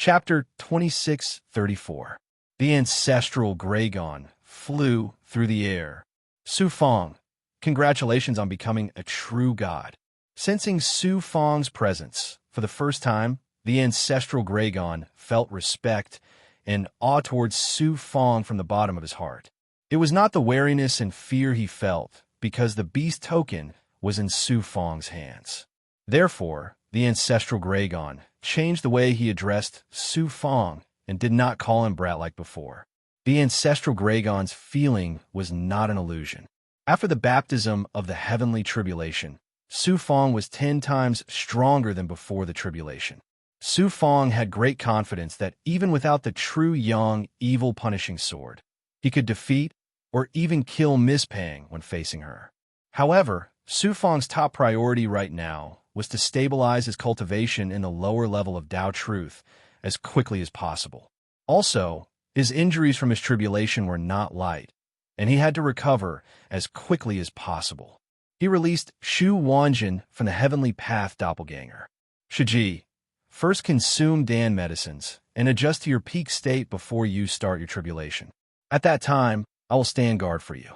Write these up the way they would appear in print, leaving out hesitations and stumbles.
Chapter 2634. The ancestral Gragon flew through the air. Su Fong, congratulations on becoming a true god. Sensing Su Fong's presence for the first time, the ancestral Gragon felt respect and awe towards Su Fong from the bottom of his heart. It was not the wariness and fear he felt, because the beast token was in Su Fong's hands. Therefore, the ancestral Gragon changed the way he addressed Su Fong and did not call him brat like before. The ancestral Gragon's feeling was not an illusion. After the baptism of the heavenly tribulation, Su Fong was 10 times stronger than before the tribulation. Su Fong had great confidence that even without the true Yang evil punishing sword, he could defeat or even kill Miss Pang when facing her. However, Su Fong's top priority right now was to stabilize his cultivation in the lower level of Tao truth as quickly as possible. Also, his injuries from his tribulation were not light, and he had to recover as quickly as possible. He released Shu Wanjin from the heavenly path doppelganger. Shiji, first consume Dan medicines and adjust to your peak state before you start your tribulation. At that time, I will stand guard for you.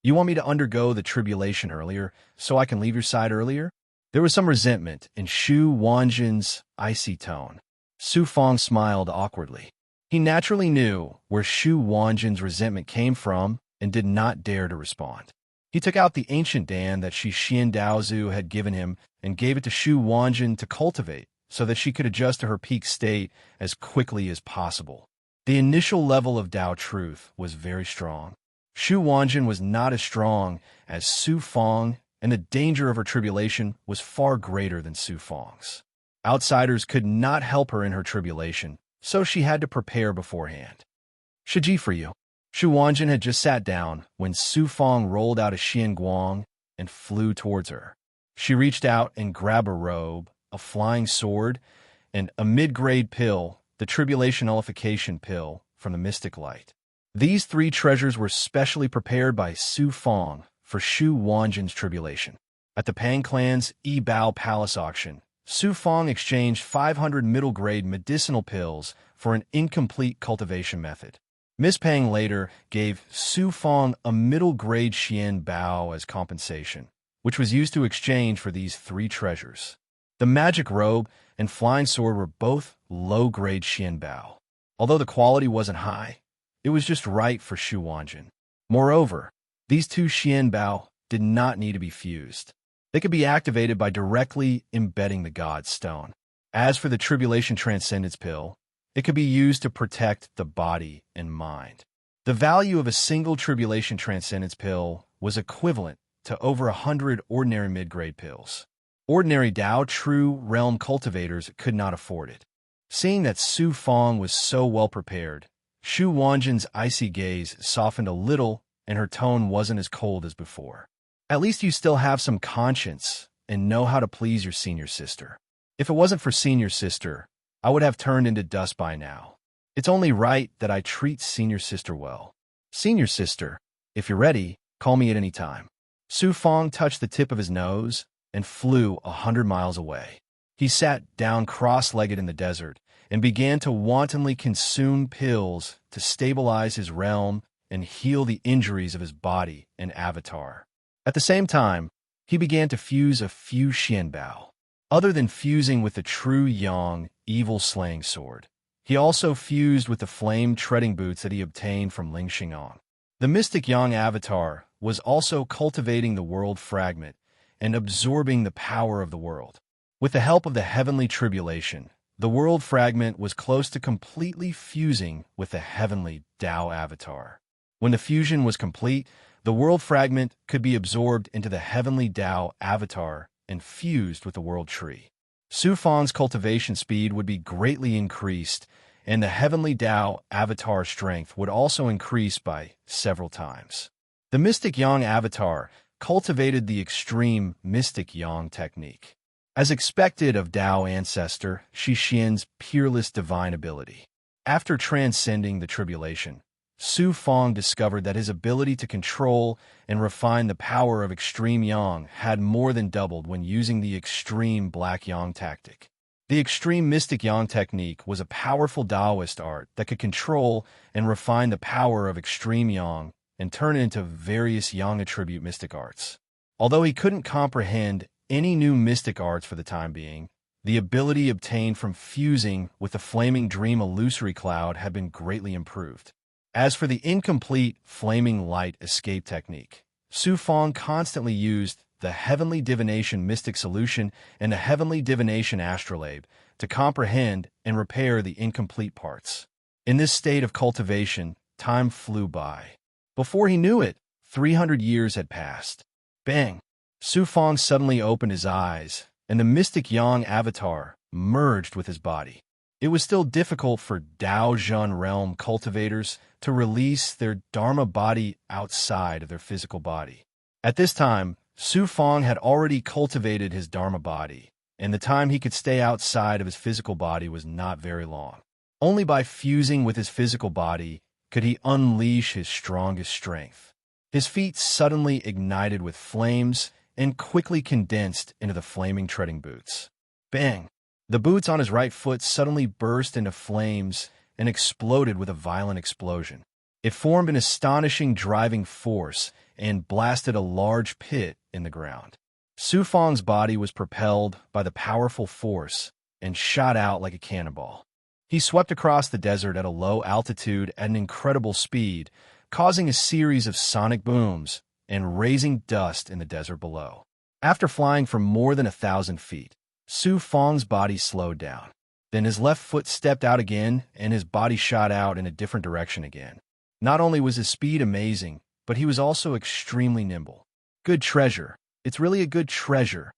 You want me to undergo the tribulation earlier so I can leave your side earlier? There was some resentment in Shu Wanjin's icy tone. Su Fong smiled awkwardly. He naturally knew where Shu Wanjin's resentment came from and did not dare to respond. He took out the ancient Dan that Shi Xian Daozu had given him and gave it to Shu Wanjin to cultivate so that she could adjust to her peak state as quickly as possible. The initial level of Tao truth was very strong. Shu Wanjin was not as strong as Su Fong, and the danger of her tribulation was far greater than Su Fong's. Outsiders could not help her in her tribulation, so she had to prepare beforehand. Shiji for you. Shu Wanjin had just sat down when Su Fong rolled out a Xian Guang and flew towards her. She reached out and grabbed a robe, a flying sword, and a mid-grade pill, the tribulation nullification pill, from the mystic light. These 3 treasures were specially prepared by Su Fong for Shu Wanjin's tribulation. At the Pang clan's Bao Palace auction, Su Fong exchanged 500 middle-grade medicinal pills for an incomplete cultivation method. Miss Pang later gave Su Fong a middle-grade Xian Bao as compensation, which was used to exchange for these 3 treasures. The magic robe and flying sword were both low-grade Xian Bao. Although the quality wasn't high, it was just right for Shu Wanjin. Moreover, these 2 Xian Bao did not need to be fused. They could be activated by directly embedding the God's stone. As for the Tribulation Transcendence pill, it could be used to protect the body and mind. The value of a single Tribulation Transcendence pill was equivalent to over 100 ordinary mid-grade pills. Ordinary Tao True Realm cultivators could not afford it. Seeing that Su Fong was so well prepared, Shu Wanjin's icy gaze softened a little and her tone wasn't as cold as before. At least you still have some conscience and know how to please your senior sister. If it wasn't for senior sister, I would have turned into dust by now. It's only right that I treat senior sister well. Senior sister, if you're ready, call me at any time. Su Fong touched the tip of his nose and flew 100 miles away. He sat down cross-legged in the desert and began to wantonly consume pills to stabilize his realm and heal the injuries of his body and avatar. At the same time, he began to fuse a few Xian Bao. Other than fusing with the true Yang evil slaying sword, he also fused with the flame treading boots that he obtained from Ling Xingong. The mystic Yang avatar was also cultivating the world fragment and absorbing the power of the world. With the help of the heavenly tribulation, the world fragment was close to completely fusing with the heavenly Tao avatar. When the fusion was complete, the world fragment could be absorbed into the heavenly Tao avatar and fused with the world tree. Su Fong's cultivation speed would be greatly increased, and the heavenly Tao avatar strength would also increase by several times. The mystic Yang avatar cultivated the extreme mystic Yang technique. As expected of Tao ancestor Shi Xian's peerless divine ability. After transcending the tribulation, Su Fong discovered that his ability to control and refine the power of extreme Yang had more than doubled when using the extreme Black Yang tactic. The extreme mystic yang technique was a powerful Taoist art that could control and refine the power of extreme yang and turn it into various yang attribute mystic arts. Although he couldn't comprehend any new mystic arts for the time being, the ability obtained from fusing with the flaming dream illusory cloud had been greatly improved. As for the incomplete flaming light escape technique, Su Fong constantly used the heavenly divination mystic solution and the heavenly divination astrolabe to comprehend and repair the incomplete parts. In this state of cultivation, time flew by. Before he knew it, 300 years had passed. Bang! Su Fong suddenly opened his eyes, and the mystic yang avatar merged with his body. It was still difficult for Dao Zhen realm cultivators to release their Dharma body outside of their physical body. At this time, Su Fong had already cultivated his Dharma body, and the time he could stay outside of his physical body was not very long. Only by fusing with his physical body could he unleash his strongest strength. His feet suddenly ignited with flames and quickly condensed into the flaming treading boots. Bang! The boots on his right foot suddenly burst into flames and exploded with a violent explosion. It formed an astonishing driving force and blasted a large pit in the ground. Su Fong's body was propelled by the powerful force and shot out like a cannonball. He swept across the desert at a low altitude at an incredible speed, causing a series of sonic booms and raising dust in the desert below. After flying for more than 1,000 feet, Su Fong's body slowed down. Then his left foot stepped out again, and his body shot out in a different direction again. Not only was his speed amazing, but he was also extremely nimble. Good treasure. It's really a good treasure.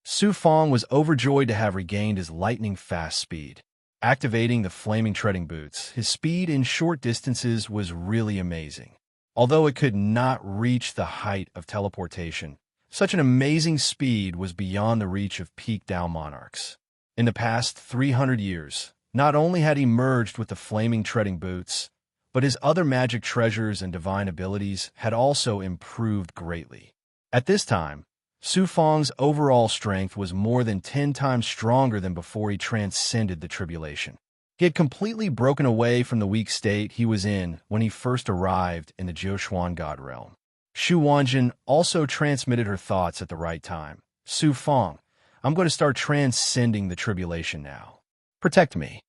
Su Fong was overjoyed to have regained his lightning-fast speed. Activating the flaming treading boots, his speed in short distances was really amazing. Although it could not reach the height of teleportation, such an amazing speed was beyond the reach of peak Dao monarchs. In the past 300 years, not only had he merged with the flaming treading boots, but his other magic treasures and divine abilities had also improved greatly. At this time, Su Fong's overall strength was more than 10 times stronger than before he transcended the tribulation. He had completely broken away from the weak state he was in when he first arrived in the Jiuquan God realm. Xu Wanjin also transmitted her thoughts at the right time. Su Fong, I'm going to start transcending the tribulation now. Protect me.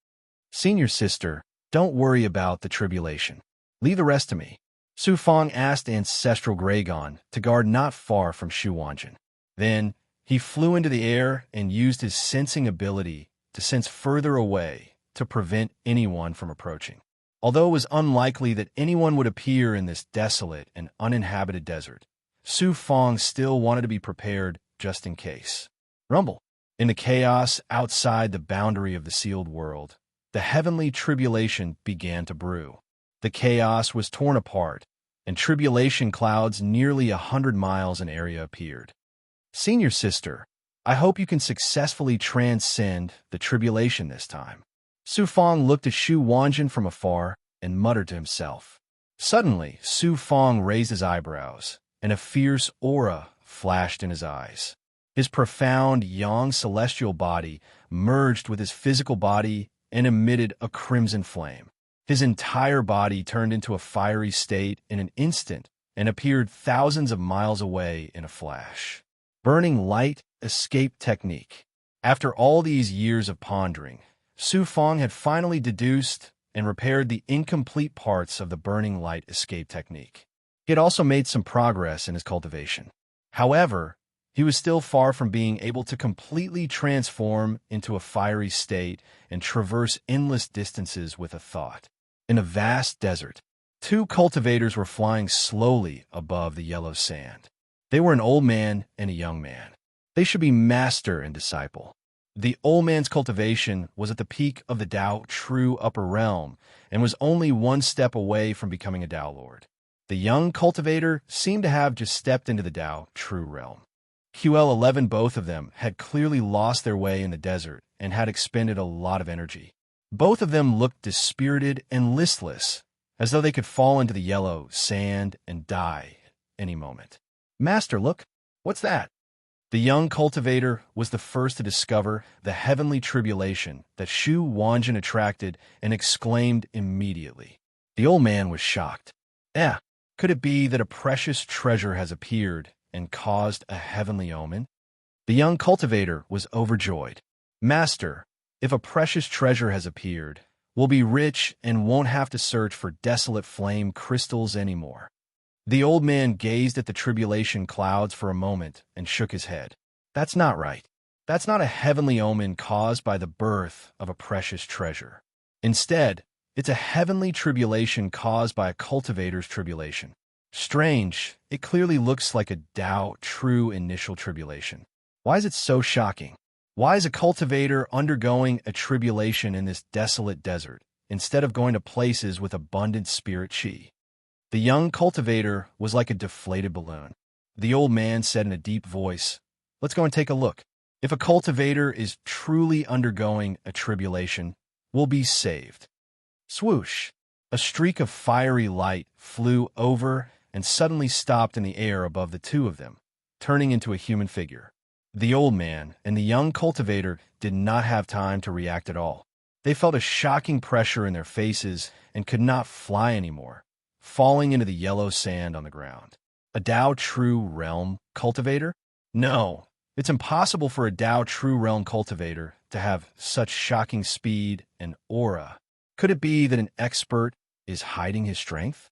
Senior sister, don't worry about the tribulation. Leave the rest to me. Su Fong asked Ancestral Gragon to guard not far from Xu Wanjin. Then, he flew into the air and used his sensing ability to sense further away to prevent anyone from approaching. Although it was unlikely that anyone would appear in this desolate and uninhabited desert, Su Fong still wanted to be prepared just in case. Rumble. In the chaos outside the boundary of the sealed world, the heavenly tribulation began to brew. The chaos was torn apart, and tribulation clouds nearly 100 miles in area appeared. Senior sister, I hope you can successfully transcend the tribulation this time. Su Fong looked at Xu Wanjin from afar and muttered to himself. Suddenly, Su Fong raised his eyebrows, and a fierce aura flashed in his eyes. His profound yang celestial body merged with his physical body and emitted a crimson flame. His entire body turned into a fiery state in an instant and appeared thousands of miles away in a flash. Burning light escape technique. After all these years of pondering, Su Fong had finally deduced and repaired the incomplete parts of the burning light escape technique. He had also made some progress in his cultivation. However, he was still far from being able to completely transform into a fiery state and traverse endless distances with a thought. In a vast desert, 2 cultivators were flying slowly above the yellow sand. They were an old man and a young man. They should be master and disciple. The old man's cultivation was at the peak of the Tao true upper realm and was only 1 step away from becoming a Tao Lord. The young cultivator seemed to have just stepped into the Tao true realm. QL11, both of them, had clearly lost their way in the desert and had expended a lot of energy. Both of them looked dispirited and listless, as though they could fall into the yellow sand and die any moment. Master, look. What's that? The young cultivator was the first to discover the heavenly tribulation that Shu Wanjin attracted and exclaimed immediately. The old man was shocked. Could it be that a precious treasure has appeared and caused a heavenly omen? The young cultivator was overjoyed. Master, if a precious treasure has appeared, we'll be rich and won't have to search for desolate flame crystals anymore. The old man gazed at the tribulation clouds for a moment and shook his head. That's not right. That's not a heavenly omen caused by the birth of a precious treasure. Instead, it's a heavenly tribulation caused by a cultivator's tribulation. Strange, it clearly looks like a Tao true initial tribulation. Why is it so shocking? Why is a cultivator undergoing a tribulation in this desolate desert, instead of going to places with abundant spirit chi? The young cultivator was like a deflated balloon. The old man said in a deep voice, "Let's go and take a look. If a cultivator is truly undergoing a tribulation, we'll be saved." Swoosh! A streak of fiery light flew over and suddenly stopped in the air above the two of them, turning into a human figure. The old man and the young cultivator did not have time to react at all. They felt a shocking pressure in their faces and could not fly anymore, falling into the yellow sand on the ground. A Tao True Realm cultivator? No, it's impossible for a Tao True Realm cultivator to have such shocking speed and aura. Could it be that an expert is hiding his strength?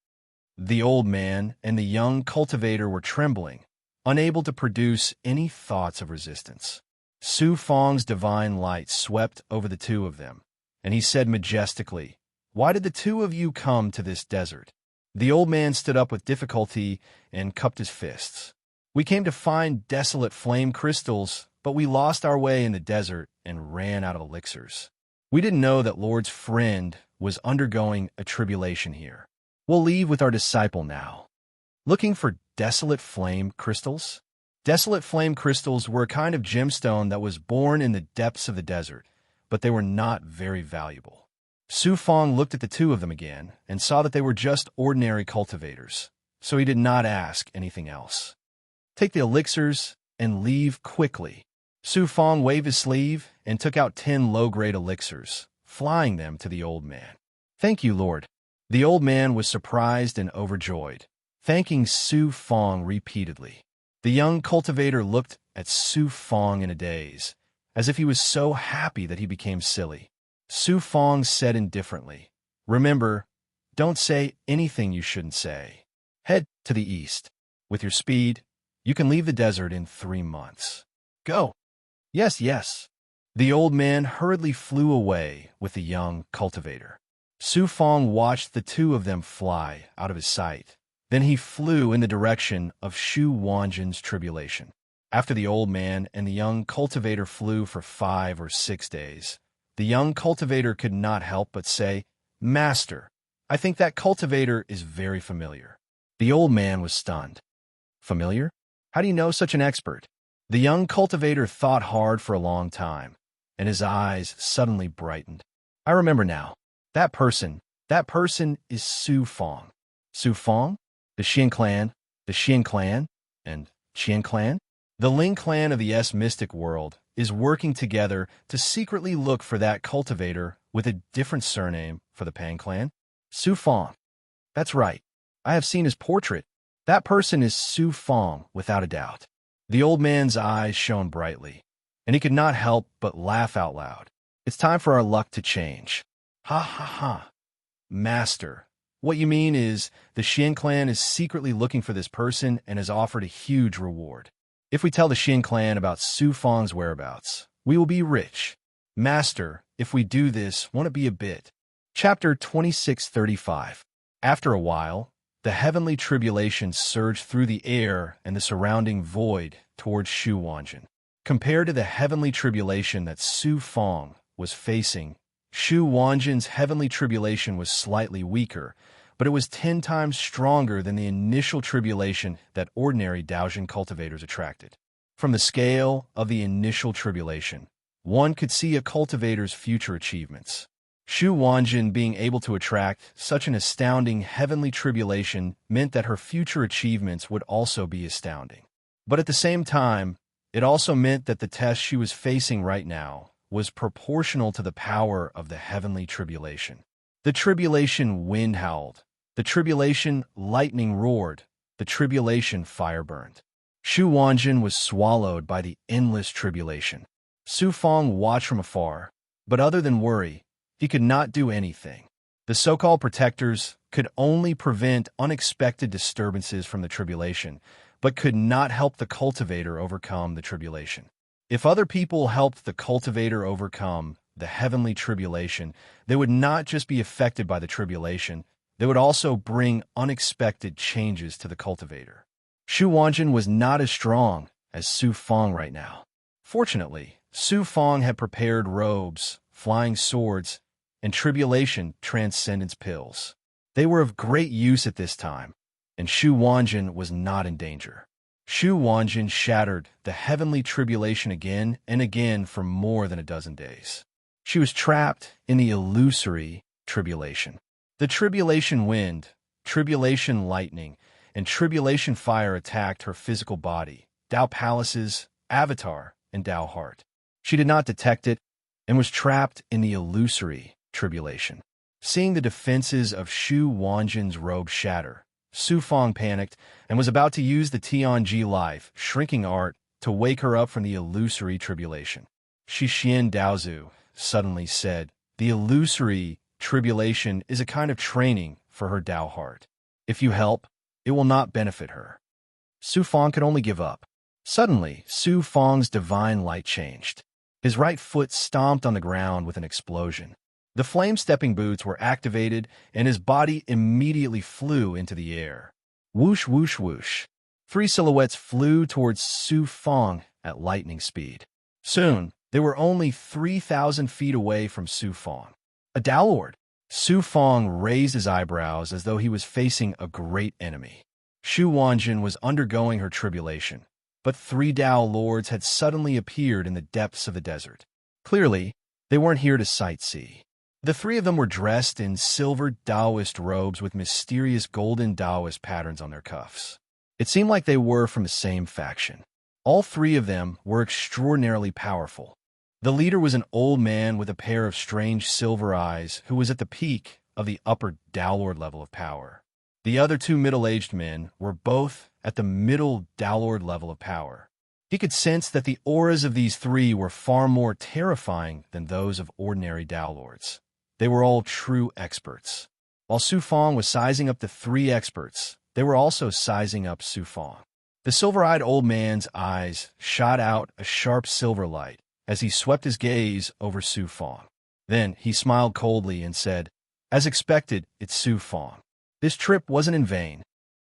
The old man and the young cultivator were trembling, unable to produce any thoughts of resistance. Su Fong's divine light swept over the two of them, and he said majestically, "Why did the two of you come to this desert?" The old man stood up with difficulty and cupped his fists. "We came to find desolate flame crystals, but we lost our way in the desert and ran out of elixirs. We didn't know that Lord's friend was undergoing a tribulation here. We'll leave with our disciple now." Looking for desolate flame crystals? Desolate flame crystals were a kind of gemstone that was born in the depths of the desert, but they were not very valuable. Su Fong looked at the two of them again and saw that they were just ordinary cultivators, so he did not ask anything else. "Take the elixirs and leave quickly." Su Fong waved his sleeve and took out 10 low-grade elixirs, flying them to the old man. "Thank you, Lord." The old man was surprised and overjoyed, thanking Su Fong repeatedly. The young cultivator looked at Su Fong in a daze, as if he was so happy that he became silly. Su Fong said indifferently, "Remember, don't say anything you shouldn't say. Head to the east. With your speed, you can leave the desert in 3 months. Go." "Yes, yes." The old man hurriedly flew away with the young cultivator. Su Fong watched the two of them fly out of his sight. Then he flew in the direction of Shu Wanjin's tribulation. After the old man and the young cultivator flew for 5 or 6 days, the young cultivator could not help but say, "Master, I think that cultivator is very familiar." The old man was stunned. "Familiar? How do you know such an expert?" The young cultivator thought hard for a long time, and his eyes suddenly brightened. "I remember now. That person is Su Fong." Su Fong? The Xian clan, and Qian clan? The Ling clan of the mystic world is working together to secretly look for that cultivator with a different surname for the Pan clan. Su Fong. That's right. I have seen his portrait. That person is Su Fong, without a doubt. The old man's eyes shone brightly, and he could not help but laugh out loud. "It's time for our luck to change." "Ha ha ha. Master, what you mean is the Xian clan is secretly looking for this person and has offered a huge reward. If we tell the Xian clan about Su Fong's whereabouts, we will be rich. Master, if we do this, won't it be a bit?" Chapter 2635. After a while, the heavenly tribulation surged through the air and the surrounding void towards Shu Wanjin. Compared to the heavenly tribulation that Su Fong was facing, Shu Wanjin's heavenly tribulation was slightly weaker, but it was 10 times stronger than the initial tribulation that ordinary Daojian cultivators attracted. From the scale of the initial tribulation, one could see a cultivator's future achievements. Shu Wanjin being able to attract such an astounding heavenly tribulation meant that her future achievements would also be astounding. But at the same time, It also meant that the test she was facing right now was proportional to the power of the heavenly tribulation. The tribulation wind howled. The tribulation lightning roared. The tribulation fire burned. Shu Wanjin was swallowed by the endless tribulation. Su Fong watched from afar, but other than worry, he could not do anything. The so-called protectors could only prevent unexpected disturbances from the tribulation, but could not help the cultivator overcome the tribulation. If other people helped the cultivator overcome the heavenly tribulation, they would not just be affected by the tribulation, they would also bring unexpected changes to the cultivator. Shu Wanjin was not as strong as Su Fong right now. Fortunately, Su Fong had prepared robes, flying swords, and tribulation transcendence pills. They were of great use at this time, and Shu Wanjin was not in danger. Shu Wanjin shattered the heavenly tribulation again and again for more than a dozen days. She was trapped in the illusory tribulation. The tribulation wind, tribulation lightning, and tribulation fire attacked her physical body, Tao Palace's avatar, and Tao heart. She did not detect it and was trapped in the illusory tribulation. Seeing the defenses of Shu Wanjin's robe shatter, Su Fong panicked and was about to use the Tianji life, shrinking art, to wake her up from the illusory tribulation. Shi Xian Daozu suddenly said, "The illusory tribulation is a kind of training for her Tao heart. If you help, it will not benefit her." Su Fong could only give up. Suddenly, Su Fong's divine light changed. His right foot stomped on the ground with an explosion. The flame-stepping boots were activated, and his body immediately flew into the air. Whoosh, whoosh, whoosh. 3 silhouettes flew towards Su Fong at lightning speed. Soon, they were only 3,000 feet away from Su Fong. A Tao Lord! Su Fong raised his eyebrows as though he was facing a great enemy. Shu Wanjin was undergoing her tribulation, but 3 Tao Lords had suddenly appeared in the depths of the desert. Clearly, they weren't here to sightsee. The 3 of them were dressed in silver Taoist robes with mysterious golden Taoist patterns on their cuffs. It seemed like they were from the same faction. All 3 of them were extraordinarily powerful. The leader was an old man with a pair of strange silver eyes who was at the peak of the upper Tao Lord level of power. The other 2 middle-aged men were both at the middle Tao Lord level of power. He could sense that the auras of these 3 were far more terrifying than those of ordinary Tao Lords. They were all true experts. While Su Fong was sizing up the 3 experts, they were also sizing up Su Fong. The silver-eyed old man's eyes shot out a sharp silver light as he swept his gaze over Su Fong. Then he smiled coldly and said, "As expected, it's Su Fong. This trip wasn't in vain."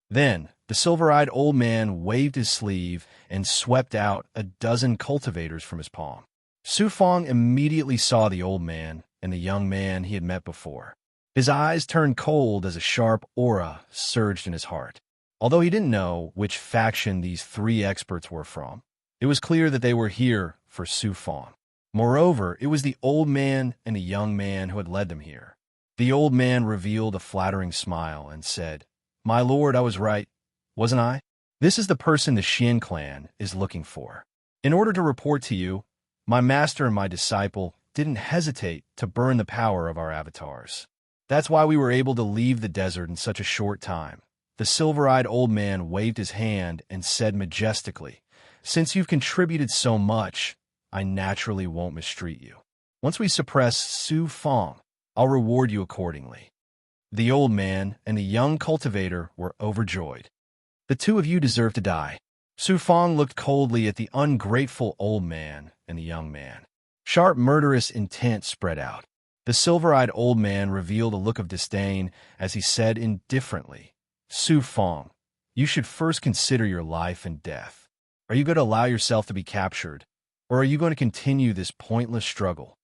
Then the silver-eyed old man waved his sleeve and swept out a dozen cultivators from his palm. Su Fong immediately saw the old man and the young man he had met before. His eyes turned cold as a sharp aura surged in his heart. Although he didn't know which faction these 3 experts were from, it was clear that they were here for Su Fong. Moreover, it was the old man and the young man who had led them here. The old man revealed a flattering smile and said, "My lord, I was right, wasn't I? This is the person the Xian clan is looking for. In order to report to you, my master and my disciple didn't hesitate to burn the power of our avatars. That's why we were able to leave the desert in such a short time." The silver-eyed old man waved his hand and said majestically, "Since you've contributed so much, I naturally won't mistreat you. Once we suppress Su Fong, I'll reward you accordingly." The old man and the young cultivator were overjoyed. "The 2 of you deserve to die." Su Fong looked coldly at the ungrateful old man and the young man. Sharp murderous intent spread out. The silver-eyed old man revealed a look of disdain as he said indifferently, "Su Fong, you should first consider your life and death. Are you going to allow yourself to be captured, or are you going to continue this pointless struggle?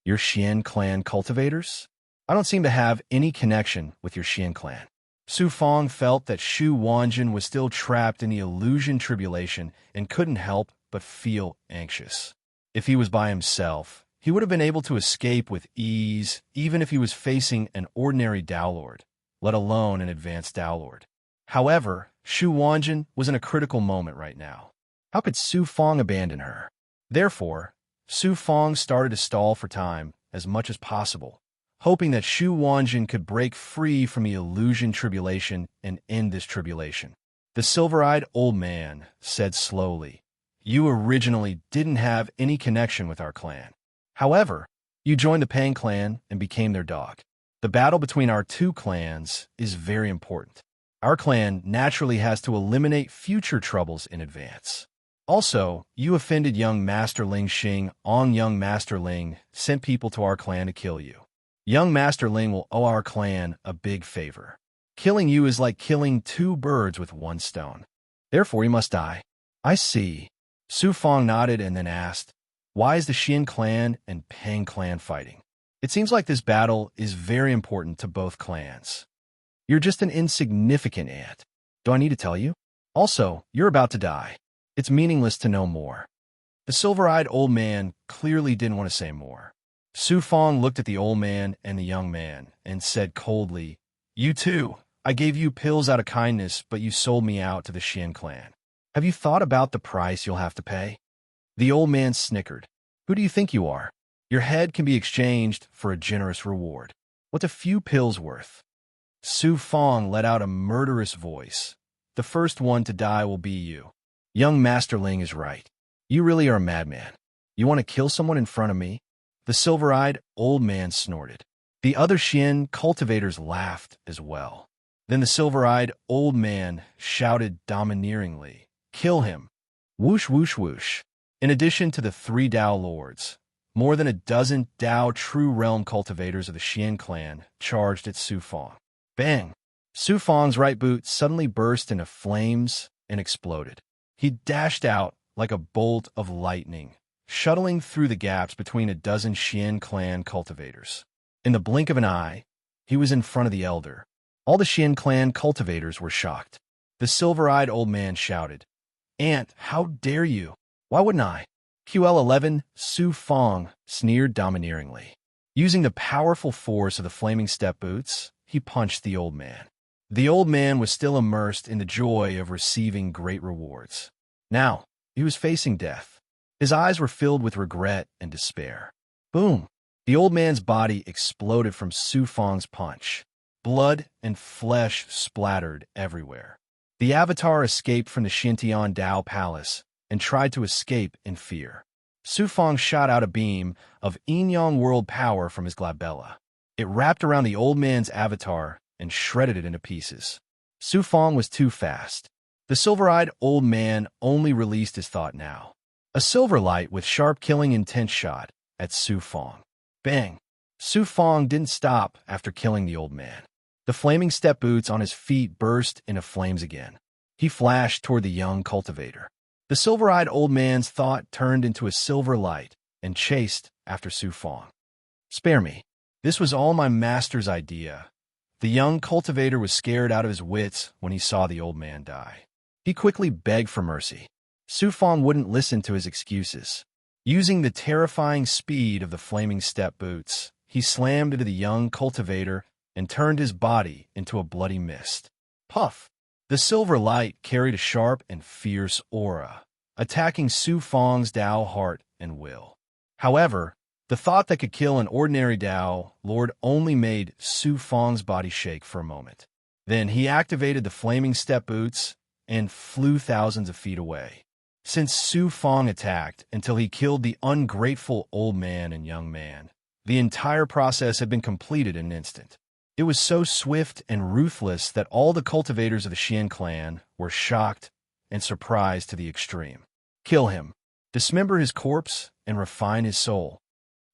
Your Xian clan cultivators? I don't seem to have any connection with your Xian clan." Su Fong felt that Shu Wanjin was still trapped in the illusion tribulation and couldn't help but feel anxious. If he was by himself, he would have been able to escape with ease even if he was facing an ordinary Tao Lord, let alone an advanced Tao Lord. However, Shu Wanjin was in a critical moment right now. How could Su Fong abandon her? Therefore, Su Fong started to stall for time as much as possible, hoping that Shu Wanjin could break free from the illusion tribulation and end this tribulation. The silver-eyed old man said slowly, "You originally didn't have any connection with our clan. However, you joined the Pang clan and became their dog. The battle between our two clans is very important. Our clan naturally has to eliminate future troubles in advance. Also, you offended young Master Ling Xing. Young Master Ling sent people to our clan to kill you. Young Master Ling will owe our clan a big favor. Killing you is like killing two birds with one stone. Therefore, you must die." "I see." Su Fong nodded and then asked, "Why is the Xian clan and Pang clan fighting? It seems like this battle is very important to both clans." "You're just an insignificant ant. Do I need to tell you? Also, you're about to die. It's meaningless to know more." The silver-eyed old man clearly didn't want to say more. Su Fong looked at the old man and the young man and said coldly, "You too. I gave you pills out of kindness, but you sold me out to the Xian clan. Have you thought about the price you'll have to pay?" The old man snickered. "Who do you think you are? Your head can be exchanged for a generous reward. What's a few pills worth?" Su Fong let out a murderous voice. "The first one to die will be you. Young Master Ling is right. You really are a madman. You want to kill someone in front of me?" The silver-eyed old man snorted. The other Xian cultivators laughed as well. Then the silver-eyed old man shouted domineeringly, "Kill him!" Whoosh, whoosh, whoosh. In addition to the 3 Dao lords, more than a dozen Dao True Realm cultivators of the Xian clan charged at Su Fong. Bang! Su Fong's right boot suddenly burst into flames and exploded. He dashed out like a bolt of lightning, shuttling through the gaps between a dozen Xian clan cultivators. In the blink of an eye, he was in front of the elder. All the Xian clan cultivators were shocked. The silver-eyed old man shouted, "Aunt, how dare you? Why wouldn't I?" QL11, Su Fong sneered domineeringly. Using the powerful force of the flaming step boots, he punched the old man. The old man was still immersed in the joy of receiving great rewards. Now, he was facing death. His eyes were filled with regret and despair. Boom! The old man's body exploded from Su Fong's punch. Blood and flesh splattered everywhere. The avatar escaped from the Xintian Dao Palace and tried to escape in fear. Su Fong shot out a beam of Yin-Yang World power from his glabella. It wrapped around the old man's avatar and shredded it into pieces. Su Fong was too fast. The silver-eyed old man only released his thought now. A silver light with sharp killing intent shot at Su Fong. Bang! Su Fong didn't stop after killing the old man. The flaming step boots on his feet burst into flames again. He flashed toward the young cultivator. The silver-eyed old man's thought turned into a silver light and chased after Su Fong. "Spare me. This was all my master's idea." The young cultivator was scared out of his wits when he saw the old man die. He quickly begged for mercy. Su Fong wouldn't listen to his excuses. Using the terrifying speed of the flaming step boots, he slammed into the young cultivator and turned his body into a bloody mist. Puff! The silver light carried a sharp and fierce aura, attacking Su Fong's Dao heart and will. However, the thought that could kill an ordinary Dao Lord only made Su Fong's body shake for a moment. Then he activated the flaming step boots and flew thousands of feet away. Since Su Fong attacked until he killed the ungrateful old man and young man, the entire process had been completed in an instant. It was so swift and ruthless that all the cultivators of the Xian clan were shocked and surprised to the extreme. Kill him, dismember his corpse, and refine his soul.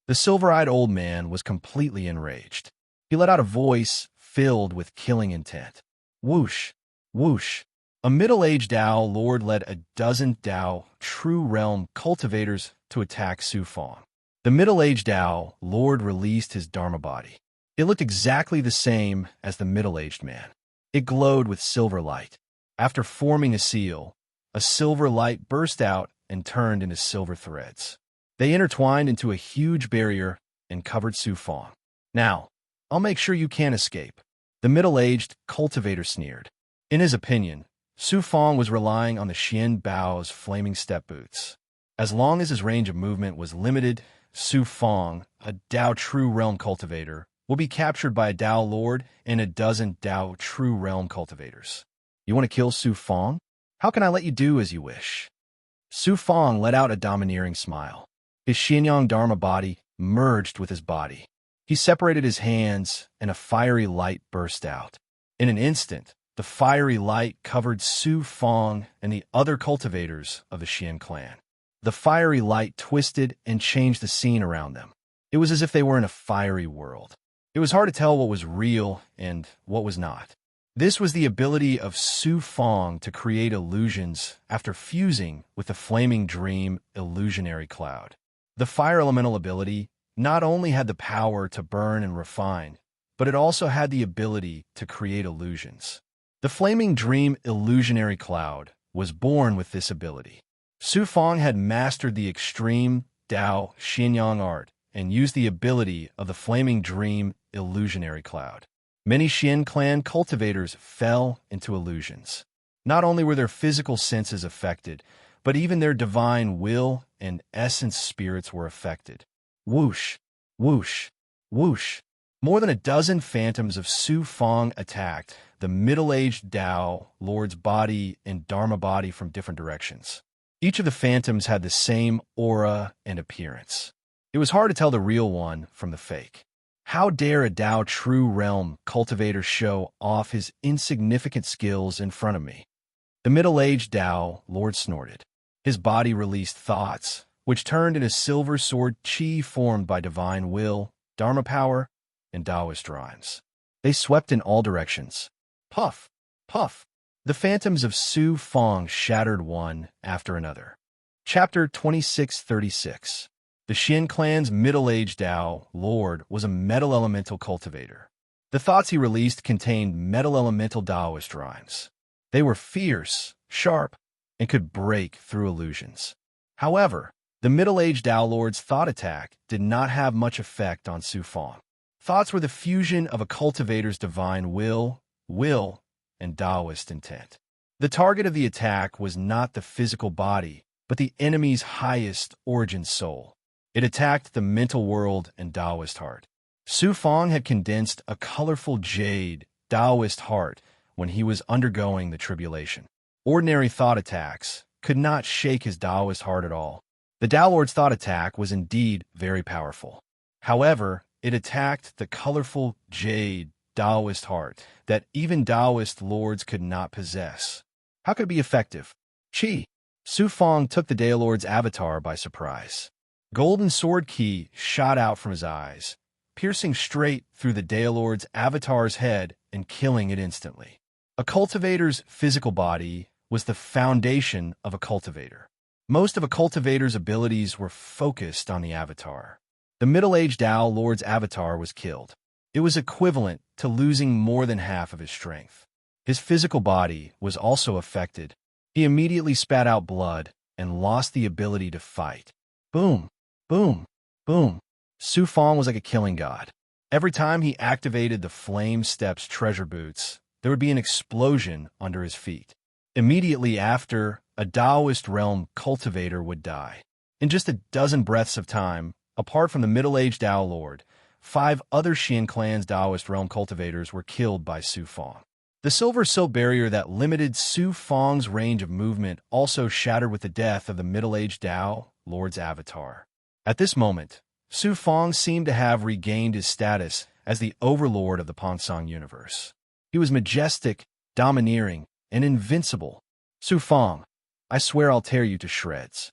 The silver-eyed old man was completely enraged. He let out a voice filled with killing intent. Whoosh! Whoosh! A middle-aged Dao Lord led a dozen Dao True Realm cultivators to attack Su Fong. The middle-aged Dao Lord released his Dharma body. It looked exactly the same as the middle-aged man. It glowed with silver light. After forming a seal, a silver light burst out and turned into silver threads. They intertwined into a huge barrier and covered Su Fong. "Now, I'll make sure you can't escape," the middle-aged cultivator sneered. In his opinion, Su Fong was relying on the Xian Bao's flaming step boots. As long as his range of movement was limited, Su Fong, a Dao True Realm cultivator, will be captured by a Dao Lord and a dozen Dao True Realm cultivators. You want to kill Su Fong? How can I let you do as you wish? Su Fong let out a domineering smile. His Xianyang Dharma body merged with his body. He separated his hands, and a fiery light burst out. In an instant, the fiery light covered Su Fong and the other cultivators of the Xian clan. The fiery light twisted and changed the scene around them. It was as if they were in a fiery world. It was hard to tell what was real and what was not. This was the ability of Su Fong to create illusions after fusing with the Flaming Dream illusionary cloud. The fire elemental ability not only had the power to burn and refine, but it also had the ability to create illusions. The Flaming Dream illusionary cloud was born with this ability. Su Fong had mastered the extreme Dao Xianyang art and used the ability of the Flaming Dream illusionary cloud. Many Xian clan cultivators fell into illusions. Not only were their physical senses affected, but even their divine will and essence spirits were affected. Whoosh, whoosh, whoosh. More than a dozen phantoms of Su Fong attacked the middle-aged Dao Lord's body and Dharma body from different directions. Each of the phantoms had the same aura and appearance. It was hard to tell the real one from the fake. How dare a Dao True Realm cultivator show off his insignificant skills in front of me? The middle-aged Dao Lord snorted. His body released thoughts, which turned into silver sword chi formed by divine will, Dharma power, and Taoist rhymes. They swept in all directions. Puff, puff. The phantoms of Su Fong shattered one after another. Chapter 2636. The Xian clan's middle-aged Dao Lord was a metal elemental cultivator. The thoughts he released contained metal elemental Taoist rhymes. They were fierce, sharp, and could break through illusions. However, the middle-aged Dao Lord's thought attack did not have much effect on Su Fong. Thoughts were the fusion of a cultivator's divine will, and Taoist intent. The target of the attack was not the physical body, but the enemy's highest origin soul. It attacked the mental world and Taoist heart. Su Fong had condensed a colorful jade Taoist heart when he was undergoing the tribulation. Ordinary thought attacks could not shake his Taoist heart at all. The Dao Lord's thought attack was indeed very powerful. However, it attacked the colorful jade Taoist heart that even Taoist lords could not possess. How could it be effective? Chi. Su Fong took the Dao Lord's avatar by surprise. Golden sword ki shot out from his eyes, piercing straight through the Dao Lord's avatar's head and killing it instantly. A cultivator's physical body was the foundation of a cultivator. Most of a cultivator's abilities were focused on the avatar. The middle-aged Dao Lord's avatar was killed. It was equivalent to losing more than half of his strength. His physical body was also affected. He immediately spat out blood and lost the ability to fight. Boom, boom, boom. Su Fong was like a killing god. Every time he activated the Flame Steps treasure boots, there would be an explosion under his feet. Immediately after, a Taoist realm cultivator would die. In just a dozen breaths of time, apart from the middle-aged Dao Lord, 5 other Xian clan's Taoist realm cultivators were killed by Su Fong. The silver silt barrier that limited Su Fong's range of movement also shattered with the death of the middle-aged Dao Lord's avatar. At this moment, Su Fong seemed to have regained his status as the overlord of the Pongsong universe. He was majestic, domineering, and invincible. Su Fong, I swear I'll tear you to shreds.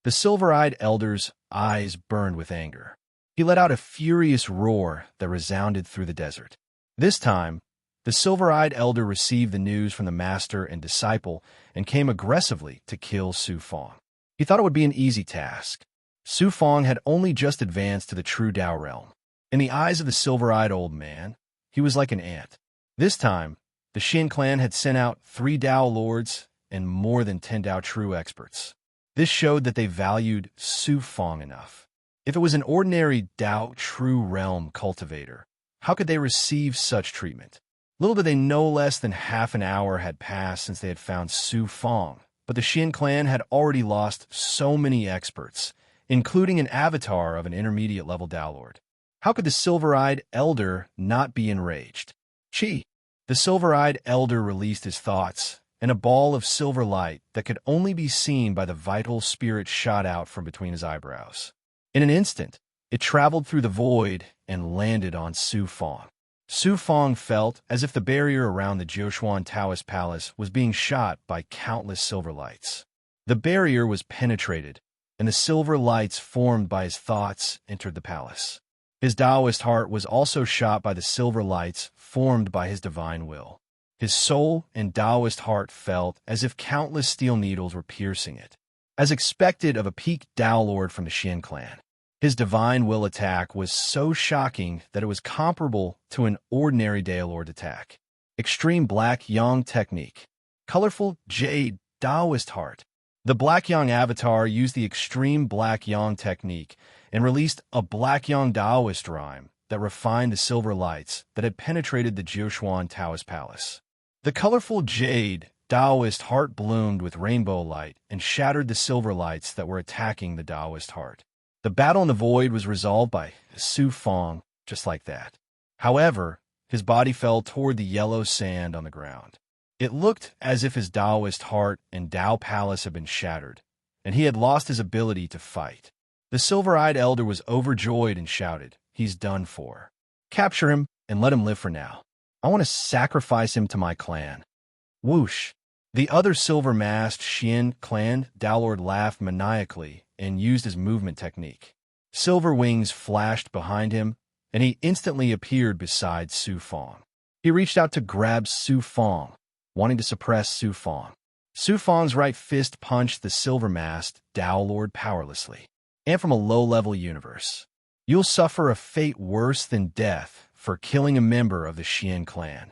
The silver-eyed elder's eyes burned with anger. He let out a furious roar that resounded through the desert. This time, the silver-eyed elder received the news from the master and disciple and came aggressively to kill Su Fong. He thought it would be an easy task. Su Fong had only just advanced to the true Dao realm. In the eyes of the silver-eyed old man, he was like an ant. This time, the Xian clan had sent out 3 Dao lords and more than 10 Dao true experts. This showed that they valued Su Fong enough. If it was an ordinary Dao true realm cultivator, how could they receive such treatment? Little did they know, less than half an hour had passed since they had found Su Fong, but the Xian clan had already lost so many experts, including an avatar of an intermediate-level Dowlord. How could the silver-eyed elder not be enraged? Chi! The silver-eyed elder released his thoughts, and a ball of silver light that could only be seen by the vital spirit shot out from between his eyebrows. In an instant, it traveled through the void and landed on Su Fong. Su Fong felt as if the barrier around the Jiushuan Taoist palace was being shot by countless silver lights. The barrier was penetrated, and the silver lights formed by his thoughts entered the palace. His Taoist heart was also shot by the silver lights formed by his divine will. His soul and Taoist heart felt as if countless steel needles were piercing it. As expected of a peak Tao Lord from the Xian clan, his divine will attack was so shocking that it was comparable to an ordinary Daolord attack. Extreme Black Yang Technique. Colorful Jade Taoist Heart. The Black Yang avatar used the Extreme Black Yang technique and released a Black Yang Taoist rhyme that refined the silver lights that had penetrated the Jiushuan Taoist palace. The colorful Jade Taoist heart bloomed with rainbow light and shattered the silver lights that were attacking the Taoist heart. The battle in the void was resolved by Su Fong, just like that. However, his body fell toward the yellow sand on the ground. It looked as if his Taoist heart and Tao palace had been shattered, and he had lost his ability to fight. The silver-eyed elder was overjoyed and shouted, "He's done for. Capture him and let him live for now. I want to sacrifice him to my clan." Whoosh! The other silver-masked Xian clan Daolord laughed maniacally and used his movement technique. Silver wings flashed behind him, and he instantly appeared beside Su Fong. He reached out to grab Su Fong, wanting to suppress Su Fong. Su Fong's right fist punched the silver-masked Daolord powerlessly. And from a low-level universe, you'll suffer a fate worse than death for killing a member of the Xian clan.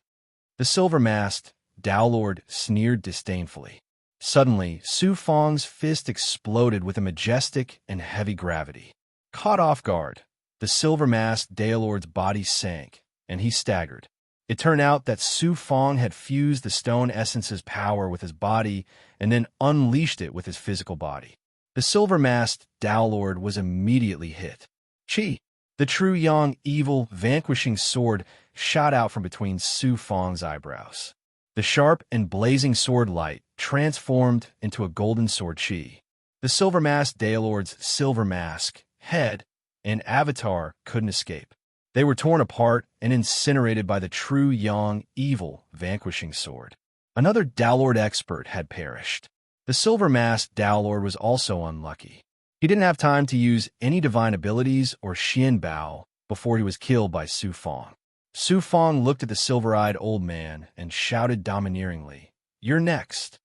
The silver-masked Daolord sneered disdainfully. Suddenly, Su Fong's fist exploded with a majestic and heavy gravity. Caught off guard, the silver-masked Daolord's body sank, and he staggered. It turned out that Su Fong had fused the stone essence's power with his body and then unleashed it with his physical body. The silver-masked Daolord was immediately hit. Chi! The true Yang evil vanquishing sword shot out from between Su Fong's eyebrows. The sharp and blazing sword light transformed into a golden sword Chi. The silver-masked Daolord's silver mask, head, and avatar couldn't escape. They were torn apart and incinerated by the true Yang evil vanquishing sword. Another Daolord expert had perished. The silver-masked Daolord was also unlucky. He didn't have time to use any divine abilities or Xian Bao before he was killed by Su Fong. Su Fong looked at the silver-eyed old man and shouted domineeringly, "You're next."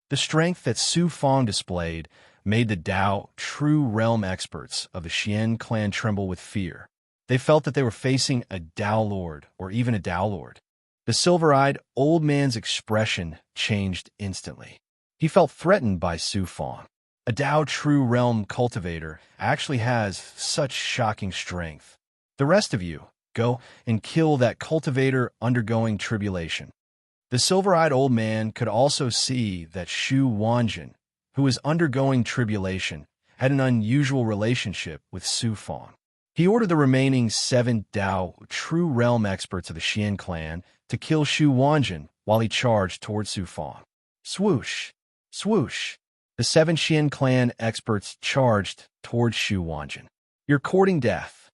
The strength that Su Fong displayed made the Dao true realm experts of the Xian clan tremble with fear. They felt that they were facing a Dao Lord or even a Dao Lord. The silver-eyed old man's expression changed instantly. He felt threatened by Su Fong. A Dao true realm cultivator actually has such shocking strength. The rest of you, go and kill that cultivator undergoing tribulation. The silver-eyed old man could also see that Shu Wanjin, who was undergoing tribulation, had an unusual relationship with Su Fong. He ordered the remaining 7 Dao true realm experts of the Xian clan to kill Shu Wanjin while he charged toward Su Fong. Swoosh! Swoosh! The 7 Xian clan experts charged toward Shu Wanjin. "You're courting death."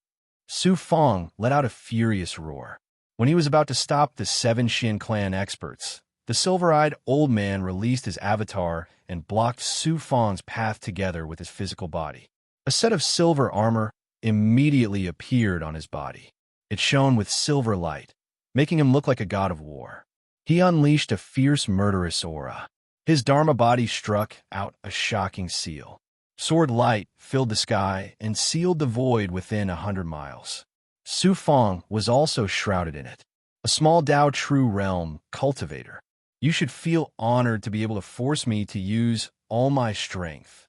Su Fong let out a furious roar. When he was about to stop the 7 Xian clan experts, the silver-eyed old man released his avatar and blocked Su Fong's path together with his physical body. A set of silver armor immediately appeared on his body. It shone with silver light, making him look like a god of war. He unleashed a fierce, murderous aura. His Dharma body struck out a shocking seal. Sword light filled the sky and sealed the void within 100 miles. Su Fong was also shrouded in it. A small Dao True Realm cultivator. You should feel honored to be able to force me to use all my strength.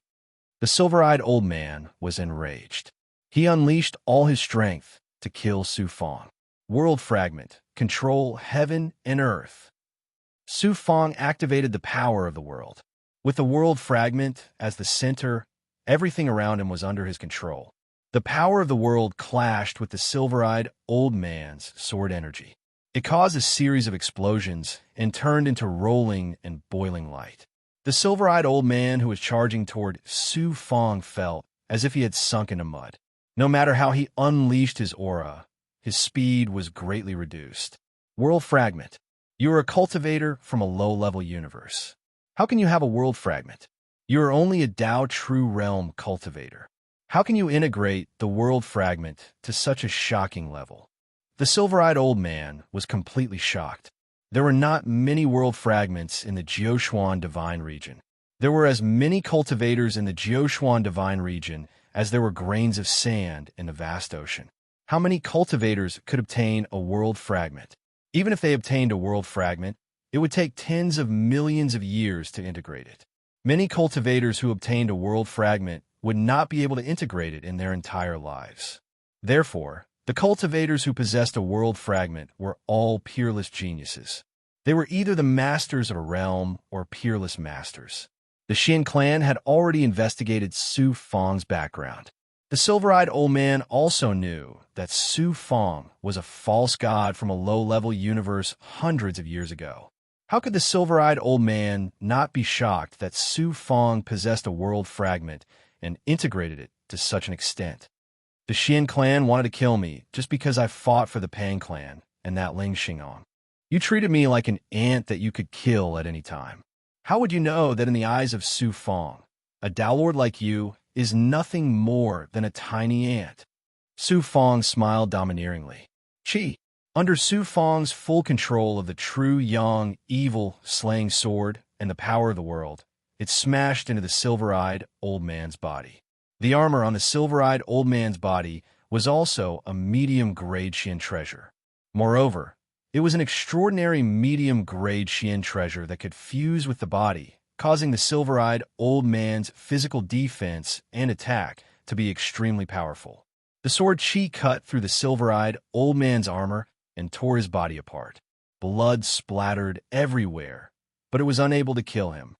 The silver-eyed old man was enraged. He unleashed all his strength to kill Su Fong. World fragment. Control heaven and earth. Su Fong activated the power of the world. With the world fragment as the center, everything around him was under his control. The power of the world clashed with the silver-eyed old man's sword energy. It caused a series of explosions and turned into rolling and boiling light. The silver-eyed old man who was charging toward Su Fong felt as if he had sunk into mud. No matter how he unleashed his aura, his speed was greatly reduced. World fragment. You are a cultivator from a low-level universe. How can you have a world fragment? You are only a Tao True Realm cultivator. How can you integrate the world fragment to such a shocking level? The silver-eyed old man was completely shocked. There were not many world fragments in the Jioshuan Divine Region. There were as many cultivators in the Jioshuan Divine Region as there were grains of sand in the vast ocean. How many cultivators could obtain a world fragment? Even if they obtained a world fragment, it would take tens of millions of years to integrate it. Many cultivators who obtained a world fragment would not be able to integrate it in their entire lives. Therefore, the cultivators who possessed a world fragment were all peerless geniuses. They were either the masters of a realm or peerless masters. The Xin clan had already investigated Su Fong's background. The silver-eyed old man also knew that Su Fong was a false god from a low-level universe hundreds of years ago. How could the silver-eyed old man not be shocked that Su Fong possessed a world fragment and integrated it to such an extent? The Xin clan wanted to kill me just because I fought for the Pang clan and that Ling Xingong. You treated me like an ant that you could kill at any time. How would you know that in the eyes of Su Fong, a Tao Lord like you is nothing more than a tiny ant? Su Fong smiled domineeringly. Chi. Under Su Fong's full control of the true Yang evil slaying sword and the power of the world, it smashed into the silver-eyed old man's body. The armor on the silver-eyed old man's body was also a medium-grade Xian treasure. Moreover, it was an extraordinary medium-grade Xian treasure that could fuse with the body, causing the silver-eyed old man's physical defense and attack to be extremely powerful. The sword Qi cut through the silver-eyed old man's armor and tore his body apart. Blood splattered everywhere, but it was unable to kill him.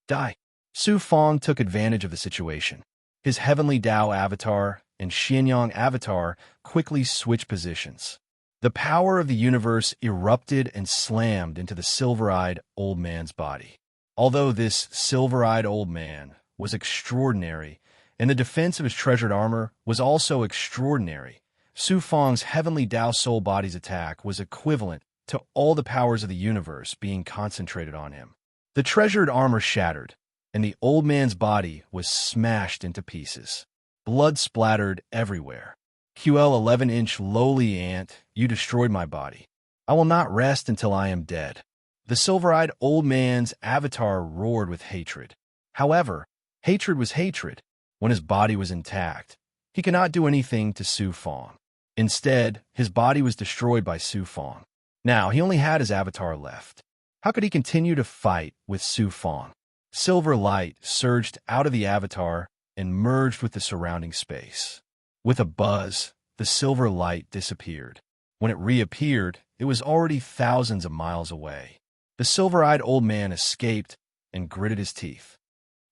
Die. Su Fong took advantage of the situation. His heavenly Tao avatar and Xianyang avatar quickly switched positions. The power of the universe erupted and slammed into the silver-eyed old man's body. Although this silver-eyed old man was extraordinary, and the defense of his treasured armor was also extraordinary, Su Fong's heavenly Tao soul body's attack was equivalent to all the powers of the universe being concentrated on him. The treasured armor shattered, and the old man's body was smashed into pieces. Blood splattered everywhere. QL 11-inch lowly ant, you destroyed my body. I will not rest until I am dead. The silver-eyed old man's avatar roared with hatred. However, hatred was hatred. When his body was intact, he could not do anything to Su Fong. Instead, his body was destroyed by Su Fong. Now, he only had his avatar left. How could he continue to fight with Su Fong? Silver light surged out of the avatar and merged with the surrounding space. With a buzz, the silver light disappeared. When it reappeared, it was already thousands of miles away. The silver-eyed old man escaped and gritted his teeth.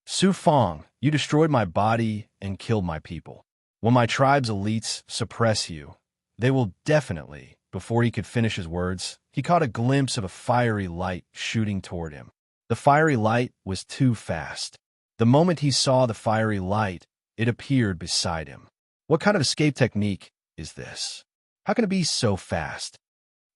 Su Fong, you destroyed my body and killed my people. When my tribe's elites suppress you, they will definitely. Before he could finish his words, he caught a glimpse of a fiery light shooting toward him. The fiery light was too fast. The moment he saw the fiery light, it appeared beside him. What kind of escape technique is this? How can it be so fast?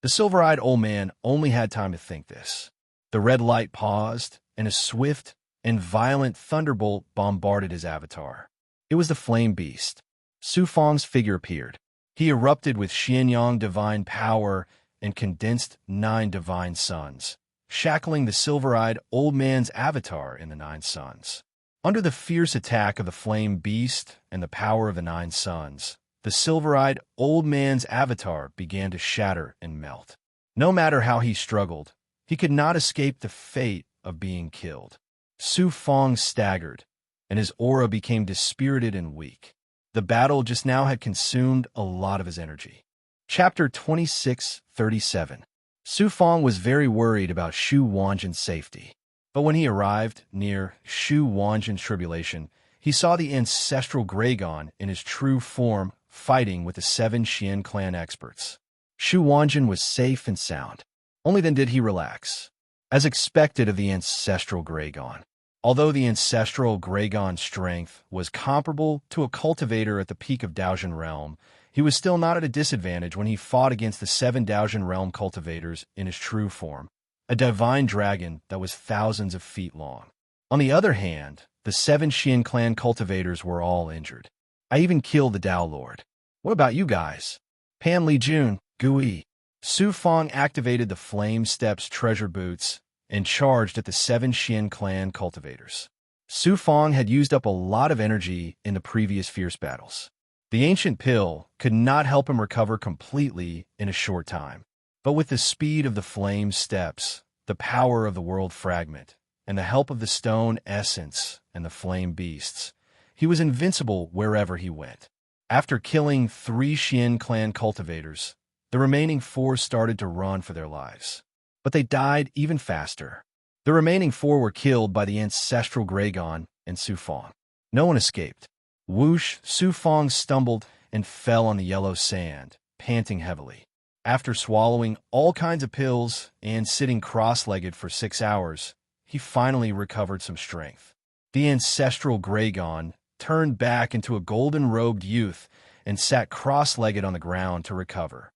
The silver-eyed old man only had time to think this. The red light paused, and a swift and violent thunderbolt bombarded his avatar. It was the flame beast. Su Fong's figure appeared. He erupted with Xianyang divine power and condensed 9 divine suns, shackling the silver-eyed old man's avatar in the 9 suns. Under the fierce attack of the flame beast and the power of the 9 suns, the silver-eyed old man's avatar began to shatter and melt. No matter how he struggled, he could not escape the fate of being killed. Su Fong staggered, and his aura became dispirited and weak. The battle just now had consumed a lot of his energy. Chapter 2637. Su Fong was very worried about Shu Wanjin's safety. But when he arrived near Shu Wanjin's tribulation, he saw the ancestral Gragon in his true form fighting with the 7 Xian clan experts. Shu Wanjin was safe and sound. Only then did he relax. As expected of the ancestral Gragon. Although the ancestral Gragon's strength was comparable to a cultivator at the peak of Daojian realm, he was still not at a disadvantage when he fought against the 7 Daojian realm cultivators in his true form, a divine dragon that was thousands of feet long. On the other hand, the 7 Xian clan cultivators were all injured. I even killed the Dao Lord. What about you guys? Pan Li Jun, Gui. Su Fong activated the Flame Steps treasure boots and charged at the 7 Xian clan cultivators. Su Fong had used up a lot of energy in the previous fierce battles. The ancient pill could not help him recover completely in a short time. But with the speed of the Flame Steps, the power of the World Fragment, and the help of the Stone Essence and the Flame Beasts, he was invincible wherever he went. After killing 3 Xian clan cultivators, the remaining 4 started to run for their lives. But they died even faster. The remaining 4 were killed by the ancestral Gragon and Su Fong. No one escaped. Whoosh, Su Fong stumbled and fell on the yellow sand, panting heavily. After swallowing all kinds of pills and sitting cross-legged for 6 hours, he finally recovered some strength. The ancestral Gragon turned back into a golden-robed youth and sat cross-legged on the ground to recover.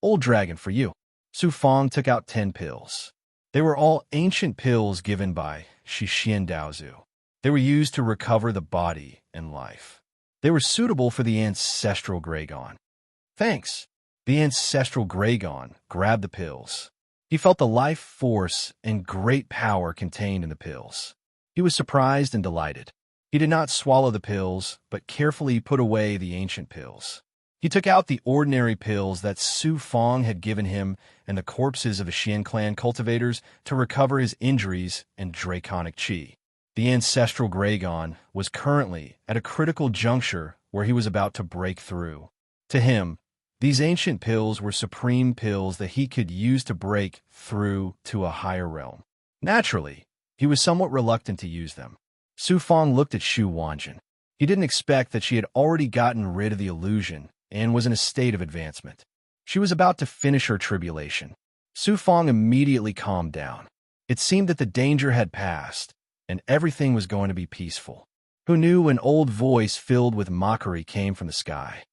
Old dragon for you. Su Fong took out 10 pills. They were all ancient pills given by Shixin Daozu. They were used to recover the body and life. They were suitable for the ancestral Gragon. Thanks. The ancestral Gragon grabbed the pills. He felt the life force and great power contained in the pills. He was surprised and delighted. He did not swallow the pills, but carefully put away the ancient pills. He took out the ordinary pills that Su Fong had given him and the corpses of the Xian clan cultivators to recover his injuries and draconic qi. The ancestral Gragon was currently at a critical juncture where he was about to break through. To him, these ancient pills were supreme pills that he could use to break through to a higher realm. Naturally, he was somewhat reluctant to use them. Su Fong looked at Shu Wanjin. He didn't expect that she had already gotten rid of the illusion and was in a state of advancement. She was about to finish her tribulation. Su Fong immediately calmed down. It seemed that the danger had passed, and everything was going to be peaceful. Who knew an old voice filled with mockery came from the sky?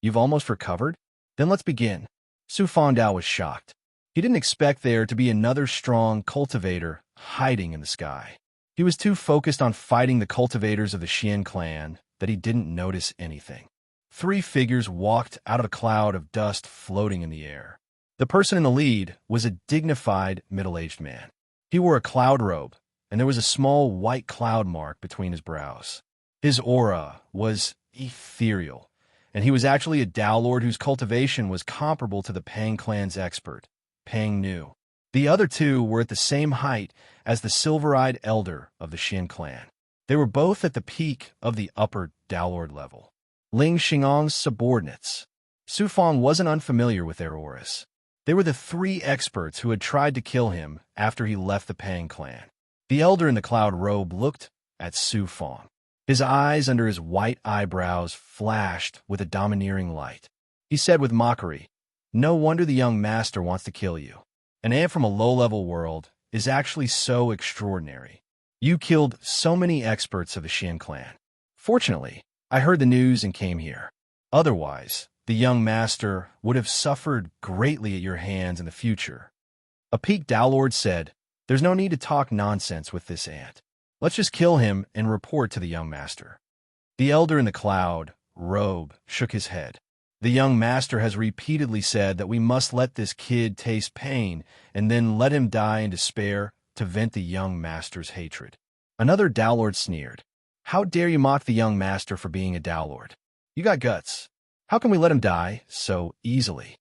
You've almost recovered? Then let's begin. Su Fong Dao was shocked. He didn't expect there to be another strong cultivator hiding in the sky. He was too focused on fighting the cultivators of the Xian clan that he didn't notice anything. 3 figures walked out of a cloud of dust floating in the air. The person in the lead was a dignified, middle-aged man. He wore a cloud robe, and there was a small white cloud mark between his brows. His aura was ethereal, and he was actually a Dao Lord whose cultivation was comparable to the Pang clan's expert, Pang Nu. The other 2 were at the same height as the silver-eyed elder of the Xian clan. They were both at the peak of the upper Dao Lord level. Ling Xingong's subordinates. Su Fong wasn't unfamiliar with their auras. They were the 3 experts who had tried to kill him after he left the Pang clan. The elder in the cloud robe looked at Su Fong. His eyes under his white eyebrows flashed with a domineering light. He said with mockery, "No wonder the young master wants to kill you. An ant from a low-level world is actually so extraordinary. You killed so many experts of the Xian clan. Fortunately, I heard the news and came here. Otherwise, the young master would have suffered greatly at your hands in the future." A peak Dao Lord said, "There's no need to talk nonsense with this ant. Let's just kill him and report to the young master." The elder in the cloud robe shook his head. "The young master has repeatedly said that we must let this kid taste pain and then let him die in despair to vent the young master's hatred." Another Dao Lord sneered. "How dare you mock the young master for being a Dao Lord? You got guts. How can we let him die so easily?"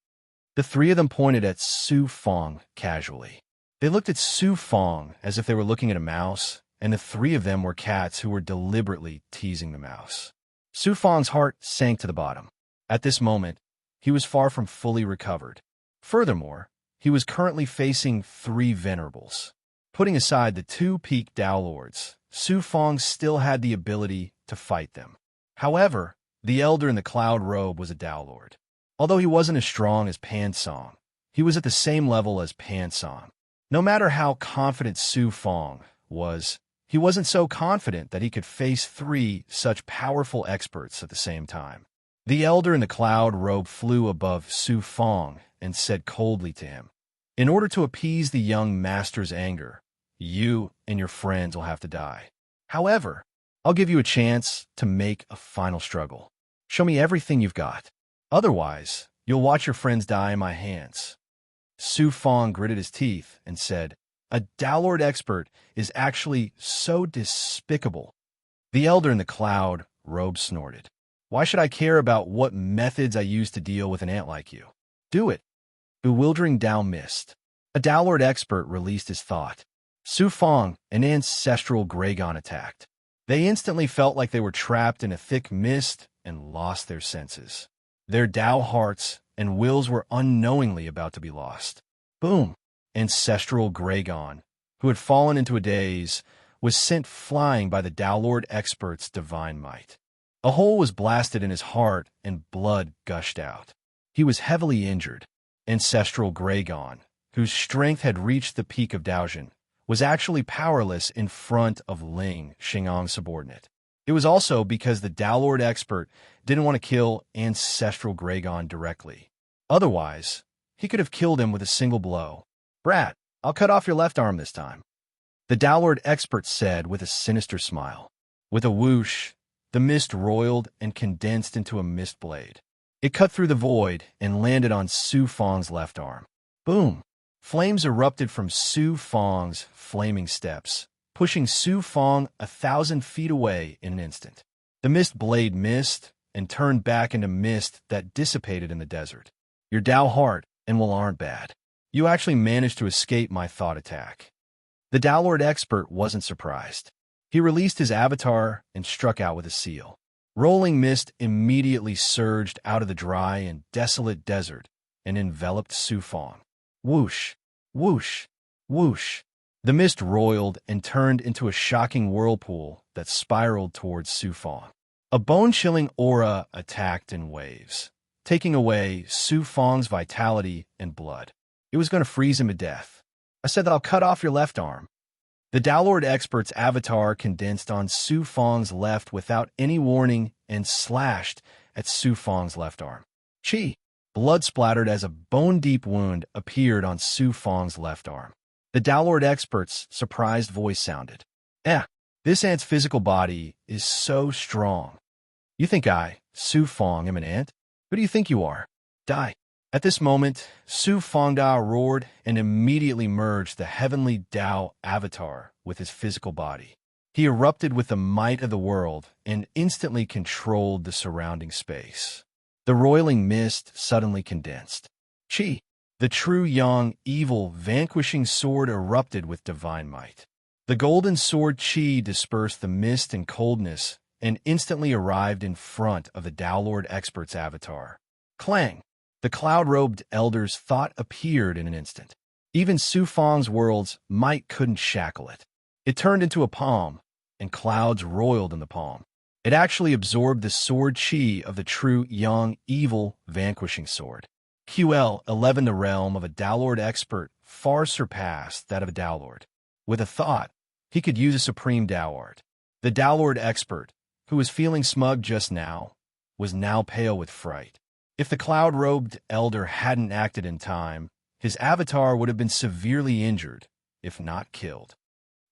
The 3 of them pointed at Su Fong casually. They looked at Su Fong as if they were looking at a mouse, and the 3 of them were cats who were deliberately teasing the mouse. Su Fong's heart sank to the bottom. At this moment, he was far from fully recovered. Furthermore, he was currently facing 3 venerables. Putting aside the 2 peak Dao Lords, Su Fong still had the ability to fight them. However, the Elder in the Cloud Robe was a Dao Lord. Although he wasn't as strong as Pan Song, he was at the same level as Pan Song. No matter how confident Su Fong was, he wasn't so confident that he could face 3 such powerful experts at the same time. The Elder in the Cloud Robe flew above Su Fong and said coldly to him, "In order to appease the young master's anger, you and your friends will have to die. However, I'll give you a chance to make a final struggle. Show me everything you've got. Otherwise, you'll watch your friends die in my hands." Su Fong gritted his teeth and said, "A Dao Lord expert is actually so despicable." The Elder in the Cloud Robe snorted. "Why should I care about what methods I use to deal with an ant like you? Do it." Bewildering Dao Mist. A Dao Lord expert released his thought. Su Fong, an ancestral Gragon, attacked. They instantly felt like they were trapped in a thick mist and lost their senses. Their Dao hearts and wills were unknowingly about to be lost. Boom! Ancestral Gragon, who had fallen into a daze, was sent flying by the Dao Lord expert's divine might. A hole was blasted in his heart and blood gushed out. He was heavily injured. Ancestral Gragon, whose strength had reached the peak of Daojin, was actually powerless in front of Ling Xingang's subordinate. It was also because the Dao Lord expert didn't want to kill Ancestral Gragon directly. Otherwise, he could have killed him with a single blow. "Brat, I'll cut off your left arm this time," the Dao Lord expert said with a sinister smile. With a whoosh, the mist roiled and condensed into a mist blade. It cut through the void and landed on Su Fong's left arm. Boom! Flames erupted from Su Fong's flaming steps, pushing Su Fong 1,000 feet away in an instant. The mist blade missed and turned back into mist that dissipated in the desert. "Your Dao heart and will aren't bad. You actually managed to escape my thought attack." The Dao Lord expert wasn't surprised. He released his avatar and struck out with a seal. Rolling mist immediately surged out of the dry and desolate desert and enveloped Su Fong. Whoosh, whoosh, whoosh. The mist roiled and turned into a shocking whirlpool that spiraled towards Su Fong. A bone-chilling aura attacked in waves, taking away Su Fong's vitality and blood. It was going to freeze him to death. "I said that I'll cut off your left arm." The Dao Lord expert's avatar condensed on Su Fong's left without any warning and slashed at Su Fong's left arm. Chi! Blood splattered as a bone-deep wound appeared on Su Fong's left arm. The Dao Lord expert's surprised voice sounded. This ant's physical body is so strong. You think I, Su Fong, am an ant? Who do you think you are? Die." At this moment, Su Fong Dao roared and immediately merged the heavenly Dao avatar with his physical body. He erupted with the might of the world and instantly controlled the surrounding space. The roiling mist suddenly condensed. Chi, the true young, evil, vanquishing sword erupted with divine might. The golden sword Chi dispersed the mist and coldness and instantly arrived in front of the Dao Lord expert's avatar. Clang! The cloud-robed elder's thought appeared in an instant. Even Su Fong's world's might couldn't shackle it. It turned into a palm, and clouds roiled in the palm. It actually absorbed the sword Chi of the true young, evil, vanquishing sword. QL11, the realm of a Dao Lord expert, far surpassed that of a Dao Lord. With a thought, he could use a supreme Dao art. The Dao Lord expert, who was feeling smug just now, was now pale with fright. If the cloud-robed elder hadn't acted in time, his avatar would have been severely injured, if not killed.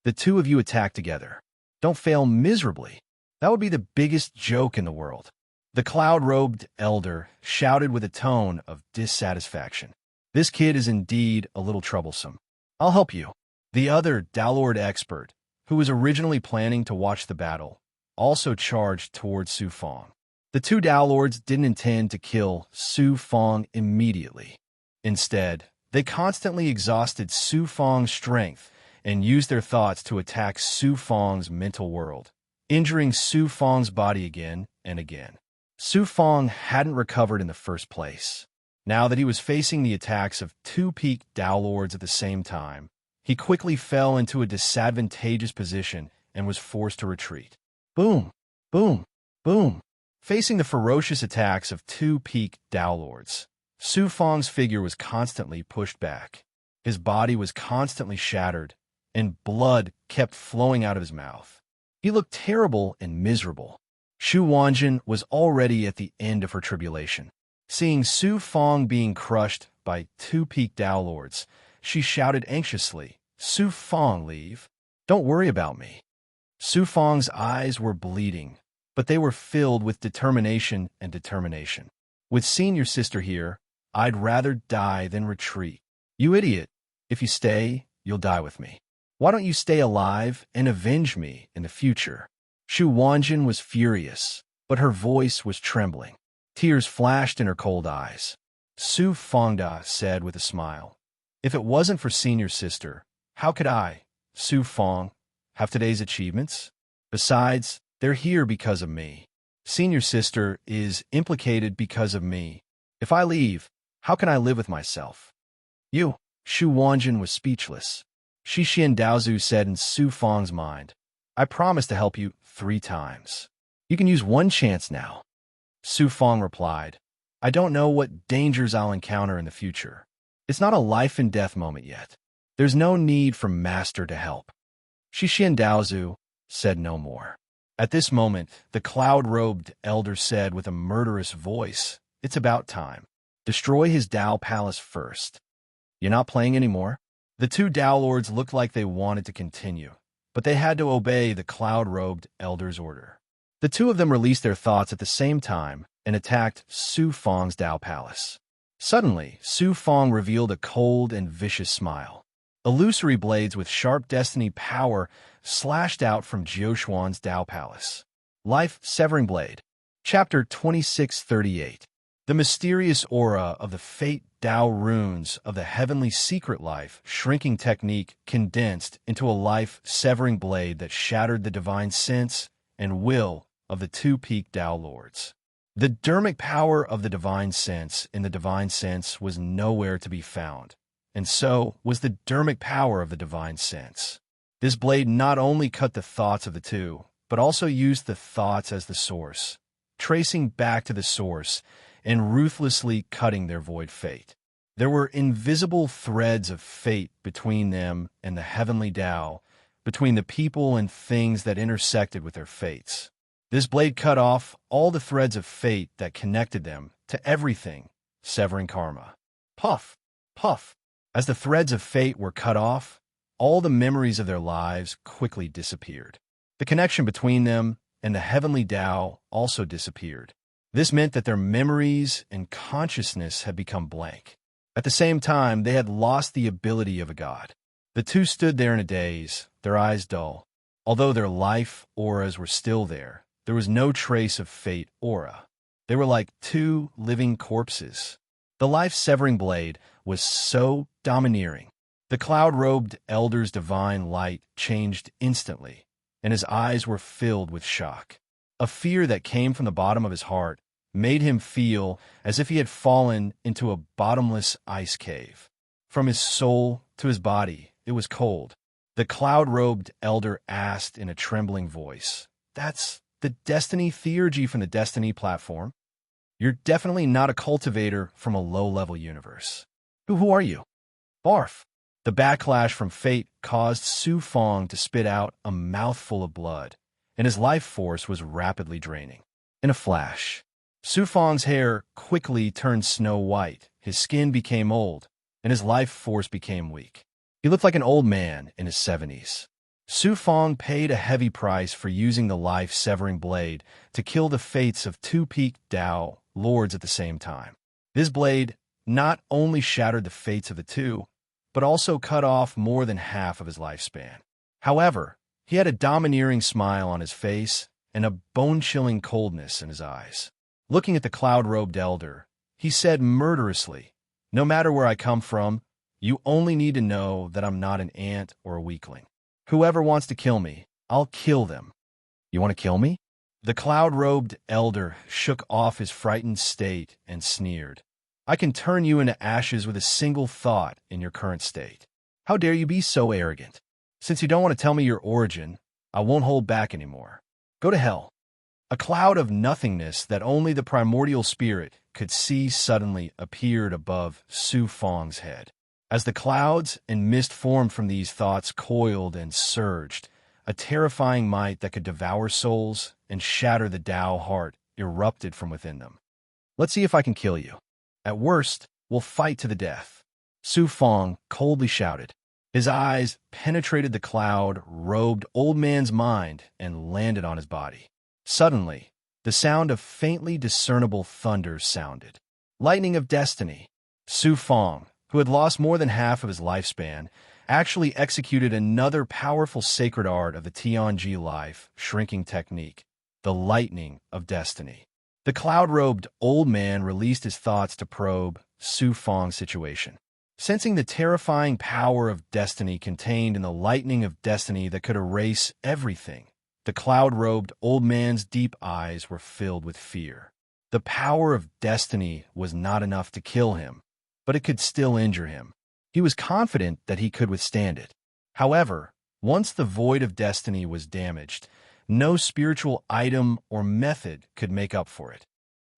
The two of you attack together. Don't fail miserably. That would be the biggest joke in the world. The cloud-robed elder shouted with a tone of dissatisfaction. This kid is indeed a little troublesome. I'll help you. The other Dao Lord expert, who was originally planning to watch the battle, also charged towards Su Fong. The two Dao Lords didn't intend to kill Su Fong immediately. Instead, they constantly exhausted Su Fong's strength and used their thoughts to attack Su Fong's mental world, injuring Su Fong's body again and again. Su Fong hadn't recovered in the first place. Now that he was facing the attacks of two peaked Dao Lords at the same time, he quickly fell into a disadvantageous position and was forced to retreat. Boom! Boom! Boom! Facing the ferocious attacks of two peaked Dao Lords, Su Fong's figure was constantly pushed back. His body was constantly shattered, and blood kept flowing out of his mouth. He looked terrible and miserable. Shu Wanjin was already at the end of her tribulation. Seeing Su Fong being crushed by two peaked Dao Lords, she shouted anxiously, "Su Fong, leave. Don't worry about me." Su Fong's eyes were bleeding, but they were filled with determination and determination. With senior sister here, I'd rather die than retreat. You idiot. If you stay, you'll die with me. Why don't you stay alive and avenge me in the future? Shu Wanjin was furious, but her voice was trembling. Tears flashed in her cold eyes. Su Fongda said with a smile, "If it wasn't for senior sister, how could I, Su Fong, have today's achievements? Besides, they're here because of me. Senior sister is implicated because of me. If I leave, how can I live with myself?" "You." Shu Wanjin was speechless. Shi Xian Daozu said in Su Fong's mind, "I promised to help you 3 times. You can use one chance now." Su Fong replied, "I don't know what dangers I'll encounter in the future. It's not a life and death moment yet. There's no need for master to help." Shi Xian Daozu said no more. At this moment, the cloud-robed elder said with a murderous voice, "It's about time. Destroy his Dao palace first." "You're not playing anymore?" The two Dao Lords looked like they wanted to continue, but they had to obey the cloud-robed elder's order. The two of them released their thoughts at the same time and attacked Su Fong's Dao palace. Suddenly, Su Fong revealed a cold and vicious smile. Illusory blades with sharp destiny power slashed out from Jiuxuan's Dao palace. Life-severing blade. Chapter 2638. The mysterious aura of the fate Dao runes of the heavenly secret life shrinking technique condensed into a life-severing blade that shattered the divine sense and will of the two peaked Dao Lords. The dermic power of the divine sense in the divine sense was nowhere to be found, and so was the dermic power of the divine sense. This blade not only cut the thoughts of the two, but also used the thoughts as the source, tracing back to the source and ruthlessly cutting their void fate. There were invisible threads of fate between them and the heavenly Tao, between the people and things that intersected with their fates. This blade cut off all the threads of fate that connected them to everything, severing karma. Puff, puff. As the threads of fate were cut off, all the memories of their lives quickly disappeared. The connection between them and the heavenly Tao also disappeared. This meant that their memories and consciousness had become blank. At the same time, they had lost the ability of a god. The two stood there in a daze, their eyes dull. Although their life auras were still there was no trace of fate aura. They were like two living corpses. The life-severing blade was so domineering. The cloud-robed elder's divine light changed instantly, and his eyes were filled with shock. A fear that came from the bottom of his heart made him feel as if he had fallen into a bottomless ice cave. From his soul to his body, it was cold. The cloud-robed elder asked in a trembling voice, "That's the Destiny Theurgy from the Destiny platform? You're definitely not a cultivator from a low-level universe. Who are you?" Barf. The backlash from fate caused Su Fong to spit out a mouthful of blood, and his life force was rapidly draining. In a flash, Su Fong's hair quickly turned snow white, his skin became old, and his life force became weak. He looked like an old man in his 70s. Su Fong paid a heavy price for using the life-severing blade to kill the fates of two peaked Dao Lords at the same time. This blade not only shattered the fates of the two, but also cut off more than half of his lifespan. However, he had a domineering smile on his face and a bone-chilling coldness in his eyes. Looking at the cloud-robed elder, he said murderously, "No matter where I come from, you only need to know that I'm not an ant or a weakling. Whoever wants to kill me, I'll kill them." "You want to kill me?" The cloud-robed elder shook off his frightened state and sneered. I can turn you into ashes with a single thought in your current state. How dare you be so arrogant? Since you don't want to tell me your origin, I won't hold back anymore. Go to hell. A cloud of nothingness that only the primordial spirit could see suddenly appeared above Su Fang's head. As the clouds and mist formed from these thoughts coiled and surged, a terrifying might that could devour souls and shatter the Tao heart erupted from within them. Let's see if I can kill you. At worst, we'll fight to the death. Su Fang coldly shouted. His eyes penetrated the cloud-robed old man's mind and landed on his body. Suddenly, the sound of faintly discernible thunder sounded. Lightning of destiny. Su Fang, who had lost more than half of his lifespan, actually executed another powerful sacred art of the Tianji life shrinking technique, the lightning of destiny. The cloud-robed old man released his thoughts to probe Su Fang's situation. Sensing the terrifying power of destiny contained in the lightning of destiny that could erase everything, the cloud-robed old man's deep eyes were filled with fear. The power of destiny was not enough to kill him, but it could still injure him. He was confident that he could withstand it. However, once the void of destiny was damaged, no spiritual item or method could make up for it.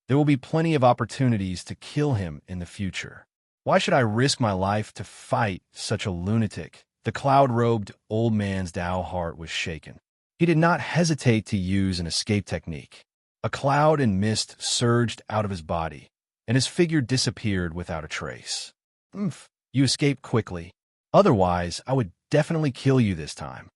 There will be plenty of opportunities to kill him in the future. Why should I risk my life to fight such a lunatic? The cloud-robed old man's Tao heart was shaken. He did not hesitate to use an escape technique. A cloud and mist surged out of his body, and his figure disappeared without a trace. You escaped quickly. Otherwise, I would definitely kill you this time.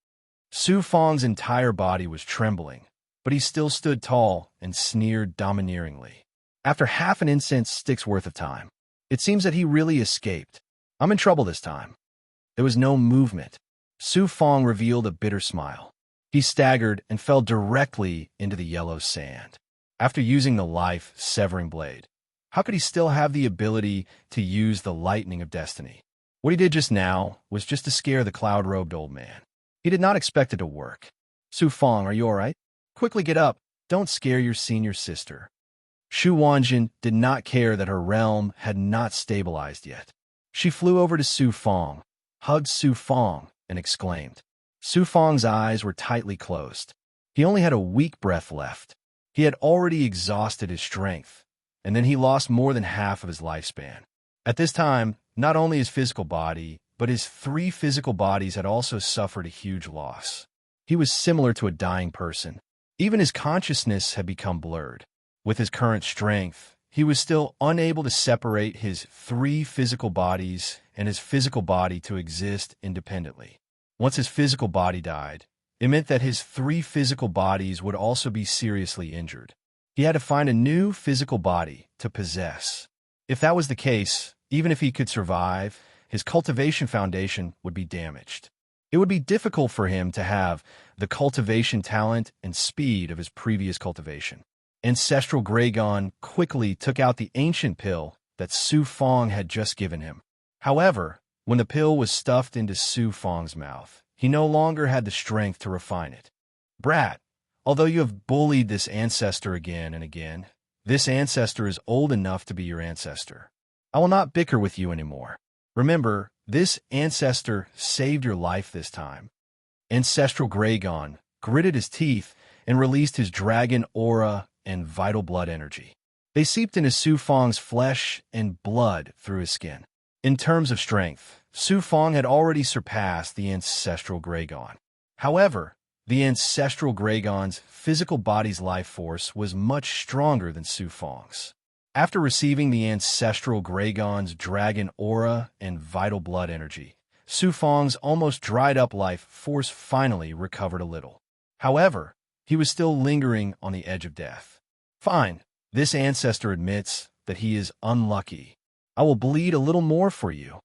Su Fang's entire body was trembling, but he still stood tall and sneered domineeringly. After half an incense stick's worth of time, it seems that he really escaped. I'm in trouble this time. There was no movement. Su Fang revealed a bitter smile. He staggered and fell directly into the yellow sand. After using the life-severing blade, how could he still have the ability to use the lightning of destiny? What he did just now was just to scare the cloud-robed old man. He did not expect it to work. Su Fang, are you all right? Quickly get up. Don't scare your senior sister. Shu Wanjin did not care that her realm had not stabilized yet. She flew over to Su Fang, hugged Su Fang, and exclaimed. Su Fang's eyes were tightly closed. He only had a weak breath left. He had already exhausted his strength, and then he lost more than half of his lifespan. At this time, not only his physical body, but his 3 physical bodies had also suffered a huge loss. He was similar to a dying person. Even his consciousness had become blurred. With his current strength, he was still unable to separate his 3 physical bodies and his physical body to exist independently. Once his physical body died, it meant that his 3 physical bodies would also be seriously injured. He had to find a new physical body to possess. If that was the case, even if he could survive, his cultivation foundation would be damaged. It would be difficult for him to have the cultivation talent and speed of his previous cultivation. Ancestral Gregon quickly took out the ancient pill that Su Fang had just given him. However, when the pill was stuffed into Su Fang's mouth, he no longer had the strength to refine it. Brat, although you have bullied this ancestor again and again, this ancestor is old enough to be your ancestor. I will not bicker with you anymore. Remember, this ancestor saved your life this time. Ancestral Gregon gritted his teeth and released his dragon aura and vital blood energy. They seeped into Su Fang's flesh and blood through his skin. In terms of strength, Su Fang had already surpassed the Ancestral Gregon. However, the Ancestral Gregon's physical body's life force was much stronger than Su Fang's. After receiving the Ancestral Gregon's dragon aura and vital blood energy, Su Fang's almost dried-up life force finally recovered a little. However, he was still lingering on the edge of death. Fine, this ancestor admits that he is unlucky. I will bleed a little more for you.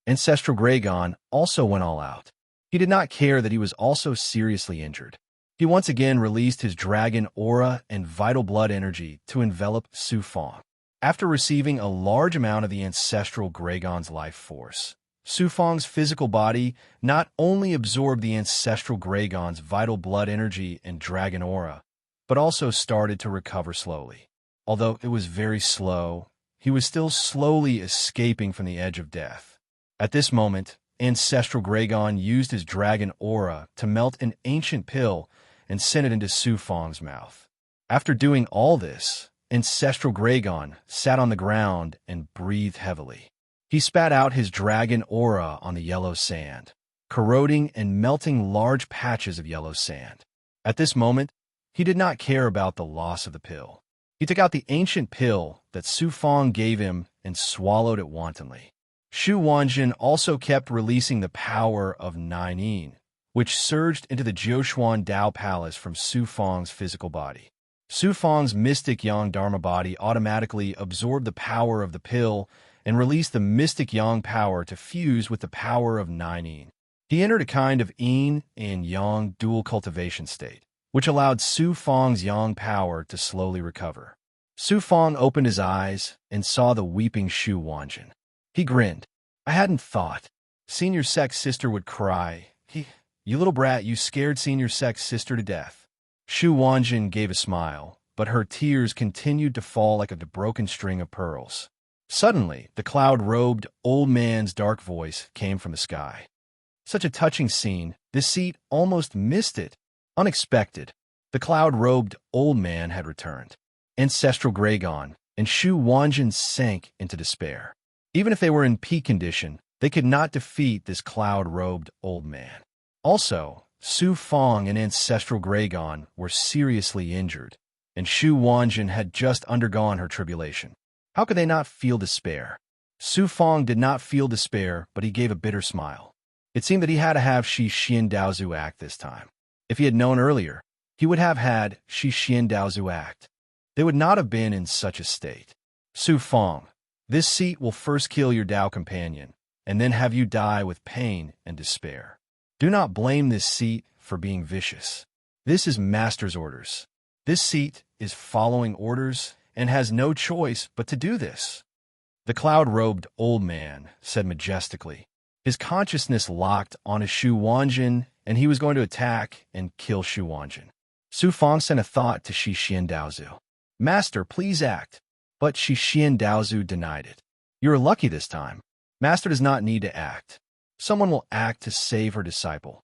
Ancestral Gregon also went all out. He did not care that he was also seriously injured. He once again released his dragon aura and vital blood energy to envelop Su Fang. After receiving a large amount of the Ancestral Gregon's life force, Su Fang's physical body not only absorbed the Ancestral Gregon's vital blood energy and dragon aura, but also started to recover slowly. Although it was very slow, he was still slowly escaping from the edge of death. At this moment, Ancestral Gragon used his dragon aura to melt an ancient pill and sent it into Su Fang's mouth. After doing all this, Ancestral Gragon sat on the ground and breathed heavily. He spat out his dragon aura on the yellow sand, corroding and melting large patches of yellow sand. At this moment, he did not care about the loss of the pill. He took out the ancient pill that Su Fang gave him and swallowed it wantonly. Shu Wanjin also kept releasing the power of Nine, which surged into the Jiuquan Dao Palace from Su Fang's physical body. Su Fang's mystic Yang Dharma body automatically absorbed the power of the pill and released the mystic Yang power to fuse with the power of Nine. He entered a kind of yin and yang dual cultivation state, which allowed Su Fang's yang power to slowly recover. Su Fang opened his eyes and saw the weeping Shu Wanjin. He grinned. I hadn't thought. Senior Sec's sister would cry. You little brat, you scared Senior Sec's sister to death. Shu Wanjin gave a smile, but her tears continued to fall like a broken string of pearls. Suddenly, the cloud-robed old man's dark voice came from the sky. Such a touching scene, this seat almost missed it. Unexpected, the cloud-robed old man had returned. Ancestral Gragon and Shu Wanjin sank into despair. Even if they were in peak condition, they could not defeat this cloud-robed old man. Also, Su Fang and Ancestral Gragon were seriously injured, and Shu Wanjin had just undergone her tribulation. How could they not feel despair? Su Fang did not feel despair, but he gave a bitter smile. It seemed that he had to have Shi Xian Daozu act this time. If he had known earlier, he would have had Shi Xian Daozu act. They would not have been in such a state. Su Fang, this seat will first kill your Dao companion, and then have you die with pain and despair. Do not blame this seat for being vicious. This is Master's orders. This seat is following orders and has no choice but to do this. The cloud-robed old man said majestically. His consciousness locked onto Shu Wanjin, and he was going to attack and kill Shu Wanjin. Su Fang sent a thought to Shi Xian Daozu. Master, please act. But Shi Xian Daozu denied it. You are lucky this time. Master does not need to act. Someone will act to save her disciple.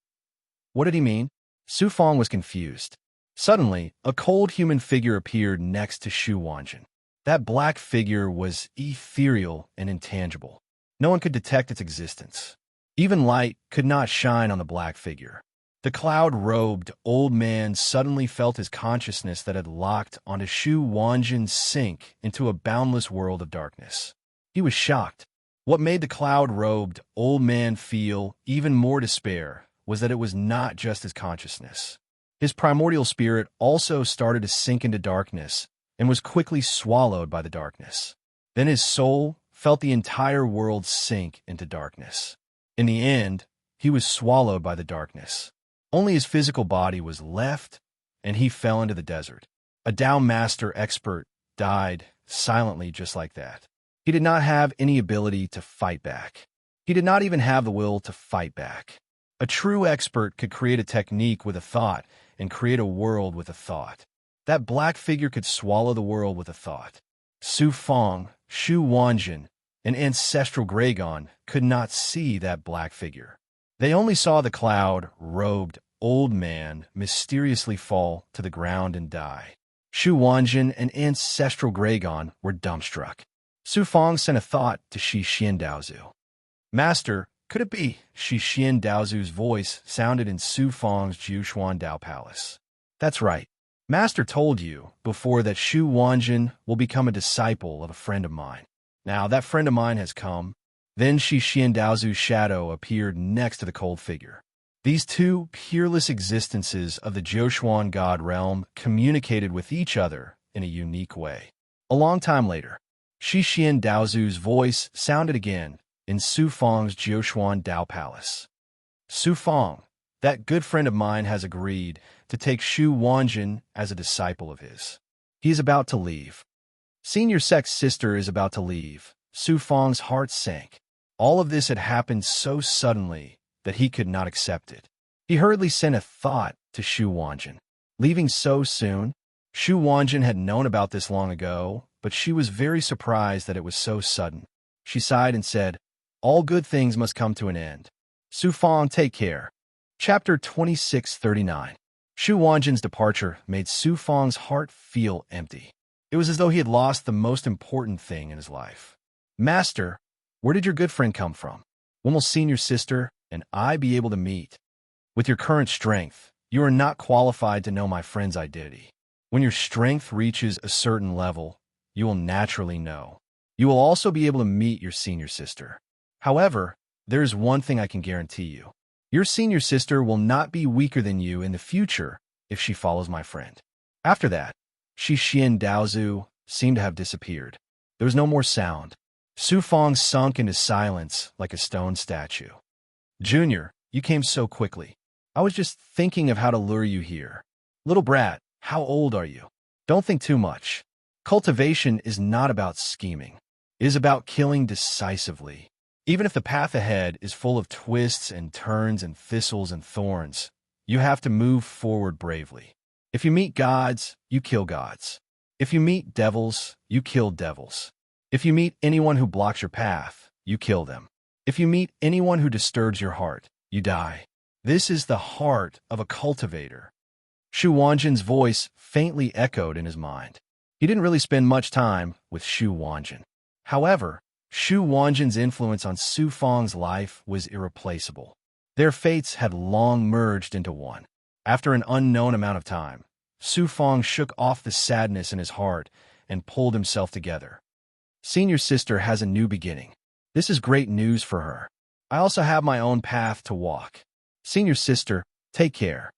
What did he mean? Su Fang was confused. Suddenly, a cold human figure appeared next to Shu Wanjin. That black figure was ethereal and intangible. No one could detect its existence. Even light could not shine on the black figure. The cloud-robed old man suddenly felt his consciousness that had locked onto Shu Wanjin sink into a boundless world of darkness. He was shocked. What made the cloud-robed old man feel even more despair was that it was not just his consciousness. His primordial spirit also started to sink into darkness and was quickly swallowed by the darkness. Then his soul felt the entire world sink into darkness. In the end, he was swallowed by the darkness. Only his physical body was left, and he fell into the desert. A Dao Master expert died silently just like that. He did not have any ability to fight back. He did not even have the will to fight back. A true expert could create a technique with a thought and create a world with a thought. That black figure could swallow the world with a thought. Su Fang, Shu Wanjin, and Ancestral Gragon could not see that black figure. They only saw the cloud-robed old man mysteriously fall to the ground and die. Shu Wanjin and Ancestral Gragon were dumbstruck. Su Fang sent a thought to Shi Xian Daozu. Master, could it be? Shi Xian Daozu's voice sounded in Su Fang's Jiuquan Dao Palace. That's right. Master told you before that Shu Wanjin will become a disciple of a friend of mine. Now, that friend of mine has come. Then Shi Xian Daozu's shadow appeared next to the cold figure. These two peerless existences of the Jiuquan God realm communicated with each other in a unique way. A long time later, Shi Xian Daozu's voice sounded again in Su Fang's Jiuquan Dao Palace. Su Fang, that good friend of mine has agreed to take Shu Wanjin as a disciple of his. He is about to leave. Senior Sec's sister is about to leave. Su Fang's heart sank. All of this had happened so suddenly that he could not accept it. He hurriedly sent a thought to Shu Wanjin. Leaving so soon? Shu Wanjin had known about this long ago, but she was very surprised that it was so sudden. She sighed and said, "All good things must come to an end. Su Fang, take care." Chapter 2639. Shu Wanjin's departure made Su Fang's heart feel empty. It was as though he had lost the most important thing in his life. "Master, where did your good friend come from? When will senior sister and I be able to meet? With your current strength, you are not qualified to know my friend's identity. When your strength reaches a certain level, you will naturally know. You will also be able to meet your senior sister. However, there is one thing I can guarantee you. Your senior sister will not be weaker than you in the future if she follows my friend." After that, Shi Xian Daozu seemed to have disappeared. There was no more sound. Su Fang sunk into silence like a stone statue. "Junior, you came so quickly. I was just thinking of how to lure you here. Little brat, how old are you? Don't think too much. Cultivation is not about scheming. It is about killing decisively. Even if the path ahead is full of twists and turns and thistles and thorns, you have to move forward bravely. If you meet gods, you kill gods. If you meet devils, you kill devils. If you meet anyone who blocks your path, you kill them. If you meet anyone who disturbs your heart, you die. This is the heart of a cultivator." Shu Wanjin's voice faintly echoed in his mind. He didn't really spend much time with Shu Wanjin. However, Shu Wanjin's influence on Su Fang's life was irreplaceable. Their fates had long merged into one. After an unknown amount of time, Su Fang shook off the sadness in his heart and pulled himself together. "Senior sister has a new beginning. This is great news for her. I also have my own path to walk. Senior sister, take care."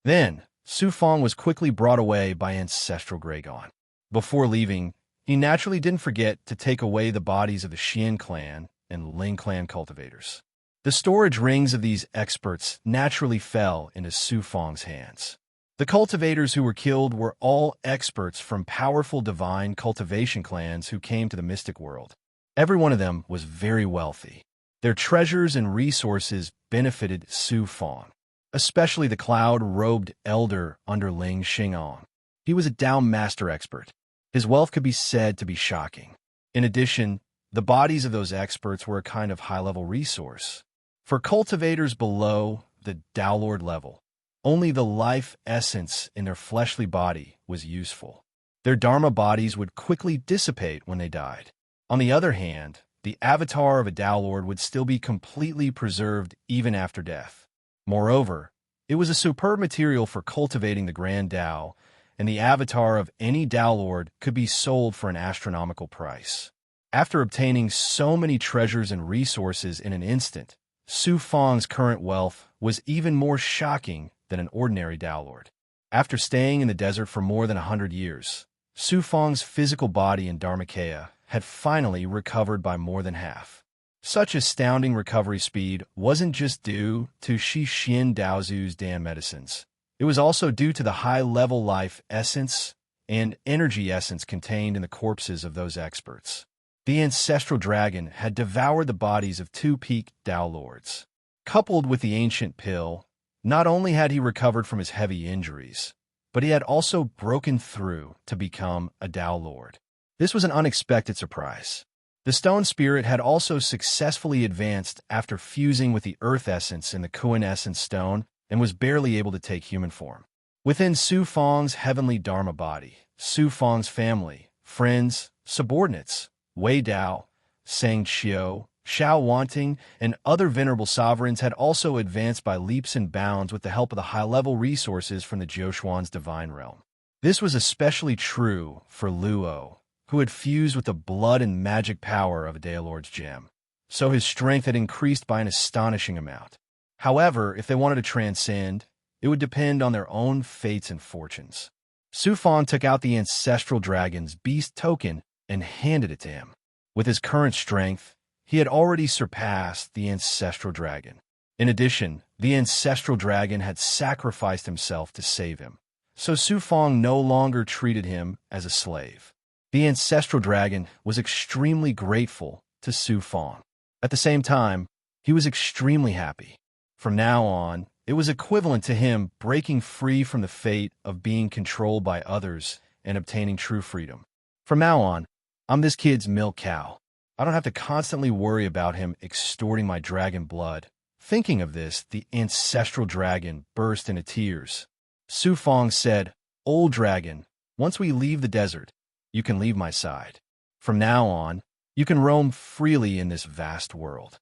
Then, Su Fang was quickly brought away by ancestral Graygon. Before leaving, he naturally didn't forget to take away the bodies of the Xian clan and Ling clan cultivators. The storage rings of these experts naturally fell into Su Fang's hands. The cultivators who were killed were all experts from powerful divine cultivation clans who came to the mystic world. Every one of them was very wealthy. Their treasures and resources benefited Su Fang, especially the cloud-robed elder underling Xing'an. He was a Dao master expert. His wealth could be said to be shocking. In addition, the bodies of those experts were a kind of high-level resource. For cultivators below the Dao Lord level, only the life essence in their fleshly body was useful. Their Dharma bodies would quickly dissipate when they died. On the other hand, the avatar of a Dao Lord would still be completely preserved even after death. Moreover, it was a superb material for cultivating the Grand Dao, and the avatar of any Dao Lord could be sold for an astronomical price. After obtaining so many treasures and resources in an instant, Su Fang's current wealth was even more shocking than an ordinary Dao Lord. After staying in the desert for more than 100 years, Su Fang's physical body and Dharmakaya had finally recovered by more than half. Such astounding recovery speed wasn't just due to Shi Xian Daozu's Dan medicines. It was also due to the high-level life essence and energy essence contained in the corpses of those experts. The ancestral dragon had devoured the bodies of two peak Dao Lords. Coupled with the ancient pill, not only had he recovered from his heavy injuries, but he had also broken through to become a Dao Lord. This was an unexpected surprise. The stone spirit had also successfully advanced after fusing with the earth essence in the Kuan essence stone and was barely able to take human form. Within Su Fang's heavenly Dharma body, Su Fang's family, friends, subordinates, Wei Dao, Sang Qiu, Xiao Wanting, and other venerable sovereigns had also advanced by leaps and bounds with the help of the high-level resources from the Jiuquan's divine realm. This was especially true for Luo, who had fused with the blood and magic power of a Dao Lord's gem, so his strength had increased by an astonishing amount. However, if they wanted to transcend, it would depend on their own fates and fortunes. Su Fang took out the ancestral dragon's beast token and handed it to him. With his current strength, he had already surpassed the ancestral dragon. In addition, the ancestral dragon had sacrificed himself to save him, so Su Fang no longer treated him as a slave. The ancestral dragon was extremely grateful to Su Fang. At the same time, he was extremely happy. From now on, It was equivalent to him breaking free from the fate of being controlled by others and obtaining true freedom. From now on, I'm this kid's milk cow. I don't have to constantly worry about him extorting my dragon blood. Thinking of this, the ancestral dragon burst into tears. Su Fong said, "Old dragon, once we leave the desert, you can leave my side. From now on, you can roam freely in this vast world."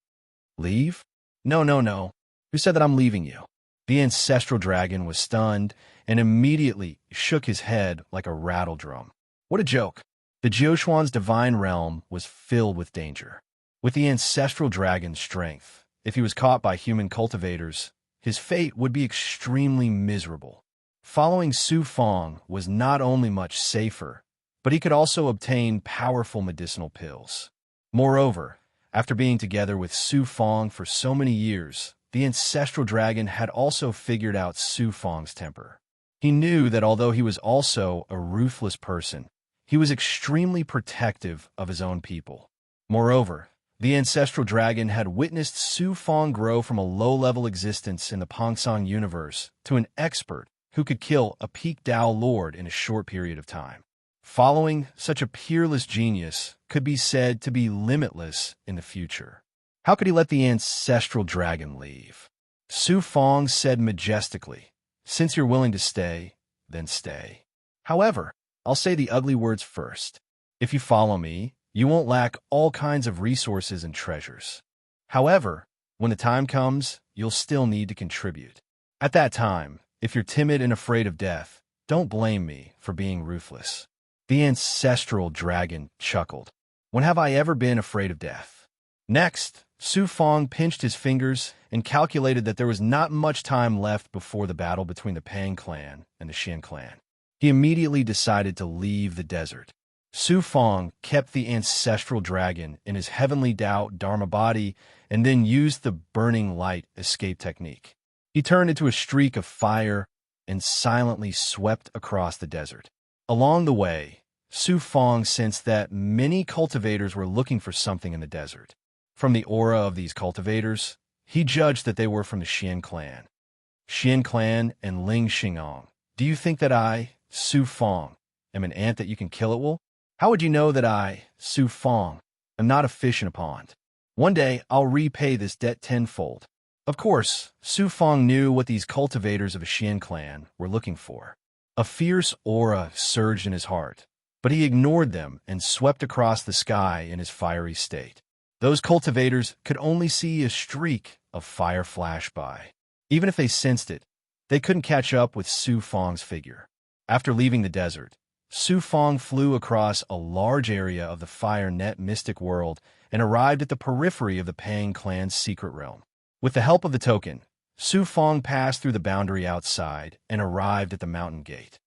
Leave? No, no, no. Who said that I'm leaving you? The ancestral dragon was stunned and immediately shook his head like a rattle drum. What a joke. The Jiushuan's divine realm was filled with danger. With the ancestral dragon's strength, if he was caught by human cultivators, his fate would be extremely miserable. Following Su Fong was not only much safer, but he could also obtain powerful medicinal pills. Moreover, after being together with Su Fong for so many years, the ancestral dragon had also figured out Su Fong's temper. He knew that although he was also a ruthless person, he was extremely protective of his own people. Moreover, the ancestral dragon had witnessed Su Fong grow from a low-level existence in the Pongsong universe to an expert who could kill a peak Dao lord in a short period of time. Following such a peerless genius could be said to be limitless in the future. How could he let the ancestral dragon leave? Su Fong said majestically, "Since you're willing to stay, then stay. However, I'll say the ugly words first. If you follow me, you won't lack all kinds of resources and treasures. However, when the time comes, you'll still need to contribute. At that time, if you're timid and afraid of death, don't blame me for being ruthless." The ancestral dragon chuckled. "When have I ever been afraid of death?" Next, Su Fong pinched his fingers and calculated that there was not much time left before the battle between the Pang clan and the Xian clan. He immediately decided to leave the desert. Su Fong kept the ancestral dragon in his heavenly Dao Dharma body and then used the burning light escape technique. He turned into a streak of fire and silently swept across the desert. Along the way, Su Fong sensed that many cultivators were looking for something in the desert. From the aura of these cultivators, he judged that they were from the Xian clan. Xian clan and Ling Xingong. Do you think that I, Su Fong, am an ant that you can kill at will? How would you know that I, Su Fong, am not a fish in a pond? One day, I'll repay this debt tenfold. Of course, Su Fong knew what these cultivators of a Xian clan were looking for. A fierce aura surged in his heart, but he ignored them and swept across the sky in his fiery state. Those cultivators could only see a streak of fire flash by. Even if they sensed it, they couldn't catch up with Su Fong's figure. After leaving the desert, Su Fong flew across a large area of the fire net mystic world and arrived at the periphery of the Pang clan's secret realm. With the help of the token, Su Fong passed through the boundary outside and arrived at the mountain gate.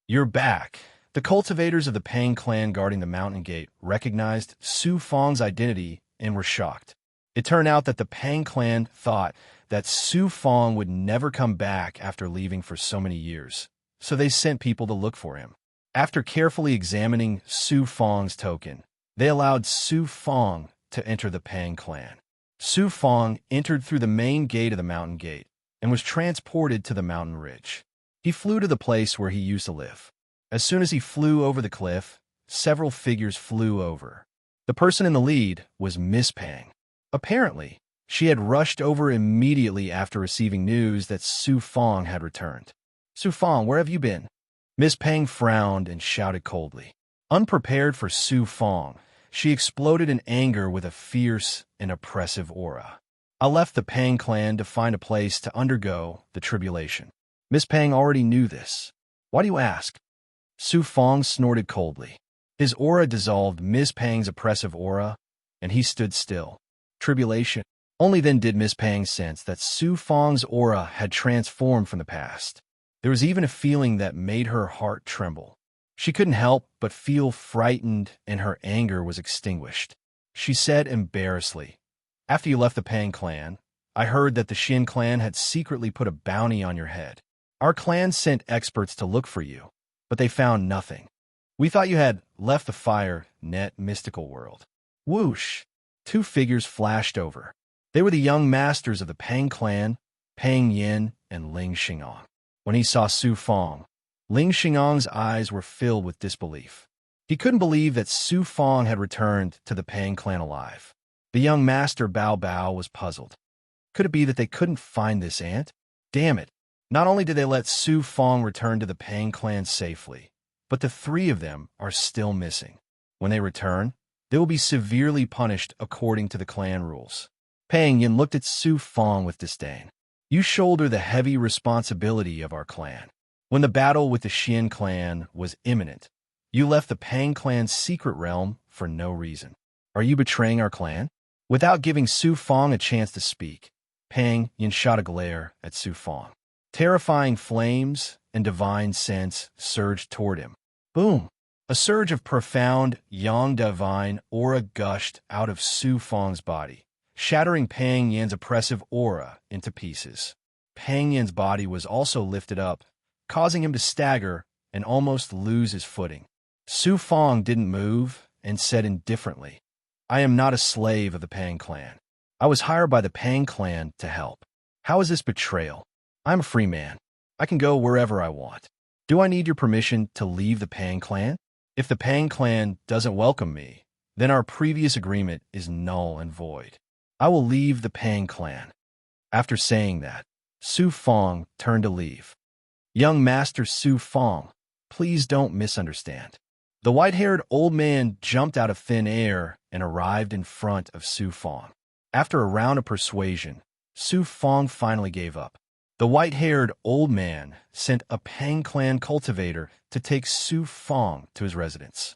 "You're back." The cultivators of the Pang clan guarding the mountain gate recognized Su Fong's identity and were shocked. It turned out that the Pang clan thought that Su Fong would never come back after leaving for so many years, so they sent people to look for him. After carefully examining Su Fong's token, they allowed Su Fong to enter the Pang clan. Su Fong entered through the main gate of the mountain gate and was transported to the mountain ridge. He flew to the place where he used to live. As soon as he flew over the cliff, several figures flew over. The person in the lead was Miss Pang. Apparently, she had rushed over immediately after receiving news that Su Fong had returned. "Su Fong, where have you been?" Miss Pang frowned and shouted coldly. Unprepared for Su Fong, she exploded in anger with a fierce and oppressive aura. "I left the Pang clan to find a place to undergo the tribulation." Miss Pang already knew this. "Why do you ask?" Su Fong snorted coldly. His aura dissolved Miss Pang's oppressive aura, and he stood still. Tribulation. Only then did Miss Pang sense that Su Fong's aura had transformed from the past. There was even a feeling that made her heart tremble. She couldn't help but feel frightened, and her anger was extinguished. She said embarrassedly, "After you left the Pang clan, I heard that the Xin clan had secretly put a bounty on your head. Our clan sent experts to look for you, but they found nothing. We thought you had left the fire net mystical world." Whoosh! Two figures flashed over. They were the young masters of the Pang clan, Pang Yin and Ling Xingong. When he saw Su Fong, Ling Xingong's eyes were filled with disbelief. He couldn't believe that Su Fong had returned to the Pang clan alive. The young master Bao Bao was puzzled. Could it be that they couldn't find this ant? Damn it! Not only did they let Su Fong return to the Pang clan safely, but the three of them are still missing. When they return, they will be severely punished according to the clan rules. Pang Yin looked at Su Fong with disdain. You shoulder the heavy responsibility of our clan. When the battle with the Xian clan was imminent, you left the Pang clan's secret realm for no reason. Are you betraying our clan? Without giving Su Fong a chance to speak, Pang Yin shot a glare at Su Fong. Terrifying flames and divine sense surged toward him. Boom! A surge of profound, yang divine aura gushed out of Su Fong's body, shattering Pang Yin's oppressive aura into pieces. Pang Yin's body was also lifted up, causing him to stagger and almost lose his footing. Su Fong didn't move and said indifferently, I am not a slave of the Pang clan. I was hired by the Pang clan to help. How is this betrayal? I'm a free man. I can go wherever I want. Do I need your permission to leave the Pang clan? If the Pang clan doesn't welcome me, then our previous agreement is null and void. I will leave the Pang clan. After saying that, Su Fong turned to leave. Young Master Su Fong, please don't misunderstand. The white-haired old man jumped out of thin air and arrived in front of Su Fong. After a round of persuasion, Su Fong finally gave up. The white-haired old man sent a Pang clan cultivator to take Su Fong to his residence.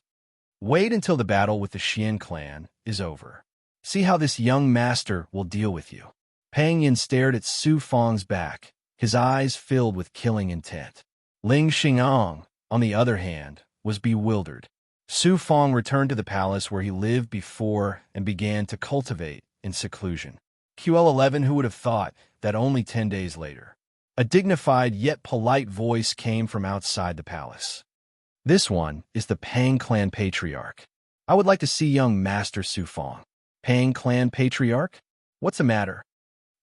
Wait until the battle with the Xian clan is over. See how this young master will deal with you. Pang Yin stared at Su Fong's back, his eyes filled with killing intent. Ling Xingong, on the other hand, was bewildered. Su Fong returned to the palace where he lived before and began to cultivate in seclusion. QL11, who would have thought that only 10 days later? A dignified yet polite voice came from outside the palace. This one is the Pang clan patriarch. I would like to see young Master Su Fong. Pang clan patriarch? What's the matter?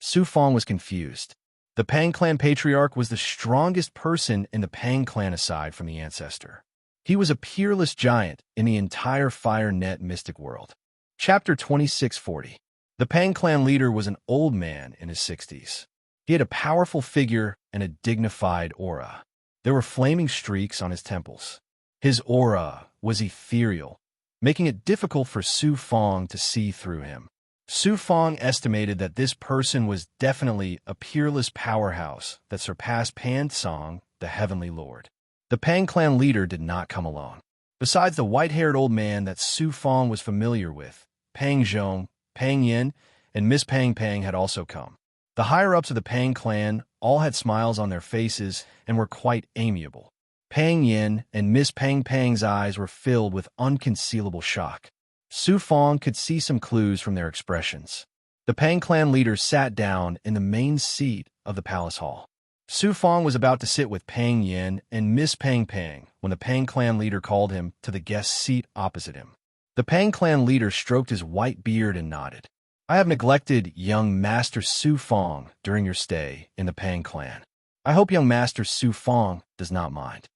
Su Fong was confused. The Pang clan patriarch was the strongest person in the Pang clan aside from the ancestor. He was a peerless giant in the entire Fire Net mystic world. Chapter 2640. The Pang clan leader was an old man in his 60s. He had a powerful figure and a dignified aura. There were flaming streaks on his temples. His aura was ethereal, making it difficult for Su Fong to see through him. Su Fong estimated that this person was definitely a peerless powerhouse that surpassed Pan Song, the Heavenly Lord. The Pang clan leader did not come alone. Besides the white-haired old man that Su Fong was familiar with, Pang Zhong, Pang Yin, and Miss Pang Pang had also come. The higher-ups of the Pang clan all had smiles on their faces and were quite amiable. Pang Yin and Miss Pang Pang's eyes were filled with unconcealable shock. Su Fong could see some clues from their expressions. The Pang clan leader sat down in the main seat of the palace hall. Su Fong was about to sit with Pang Yin and Miss Pang Pang when the Pang clan leader called him to the guest seat opposite him. The Pang clan leader stroked his white beard and nodded. I have neglected young Master Su Fong during your stay in the Pang clan. I hope young Master Su Fong does not mind.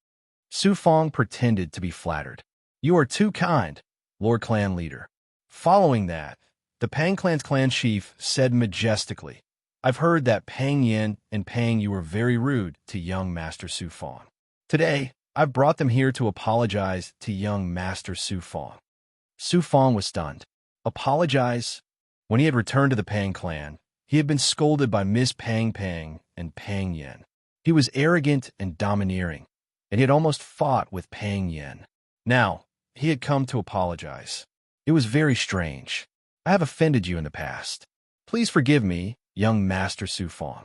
Su Fong pretended to be flattered. You are too kind, Lord Clan Leader. Following that, the Pang clan's clan chief said majestically, I've heard that Pang Yin and Pang Yu were very rude to young Master Su Fong. Today, I've brought them here to apologize to young Master Su Fong. Su Fong was stunned. Apologize? When he had returned to the Pang clan, he had been scolded by Miss Pang Pang and Pang Yin. He was arrogant and domineering, and he had almost fought with Pang Yin. Now, he had come to apologize. It was very strange. I have offended you in the past. Please forgive me, young Master Su Fong.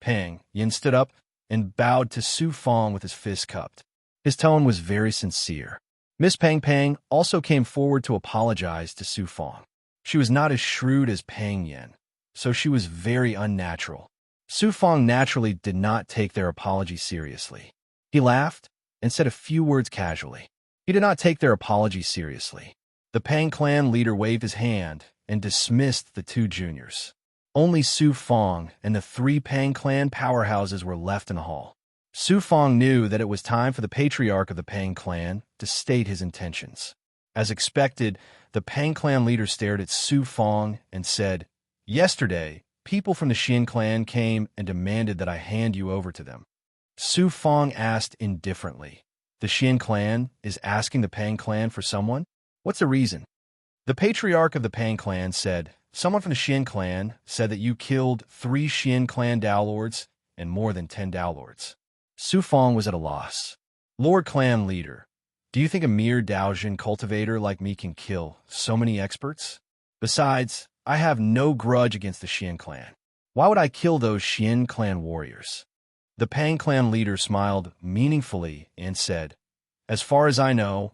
Pang Yin stood up and bowed to Su Fong with his fist cupped. His tone was very sincere. Miss Pang Pang also came forward to apologize to Su Fong. She was not as shrewd as Pang Yin, so she was very unnatural. Su Fong naturally did not take their apology seriously. He laughed and said a few words casually. He did not take their apology seriously. The Pang clan leader waved his hand and dismissed the two juniors. Only Su Fong and the three Pang clan powerhouses were left in the hall. Su Fong knew that it was time for the patriarch of the Pang clan to state his intentions. As expected, the Pang clan leader stared at Su Fong and said, "Yesterday, people from the Xian clan came and demanded that I hand you over to them." Su Fong asked indifferently, "The Xian clan is asking the Pang clan for someone? What's the reason?" The patriarch of the Pang clan said, "Someone from the Xian clan said that you killed 3 Xian clan Dao and more than 10 Dao. Su Fong was at a loss. "Lord Clan Leader, do you think a mere Daojin cultivator like me can kill so many experts? Besides, I have no grudge against the Xian clan. Why would I kill those Xian clan warriors?" The Pang clan leader smiled meaningfully and said, "As far as I know,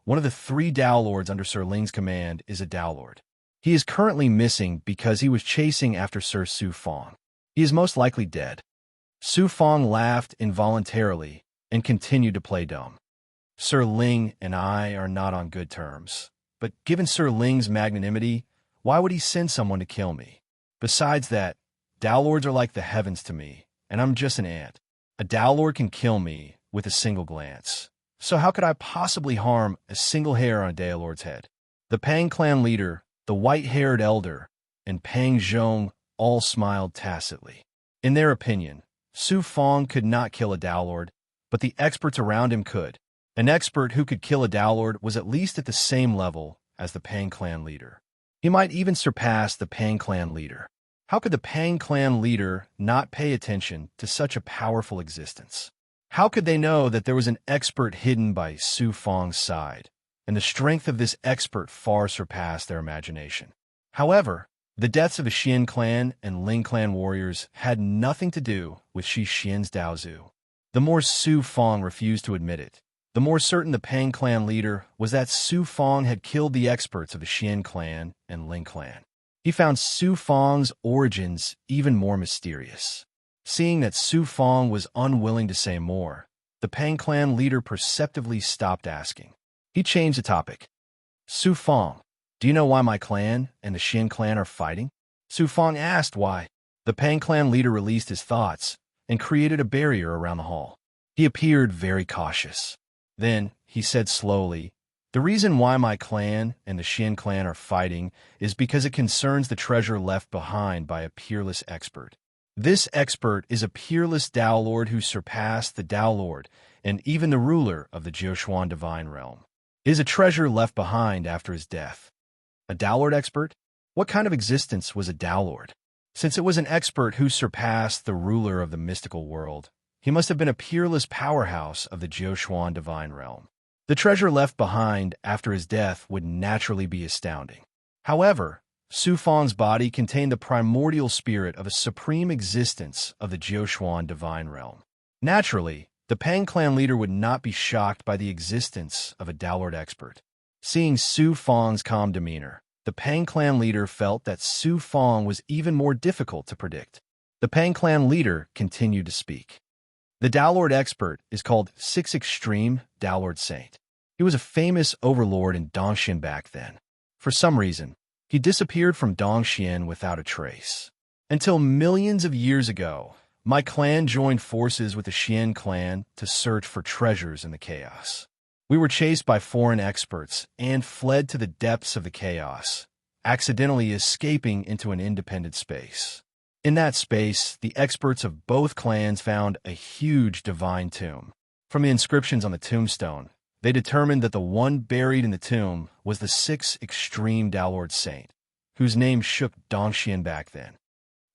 one of the 3 Dao Lords under Sir Ling's command is a Dao Lord. He is currently missing because he was chasing after Sir Su Fong. He is most likely dead." Su Fong laughed involuntarily and continued to play dumb. "Sir Ling and I are not on good terms, but given Sir Ling's magnanimity, why would he send someone to kill me? Besides that, Dao Lords are like the heavens to me, and I'm just an ant. A Dao Lord can kill me with a single glance. So how could I possibly harm a single hair on a Dao Lord's head?" The Pang clan leader, the white-haired elder, and Pang Zhong all smiled tacitly. In their opinion, Su Fong could not kill a Dao Lord, but the experts around him could. An expert who could kill a Dao Lord was at least at the same level as the Pang clan leader. He might even surpass the Pang clan leader. How could the Pang clan leader not pay attention to such a powerful existence? How could they know that there was an expert hidden by Su Fong's side, and the strength of this expert far surpassed their imagination? However, the deaths of the Xian clan and Ling clan warriors had nothing to do with Shi Xian's Daozu. The more Su Fong refused to admit it, the more certain the Pang clan leader was that Su Fong had killed the experts of the Xian clan and Ling clan. He found Su Fong's origins even more mysterious. Seeing that Su Fong was unwilling to say more, the Pang clan leader perceptively stopped asking. He changed the topic. "Su Fong, do you know why my clan and the Xian clan are fighting?" Su Fong asked why. The Pang clan leader released his thoughts and created a barrier around the hall. He appeared very cautious. Then he said slowly, "The reason why my clan and the Xian clan are fighting is because it concerns the treasure left behind by a peerless expert. This expert is a peerless Dao Lord who surpassed the Dao Lord and even the ruler of the Jiuquan divine realm. It is a treasure left behind after his death." A Dao Lord expert? What kind of existence was a Dao Lord? Since it was an expert who surpassed the ruler of the mystical world, he must have been a peerless powerhouse of the Jiuquan divine realm. The treasure left behind after his death would naturally be astounding. However, Su Fong's body contained the primordial spirit of a supreme existence of the Jiuquan divine realm. Naturally, the Pang clan leader would not be shocked by the existence of a Dao Lord expert. Seeing Su Fong's calm demeanor, the Pang clan leader felt that Su Fong was even more difficult to predict. The Pang clan leader continued to speak. "The Dao Lord expert is called 6 Extreme Dao Lord Saint. He was a famous overlord in Dongxian back then. For some reason, he disappeared from Dongxian without a trace. Until millions of years ago, my clan joined forces with the Xian clan to search for treasures in the chaos. We were chased by foreign experts and fled to the depths of the chaos, accidentally escaping into an independent space. In that space, the experts of both clans found a huge divine tomb. From the inscriptions on the tombstone, they determined that the one buried in the tomb was the 6 Extreme Dao Lord Saint, whose name shook Dongxian back then.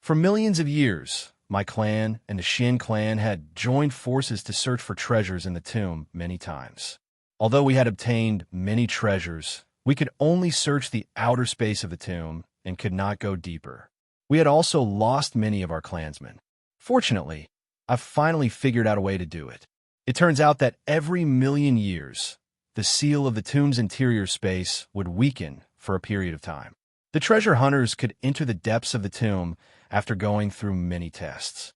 For millions of years, my clan and the Xian clan had joined forces to search for treasures in the tomb many times. Although we had obtained many treasures, we could only search the outer space of the tomb and could not go deeper. We had also lost many of our clansmen. Fortunately, I've finally figured out a way to do it. It turns out that every million years, the seal of the tomb's interior space would weaken for a period of time. The treasure hunters could enter the depths of the tomb after going through many tests.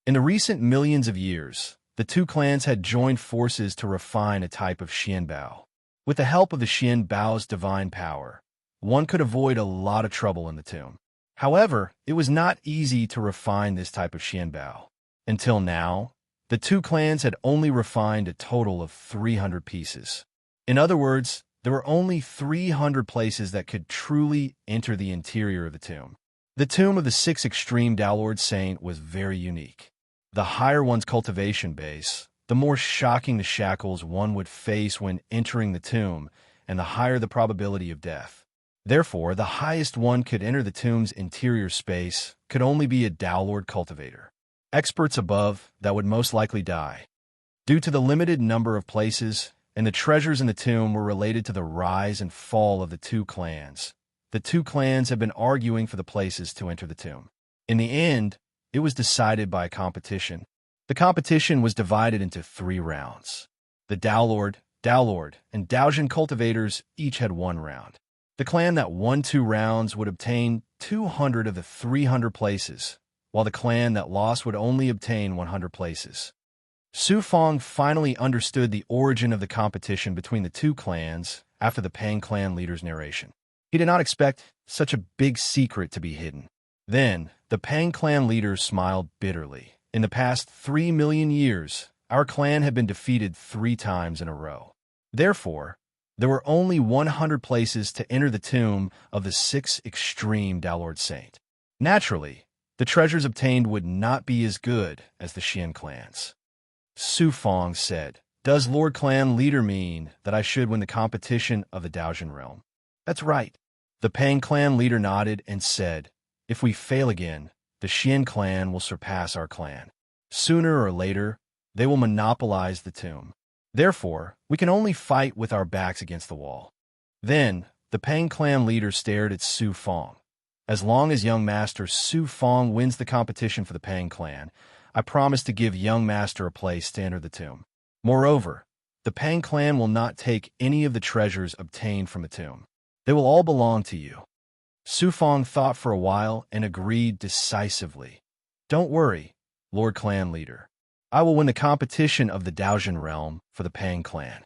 In the recent millions of years, the two clans had joined forces to refine a type of Xian Bao. With the help of the Xian Bao's divine power, one could avoid a lot of trouble in the tomb. However, it was not easy to refine this type of xianbao. Until now, the two clans had only refined a total of 300 pieces. In other words, there were only 300 places that could truly enter the interior of the tomb. The tomb of the six extreme Downlord Saint was very unique. The higher one's cultivation base, the more shocking the shackles one would face when entering the tomb, and the higher the probability of death. Therefore, the highest one could enter the tomb's interior space could only be a Downlord cultivator. Experts above that would most likely die. Due to the limited number of places, and the treasures in the tomb were related to the rise and fall of the two clans. The two clans have been arguing for the places to enter the tomb. In the end, it was decided by a competition. The competition was divided into 3 rounds. The Downlord, and Daojin cultivators each had 1 round. The clan that won 2 rounds would obtain 200 of the 300 places, while the clan that lost would only obtain 100 places. Su Fong finally understood the origin of the competition between the two clans after the Pang clan leader's narration. He did not expect such a big secret to be hidden. Then, the Pang clan leader smiled bitterly. In the past 3 million years, our clan had been defeated 3 times in a row. Therefore, there were only 100 places to enter the tomb of the 6 extreme Downlord Saint. Naturally, the treasures obtained would not be as good as the Xian clans. Su Fong said, "Does Lord Clan Leader mean that I should win the competition of the Daojin realm?" "That's right." The Pang clan leader nodded and said, "If we fail again, the Xian clan will surpass our clan. Sooner or later, they will monopolize the tomb. Therefore, we can only fight with our backs against the wall." Then, the Pang clan leader stared at Su Fong. "As long as young master Su Fong wins the competition for the Pang clan, I promise to give young master a place to enter the tomb. Moreover, the Pang clan will not take any of the treasures obtained from the tomb. They will all belong to you." Su Fong thought for a while and agreed decisively. "Don't worry, Lord Clan Leader. I will win the competition of the Daojin realm for the Pang clan.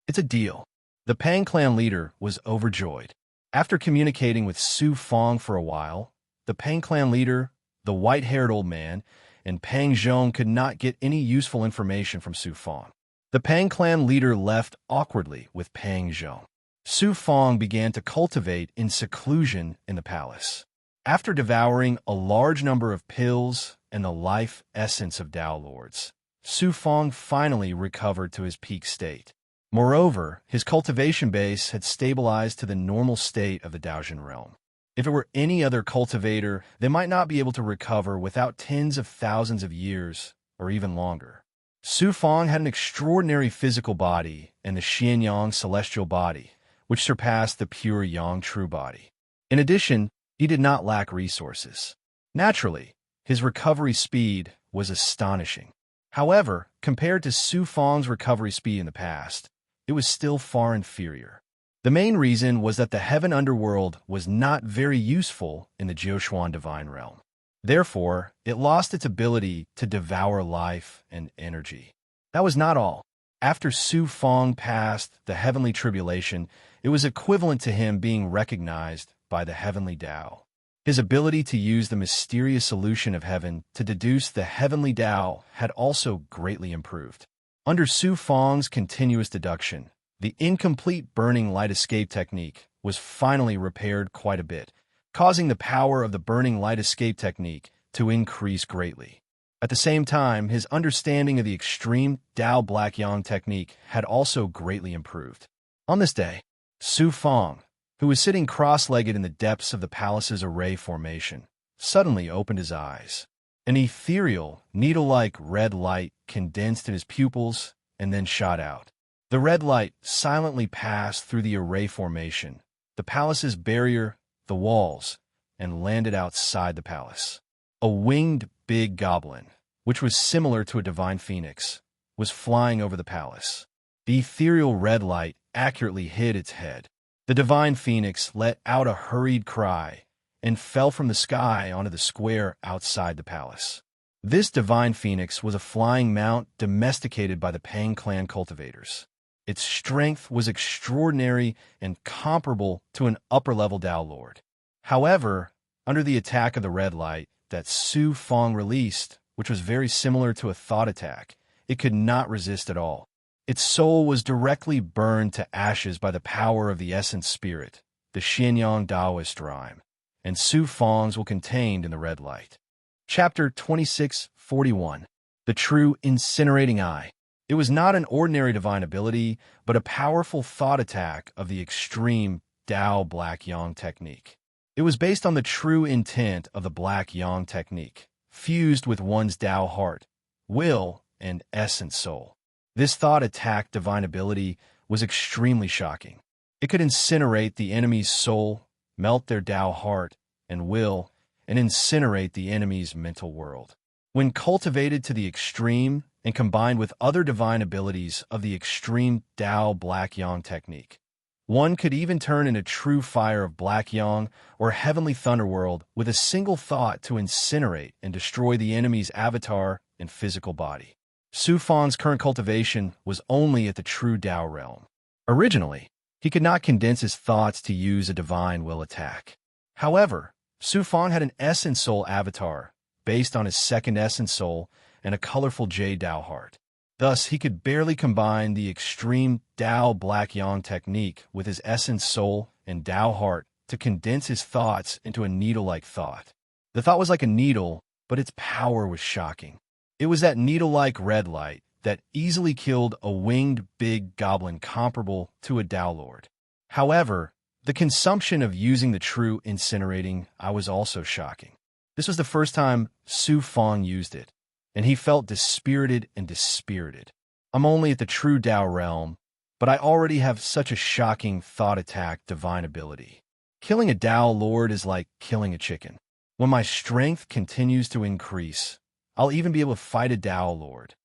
It's a deal." The Pang clan leader was overjoyed. After communicating with Su Fong for a while, the Pang clan leader, the white-haired old man, and Pang Zhong could not get any useful information from Su Fong. The Pang clan leader left awkwardly with Pang Zhong. Su Fong began to cultivate in seclusion in the palace. After devouring a large number of pills and the life essence of Dao Lords, Su Fong finally recovered to his peak state. Moreover, his cultivation base had stabilized to the normal state of the Daojin realm. If it were any other cultivator, they might not be able to recover without tens of thousands of years, or even longer. Su Fong had an extraordinary physical body and the Xianyang celestial body, which surpassed the pure Yang true body. In addition, he did not lack resources. Naturally, his recovery speed was astonishing. However, compared to Su Fong's recovery speed in the past, it was still far inferior. The main reason was that the heaven underworld was not very useful in the Jiuquan divine realm. Therefore, it lost its ability to devour life and energy. That was not all. After Su Fong passed the heavenly tribulation, it was equivalent to him being recognized by the heavenly Tao. His ability to use the mysterious solution of heaven to deduce the heavenly Tao had also greatly improved. Under Su Fong's continuous deduction, the incomplete burning light escape technique was finally repaired quite a bit, causing the power of the burning light escape technique to increase greatly. At the same time, his understanding of the extreme Dao Black Yang technique had also greatly improved. On this day, Su Fong, who was sitting cross-legged in the depths of the palace's array formation, suddenly opened his eyes. An ethereal, needle-like red light condensed in his pupils and then shot out. The red light silently passed through the array formation, the palace's barrier, the walls, and landed outside the palace. A winged big goblin, which was similar to a divine phoenix, was flying over the palace. The ethereal red light accurately hid its head. The divine phoenix let out a hurried cry and fell from the sky onto the square outside the palace. This divine phoenix was a flying mount domesticated by the Pang clan cultivators. Its strength was extraordinary and comparable to an upper-level Dao Lord. However, under the attack of the red light that Su Fong released, which was very similar to a thought attack, it could not resist at all. Its soul was directly burned to ashes by the power of the essence spirit, the Xianyang Taoist rhyme, and Su Fong's were contained in the red light. Chapter 2641. The True Incinerating Eye. It was not an ordinary divine ability, but a powerful thought attack of the extreme Tao Black Yang technique. It was based on the true intent of the Black Yang technique, fused with one's Tao heart, will, and essence soul. This thought attack divine ability was extremely shocking. It could incinerate the enemy's soul, melt their Tao heart and will, and incinerate the enemy's mental world. When cultivated to the extreme and combined with other divine abilities of the extreme Tao Black Yang technique, one could even turn in a true fire of Black Yang or heavenly thunderworld with a single thought to incinerate and destroy the enemy's avatar and physical body. Su Fong's current cultivation was only at the true Tao realm. Originally, he could not condense his thoughts to use a divine will attack. However, Su Fong had an essence soul avatar based on his second essence soul and a colorful Jade Tao heart. Thus, he could barely combine the extreme Tao Black Yang technique with his essence soul and Tao heart to condense his thoughts into a needle-like thought. The thought was like a needle, but its power was shocking. It was that needle-like red light that easily killed a winged big goblin comparable to a Tao Lord. However, the consumption of using the true incinerating eye was also shocking. This was the first time Su Fong used it, and he felt dispirited and dispirited. I'm only at the true Tao realm, but I already have such a shocking thought attack divine ability. Killing a Tao Lord is like killing a chicken. When my strength continues to increase, I'll even be able to fight a Tao Lord.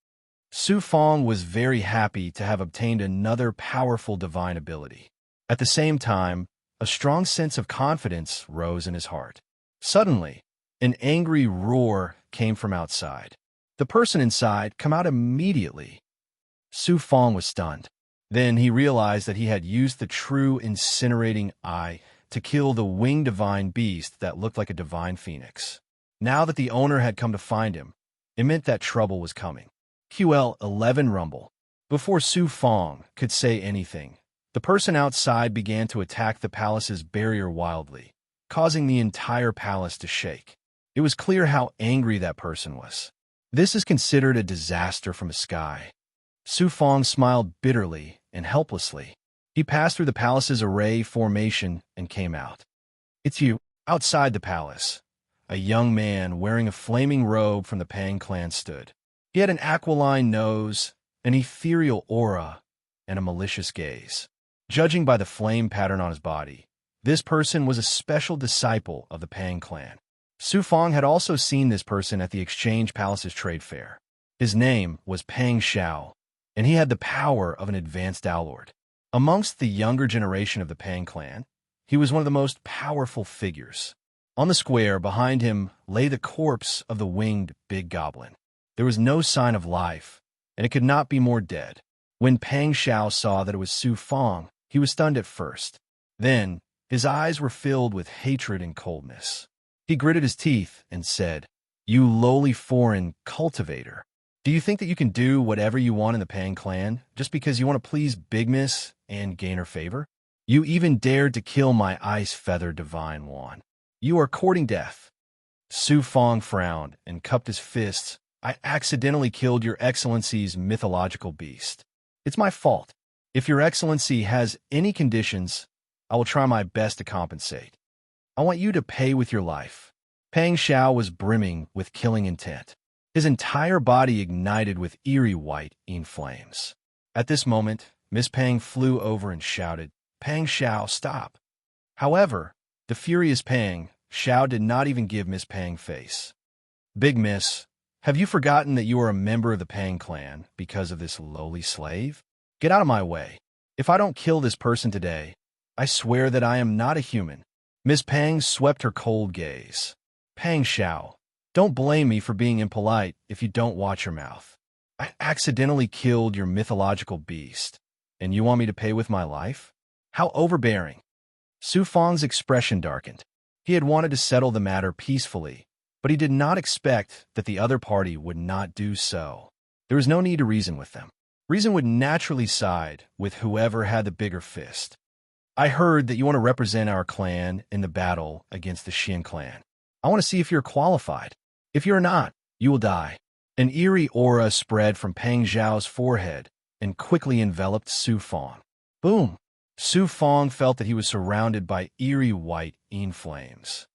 Su Fong was very happy to have obtained another powerful divine ability. At the same time, a strong sense of confidence rose in his heart. Suddenly, an angry roar came from outside. The person inside came out immediately. Su Fong was stunned. Then he realized that he had used the true incinerating eye to kill the winged divine beast that looked like a divine phoenix. Now that the owner had come to find him, it meant that trouble was coming. QL11 rumble. Before Su Fong could say anything, the person outside began to attack the palace's barrier wildly, causing the entire palace to shake. It was clear how angry that person was. This is considered a disaster from the sky. Su Fong smiled bitterly and helplessly. He passed through the palace's array formation and came out. It's you, outside the palace. A young man wearing a flaming robe from the Pang clan stood. He had an aquiline nose, an ethereal aura, and a malicious gaze. Judging by the flame pattern on his body, this person was a special disciple of the Pang clan. Su Fong had also seen this person at the Exchange Palace's trade fair. His name was Pang Xiao, and he had the power of an advanced Tao Lord. Amongst the younger generation of the Pang clan, he was one of the most powerful figures. On the square behind him lay the corpse of the winged big goblin. There was no sign of life, and it could not be more dead. When Pang Xiao saw that it was Su Fong, he was stunned at first. Then, his eyes were filled with hatred and coldness. He gritted his teeth and said, "You lowly foreign cultivator. Do you think that you can do whatever you want in the Pang clan just because you want to please Big Miss and gain her favor? You even dared to kill my ice-feathered divine wand. You are courting death." Su Fong frowned and cupped his fists. "I accidentally killed Your Excellency's mythological beast. It's my fault. If Your Excellency has any conditions, I will try my best to compensate. I want you to pay with your life." Pang Xiao was brimming with killing intent. His entire body ignited with eerie white flames. At this moment, Miss Pang flew over and shouted, "Pang Xiao, stop!" However, the furious Pang Xiao did not even give Miss Pang face. "Big Miss, have you forgotten that you are a member of the Pang clan because of this lowly slave? Get out of my way. If I don't kill this person today, I swear that I am not a human." Miss Pang swept her cold gaze. "Pang Xiao, don't blame me for being impolite if you don't watch your mouth. I accidentally killed your mythological beast, and you want me to pay with my life? How overbearing." Su Fong's expression darkened. He had wanted to settle the matter peacefully, but he did not expect that the other party would not do so. There was no need to reason with them. Reason would naturally side with whoever had the bigger fist. I heard that you want to represent our clan in the battle against the Xian clan. I want to see if you're qualified. If you're not, you will die. An eerie aura spread from Pang Zhao's forehead and quickly enveloped Su Fong. Boom! Su Fong felt that he was surrounded by eerie white flames.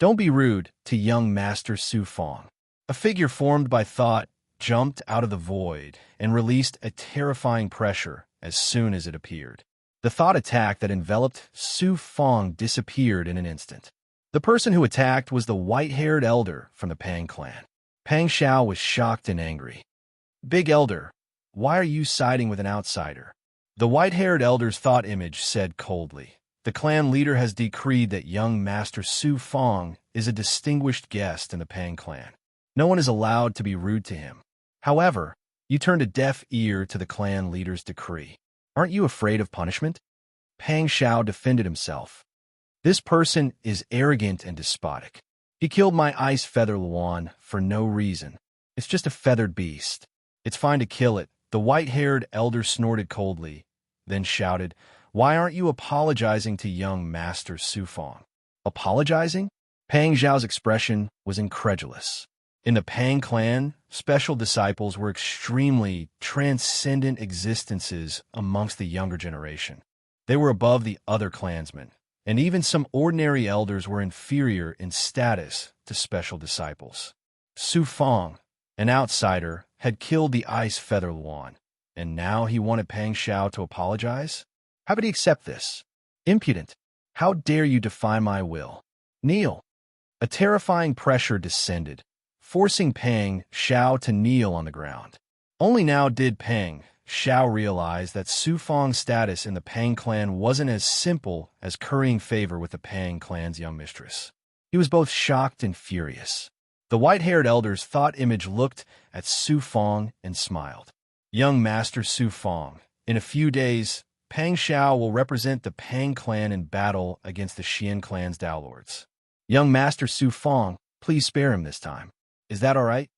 Don't be rude to young Master Su Fong. A figure formed by thought jumped out of the void and released a terrifying pressure as soon as it appeared. The thought attack that enveloped Su Fong disappeared in an instant. The person who attacked was the white-haired elder from the Pang clan. Pang Xiao was shocked and angry. Big Elder, why are you siding with an outsider? The white-haired elder's thought image said coldly. The clan leader has decreed that young Master Su Fong is a distinguished guest in the Pang clan. No one is allowed to be rude to him. However, you turned a deaf ear to the clan leader's decree. Aren't you afraid of punishment? Pang Xiao defended himself. This person is arrogant and despotic. He killed my ice feather Luan for no reason. It's just a feathered beast. It's fine to kill it. The white-haired elder snorted coldly, then shouted, Why aren't you apologizing to young Master Su Fong? Apologizing? Pang Zhao's expression was incredulous. In the Pang clan, special disciples were extremely transcendent existences amongst the younger generation. They were above the other clansmen, and even some ordinary elders were inferior in status to special disciples. Su Fong, an outsider, had killed the ice feather Luan, and now he wanted Pang Xiao to apologize? How could he accept this? Impudent! How dare you defy my will? Kneel! A terrifying pressure descended, forcing Pang Xiao to kneel on the ground. Only now did Pang Xiao realize that Su Fong's status in the Pang clan wasn't as simple as currying favor with the Pang clan's young mistress. He was both shocked and furious. The white-haired elder's thought image looked at Su Fong and smiled. Young Master Su Fong, in a few days, Pang Xiao will represent the Pang clan in battle against the Xian clan's Dao Lords. Young Master Su Fong, please spare him this time. Is that all right?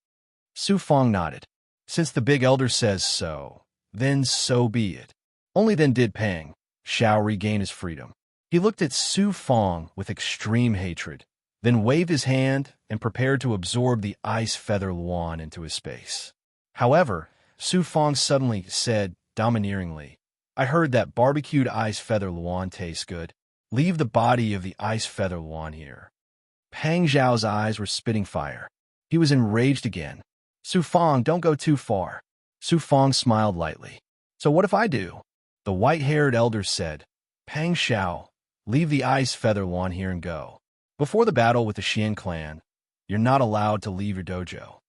Su Fong nodded. Since the big elder says so, then so be it. Only then did Pang Xiao regain his freedom. He looked at Su Fong with extreme hatred, then waved his hand and prepared to absorb the ice feather Luan into his space. However, Su Fong suddenly said domineeringly, I heard that barbecued ice feather Luan tastes good. Leave the body of the ice feather Luan here. Pang Zhao's eyes were spitting fire. He was enraged again. Su Fong, don't go too far. Su Fong smiled lightly. So what if I do? The white-haired elder said, Pang Xiao, leave the ice feather Luan here and go. Before the battle with the Xian clan, you're not allowed to leave your dojo.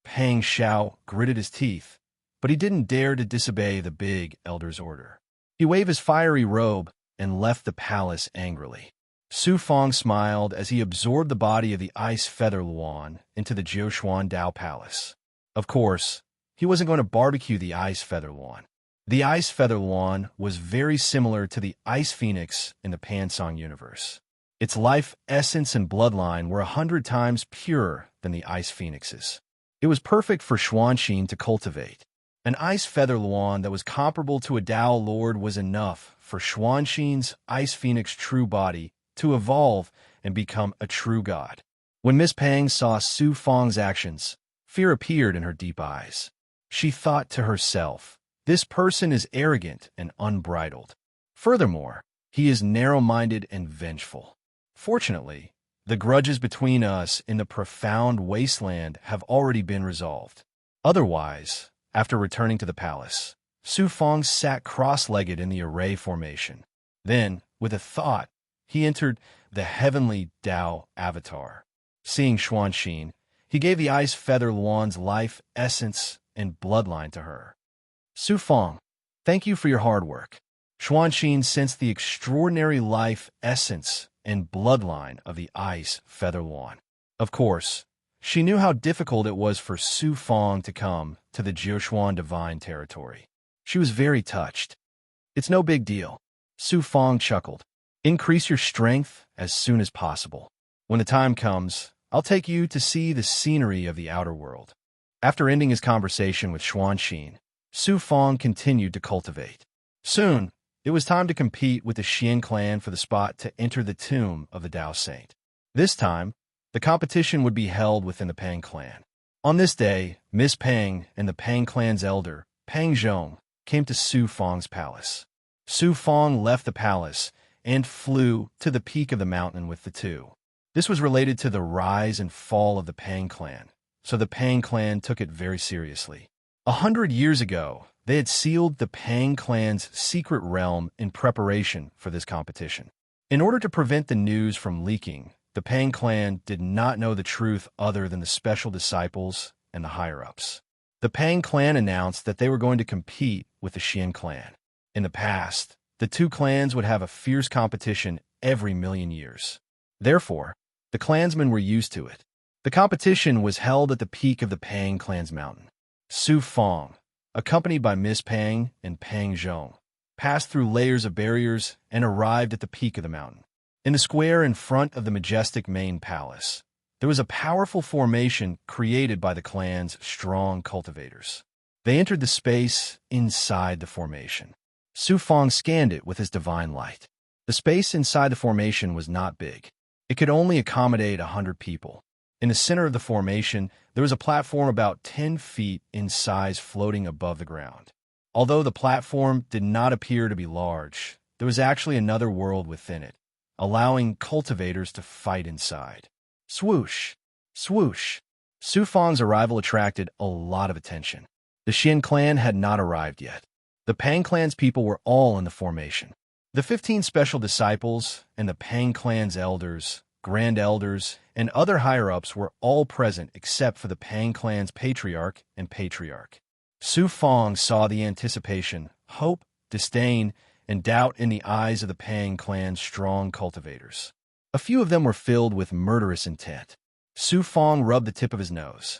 Pang Xiao gritted his teeth, but he didn't dare to disobey the big elder's order. He waved his fiery robe and left the palace angrily. Su Fong smiled as he absorbed the body of the ice feather Luan into the Jiushuan Dao Palace. Of course, he wasn't going to barbecue the ice feather Luan. The ice feather Luan was very similar to the ice phoenix in the Pansong universe. Its life essence and bloodline were 100 times purer than the ice phoenix's. It was perfect for Xuanxin to cultivate. An ice feather Luan that was comparable to a Dao Lord was enough for Xuanxin's ice phoenix true body to evolve and become a true god. When Miss Pang saw Su Fong's actions, fear appeared in her deep eyes. She thought to herself, this person is arrogant and unbridled. Furthermore, he is narrow-minded and vengeful. Fortunately, the grudges between us in the profound wasteland have already been resolved. Otherwise, after returning to the palace, Su Fong sat cross-legged in the array formation. Then, with a thought, he entered the heavenly Dao avatar. Seeing Xuanxin, he gave the ice feather Luan's life, essence, and bloodline to her. Su Fong, thank you for your hard work. Xuanxin sensed the extraordinary life, essence, and bloodline of the ice feather Luan. Of course, she knew how difficult it was for Su Fong to come to the Jiushuan divine territory. She was very touched. It's no big deal. Su Fong chuckled. Increase your strength as soon as possible. When the time comes, I'll take you to see the scenery of the outer world. After ending his conversation with Xuanxin, Su Fong continued to cultivate. Soon, it was time to compete with the Xian clan for the spot to enter the tomb of the Tao Saint. This time, the competition would be held within the Pang clan. On this day, Miss Pang and the Pang clan's elder, Pang Zhong, came to Su Fong's palace. Su Fong left the palace and flew to the peak of the mountain with the two. This was related to the rise and fall of the Pang clan, so the Pang clan took it very seriously. 100 years ago, they had sealed the Pang clan's secret realm in preparation for this competition. In order to prevent the news from leaking, the Pang clan did not know the truth other than the special disciples and the higher-ups. The Pang clan announced that they were going to compete with the Xian clan. In the past, the two clans would have a fierce competition every million years. Therefore, the clansmen were used to it. The competition was held at the peak of the Pang clan's mountain. Su Fong, accompanied by Miss Pang and Pang Zhong, passed through layers of barriers and arrived at the peak of the mountain. In the square in front of the majestic main palace, there was a powerful formation created by the clan's strong cultivators. They entered the space inside the formation. Su Fong scanned it with his divine light. The space inside the formation was not big. It could only accommodate 100 people. In the center of the formation, there was a platform about 10 feet in size floating above the ground. Although the platform did not appear to be large, there was actually another world within it, allowing cultivators to fight inside. Swoosh! Swoosh! Su Fong's arrival attracted a lot of attention. The Xian clan had not arrived yet. The Pang clan's people were all in the formation. The 15 special disciples and the Pang clan's elders, grand elders, and other higher-ups were all present except for the Pang clan's patriarch and patriarch. Su Fong saw the anticipation, hope, disdain, and doubt in the eyes of the Pang clan's strong cultivators. A few of them were filled with murderous intent. Su Fong rubbed the tip of his nose.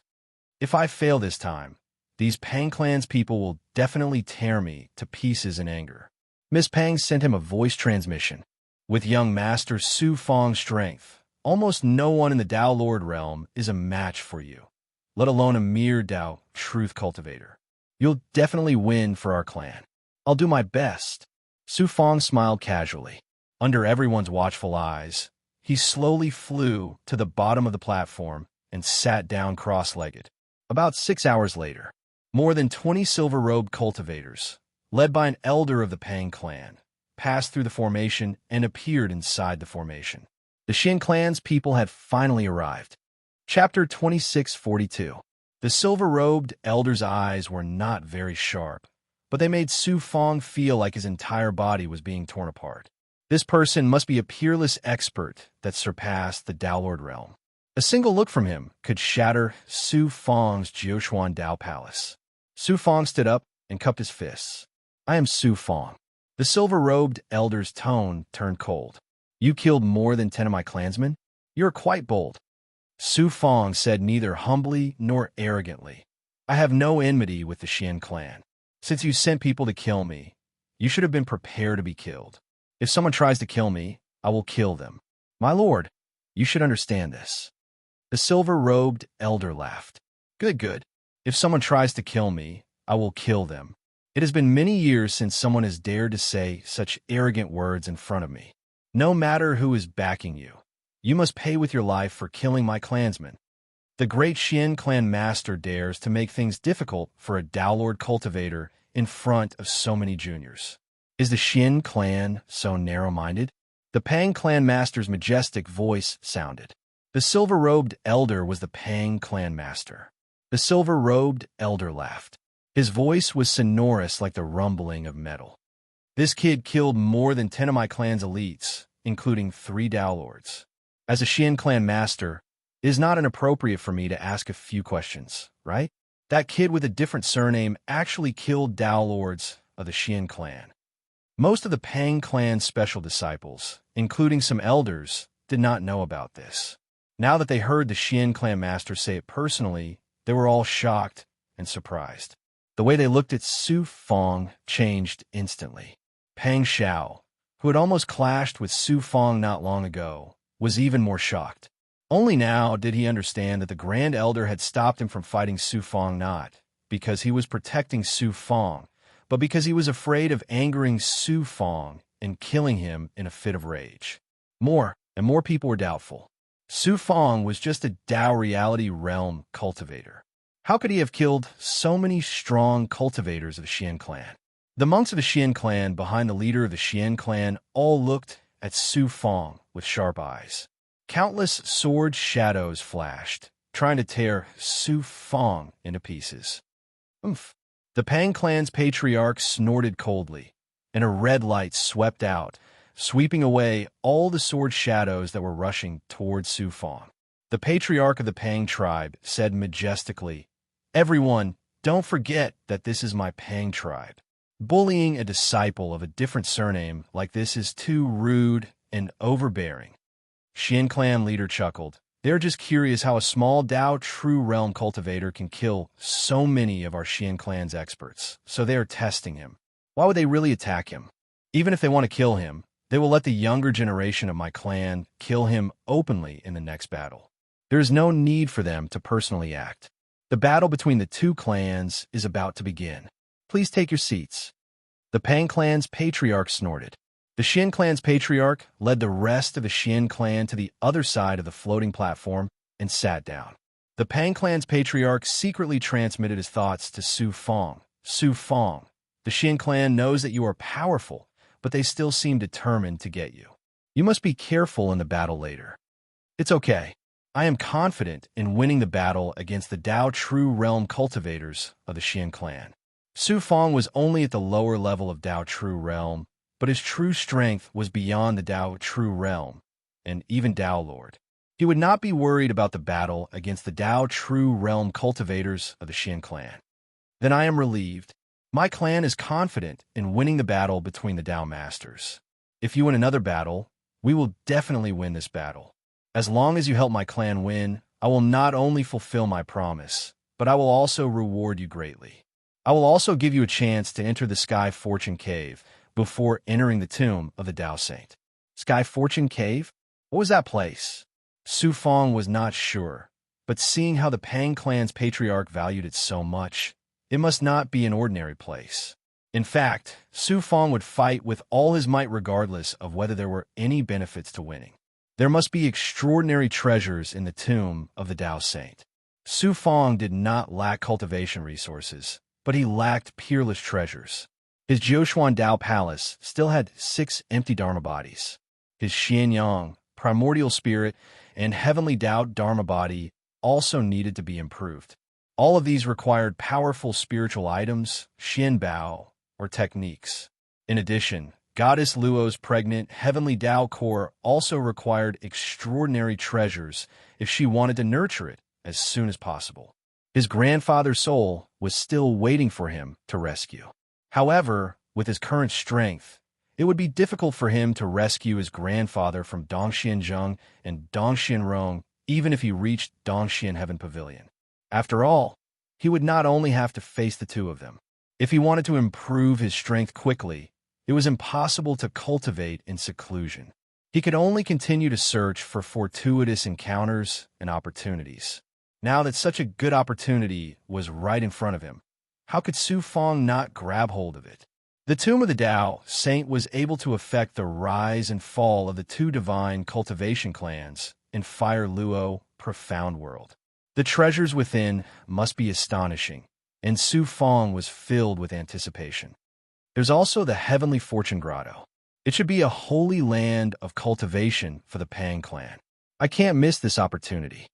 If I fail this time, these Pang clan's people will definitely tear me to pieces in anger. Miss Pang sent him a voice transmission. With young Master Su Fong's strength, almost no one in the Tao Lord realm is a match for you, let alone a mere Tao truth cultivator. You'll definitely win for our clan. I'll do my best. Su Fong smiled casually. Under everyone's watchful eyes, he slowly flew to the bottom of the platform and sat down cross-legged. About 6 hours later, more than 20 silver-robed cultivators, led by an elder of the Pang clan, passed through the formation and appeared inside the formation. The Xian clan's people had finally arrived. Chapter 2642. The silver-robed elder's eyes were not very sharp, but they made Su Fong feel like his entire body was being torn apart. This person must be a peerless expert that surpassed the Tao Lord realm. A single look from him could shatter Su Fong's Jiuquan Tao Palace. Su Fong stood up and cupped his fists. I am Su Fong. The silver-robed elder's tone turned cold. You killed more than 10 of my clansmen? You're quite bold. Su Fong said neither humbly nor arrogantly. I have no enmity with the Xian clan. Since you sent people to kill me, you should have been prepared to be killed. If someone tries to kill me, I will kill them. My lord, you should understand this. The silver-robed elder laughed. Good, good. If someone tries to kill me, I will kill them. It has been many years since someone has dared to say such arrogant words in front of me. No matter who is backing you, you must pay with your life for killing my clansmen. The great Xian clan master dares to make things difficult for a Tao Lord cultivator in front of so many juniors. Is the Xian clan so narrow-minded? The Pang clan master's majestic voice sounded. The silver-robed elder was the Pang clan master. The silver-robed elder laughed. His voice was sonorous like the rumbling of metal. This kid killed more than 10 of my clan's elites, including 3 Tao Lords. As a Xian clan master, it is not inappropriate for me to ask a few questions, right? That kid with a different surname actually killed Tao Lords of the Xian clan. Most of the Pang clan's special disciples, including some elders, did not know about this. Now that they heard the Xian clan master say it personally, they were all shocked and surprised. The way they looked at Su Fong changed instantly. Pang Xiao, who had almost clashed with Su Fong not long ago, was even more shocked. Only now did he understand that the Grand Elder had stopped him from fighting Su Fong not because he was protecting Su Fong, but because he was afraid of angering Su Fong and killing him in a fit of rage. More and more people were doubtful. Su Fong was just a Dao reality realm cultivator. How could he have killed so many strong cultivators of the Xian clan? The monks of the Xian clan behind the leader of the Xian clan all looked at Su Fong with sharp eyes. Countless sword shadows flashed, trying to tear Su Fong into pieces. Oomph. The Pang clan's patriarch snorted coldly, and a red light swept out, sweeping away all the sword shadows that were rushing toward Su Fong. The patriarch of the Pang tribe said majestically, "Everyone, don't forget that this is my Pang tribe. Bullying a disciple of a different surname like this is too rude and overbearing." Xian clan leader chuckled. They're just curious how a small Dao True Realm cultivator can kill so many of our Xian clan's experts, so they are testing him. Why would they really attack him? Even if they want to kill him, they will let the younger generation of my clan kill him openly in the next battle. There is no need for them to personally act. The battle between the two clans is about to begin. Please take your seats. The Pang clan's patriarch snorted. The Xian clan's patriarch led the rest of the Xian clan to the other side of the floating platform and sat down. The Pang clan's patriarch secretly transmitted his thoughts to Su Fong. "Su Fong, the Xian clan knows that you are powerful, but they still seem determined to get you. You must be careful in the battle later." "It's okay. I am confident in winning the battle against the Dao True Realm cultivators of the Xian clan." Su Fong was only at the lower level of Dao True Realm, but his true strength was beyond the Dao True Realm, and even Dao Lord. He would not be worried about the battle against the Dao True Realm cultivators of the Xian clan. "Then I am relieved. My clan is confident in winning the battle between the Dao Masters. If you win another battle, we will definitely win this battle. As long as you help my clan win, I will not only fulfill my promise, but I will also reward you greatly. I will also give you a chance to enter the Sky Fortune Cave before entering the tomb of the Dao Saint." Sky Fortune Cave? What was that place? Su Fong was not sure, but seeing how the Pang clan's patriarch valued it so much, it must not be an ordinary place. In fact, Su Fong would fight with all his might regardless of whether there were any benefits to winning. There must be extraordinary treasures in the tomb of the Dao Saint. Su Fong did not lack cultivation resources, but he lacked peerless treasures. His Jiushuan Dao Palace still had 6 empty Dharma bodies. His Xianyang, primordial spirit, and heavenly Dao Dharma body also needed to be improved. All of these required powerful spiritual items, Xianbao, or techniques. In addition, Goddess Luo's pregnant heavenly Dao core also required extraordinary treasures if she wanted to nurture it as soon as possible. His grandfather's soul was still waiting for him to rescue. However, with his current strength, it would be difficult for him to rescue his grandfather from Dongxianzheng and Dongxianrong even if he reached Dongxian Heaven Pavilion. After all, he would not only have to face the two of them. If he wanted to improve his strength quickly, it was impossible to cultivate in seclusion. He could only continue to search for fortuitous encounters and opportunities. Now that such a good opportunity was right in front of him, how could Su Fong not grab hold of it? The Tomb of the Dao Saint was able to affect the rise and fall of the two divine cultivation clans in Fire Luo Profound World. The treasures within must be astonishing, and Su Fong was filled with anticipation. There's also the Heavenly Fortune Grotto. It should be a holy land of cultivation for the Pang clan. I can't miss this opportunity.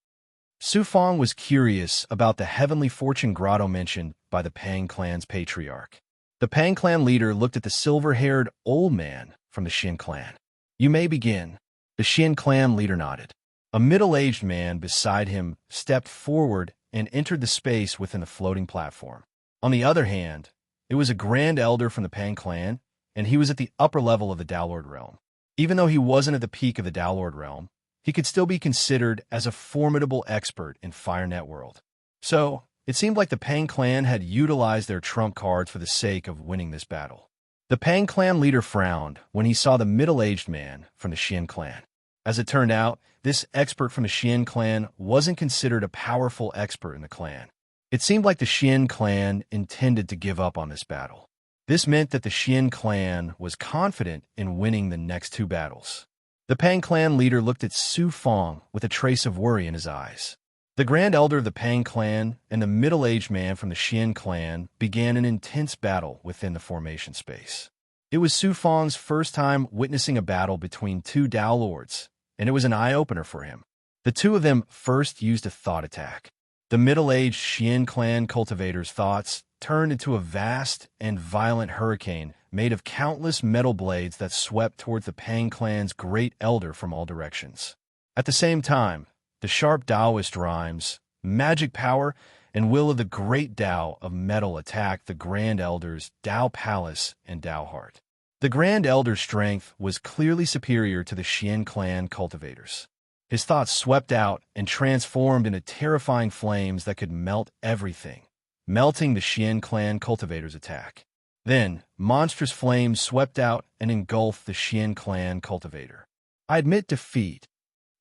Su Fong was curious about the Heavenly Fortune Grotto mentioned by the Pang clan's patriarch. The Pang clan leader looked at the silver-haired old man from the Xian clan. "You may begin." The Xian clan leader nodded. A middle-aged man beside him stepped forward and entered the space within the floating platform. On the other hand, it was a grand elder from the Pang clan, and he was at the upper level of the Dao Lord realm. Even though he wasn't at the peak of the Dao Lord realm, he could still be considered as a formidable expert in FireNet world. So, it seemed like the Pang clan had utilized their trump cards for the sake of winning this battle. The Pang clan leader frowned when he saw the middle-aged man from the Xian clan. As it turned out, this expert from the Xian clan wasn't considered a powerful expert in the clan. It seemed like the Xian clan intended to give up on this battle. This meant that the Xian clan was confident in winning the next two battles. The Pang clan leader looked at Su Fong with a trace of worry in his eyes. The Grand Elder of the Pang clan and the middle-aged man from the Xian clan began an intense battle within the formation space. It was Su Fong's first time witnessing a battle between two Dao Lords, and it was an eye-opener for him. The two of them first used a thought attack. The middle-aged Xian clan cultivator's thoughts turned into a vast and violent hurricane made of countless metal blades that swept towards the Pang clan's great elder from all directions. At the same time, the sharp Taoist rhymes, magic power, and will of the great Tao of metal attacked the Grand Elder's Tao Palace and Tao Heart. The Grand Elder's strength was clearly superior to the Xian clan cultivators. His thoughts swept out and transformed into terrifying flames that could melt everything, melting the Xian clan cultivator's attack. Then, monstrous flames swept out and engulfed the Xian clan cultivator. I admit defeat.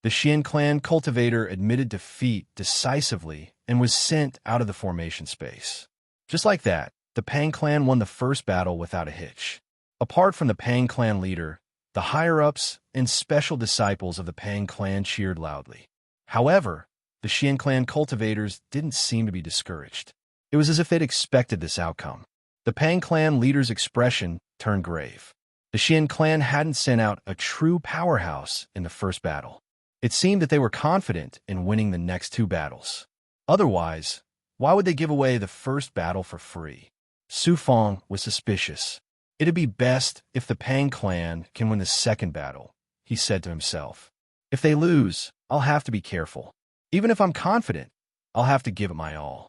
The Xian clan cultivator admitted defeat decisively and was sent out of the formation space. Just like that, the Pang clan won the first battle without a hitch. Apart from the Pang clan leader, the higher-ups and special disciples of the Pang clan cheered loudly. However, the Xian clan cultivators didn't seem to be discouraged. It was as if they'd expected this outcome. The Pang clan leader's expression turned grave. The Xian clan hadn't sent out a true powerhouse in the first battle. It seemed that they were confident in winning the next two battles. Otherwise, why would they give away the first battle for free? Su Fong was suspicious. It'd be best if the Pang clan can win the second battle, he said to himself. If they lose, I'll have to be careful. Even if I'm confident, I'll have to give it my all.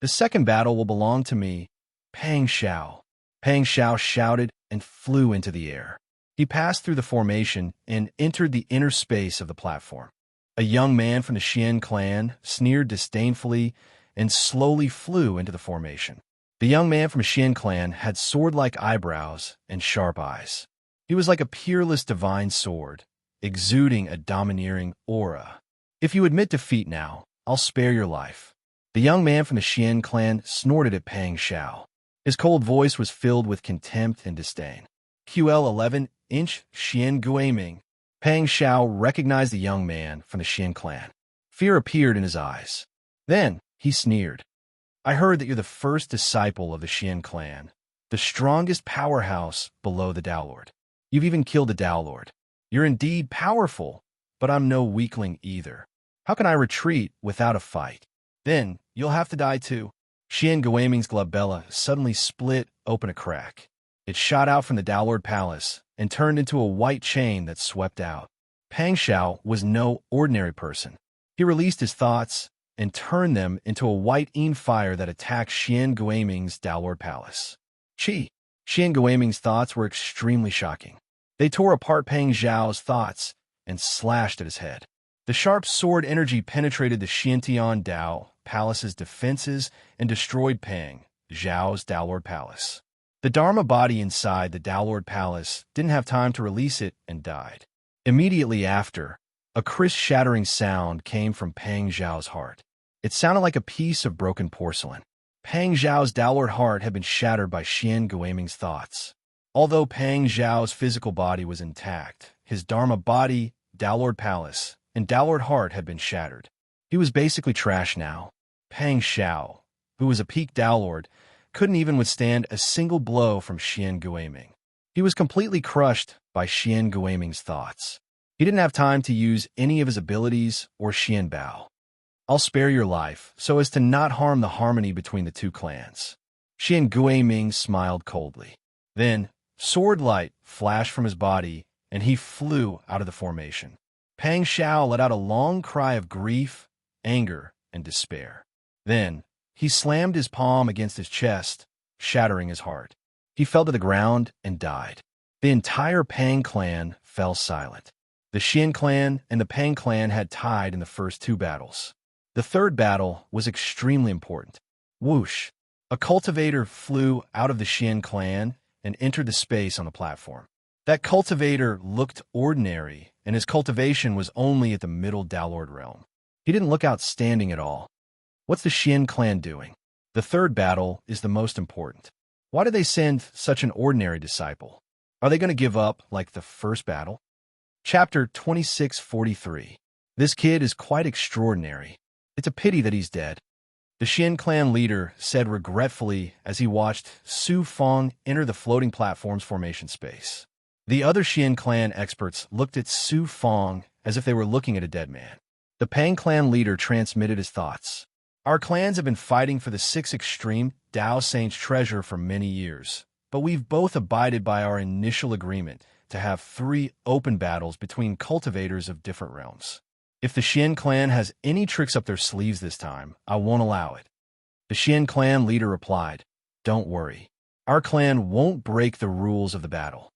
The second battle will belong to me, Pang Xiao. Pang Xiao shouted and flew into the air. He passed through the formation and entered the inner space of the platform. A young man from the Xian clan sneered disdainfully and slowly flew into the formation. The young man from the Xian clan had sword-like eyebrows and sharp eyes. He was like a peerless divine sword, exuding a domineering aura. If you admit defeat now, I'll spare your life. The young man from the Xian clan snorted at Pang Xiao. His cold voice was filled with contempt and disdain. QL 11-inch Xian Guiming. Pang Xiao recognized the young man from the Xian clan. Fear appeared in his eyes. Then he sneered. I heard that you're the first disciple of the Xian clan, the strongest powerhouse below the Tao Lord. You've even killed the Tao Lord. You're indeed powerful, but I'm no weakling either. How can I retreat without a fight? Then you'll have to die too. Xian Guiming's glabella suddenly split open a crack. It shot out from the Tao Lord Palace and turned into a white chain that swept out. Pang Xiao was no ordinary person. He released his thoughts and turned them into a white fire that attacked Xian Guiming's Tao Lord Palace. Xian Guiming's thoughts were extremely shocking. They tore apart Pang Xiao's thoughts and slashed at his head. The sharp sword energy penetrated the Xiantian Tao Palace's defenses and destroyed Pang Xiao's Tao Lord Palace. The Dharma body inside the Tao Lord Palace didn't have time to release it and died. Immediately after, a crisp-shattering sound came from Pang Xiao's heart. It sounded like a piece of broken porcelain. Pang Xiao's Tao Lord heart had been shattered by Xian Guiming's thoughts. Although Pang Xiao's physical body was intact, his Dharma body, Tao Lord Palace, and Tao Lord heart had been shattered. He was basically trash now. Pang Xiao, who was a peak Tao Lord, couldn't even withstand a single blow from Xian Guiming. He was completely crushed by Xian Guiming's thoughts. He didn't have time to use any of his abilities or Xian Bao. I'll spare your life so as to not harm the harmony between the two clans. Xian Guiming smiled coldly. Then, sword light flashed from his body, and he flew out of the formation. Pang Xiao let out a long cry of grief, anger, and despair. Then, he slammed his palm against his chest, shattering his heart. He fell to the ground and died. The entire Pang clan fell silent. The Xian clan and the Pang clan had tied in the first two battles. The third battle was extremely important. Whoosh! A cultivator flew out of the Xian clan and entered the space on the platform. That cultivator looked ordinary and his cultivation was only at the middle Dowlord realm. He didn't look outstanding at all. What's the Xian clan doing? The third battle is the most important. Why did they send such an ordinary disciple? Are they going to give up like the first battle? Chapter 2643. This kid is quite extraordinary. It's a pity that he's dead. The Xian clan leader said regretfully as he watched Su Fong enter the floating platform's formation space. The other Xian clan experts looked at Su Fong as if they were looking at a dead man. The Pang clan leader transmitted his thoughts. Our clans have been fighting for the 6 extreme Dao Saints treasure for many years, but we've both abided by our initial agreement to have 3 open battles between cultivators of different realms. If the Xian clan has any tricks up their sleeves this time, I won't allow it. The Xian clan leader replied, "Don't worry. Our clan won't break the rules of the battle."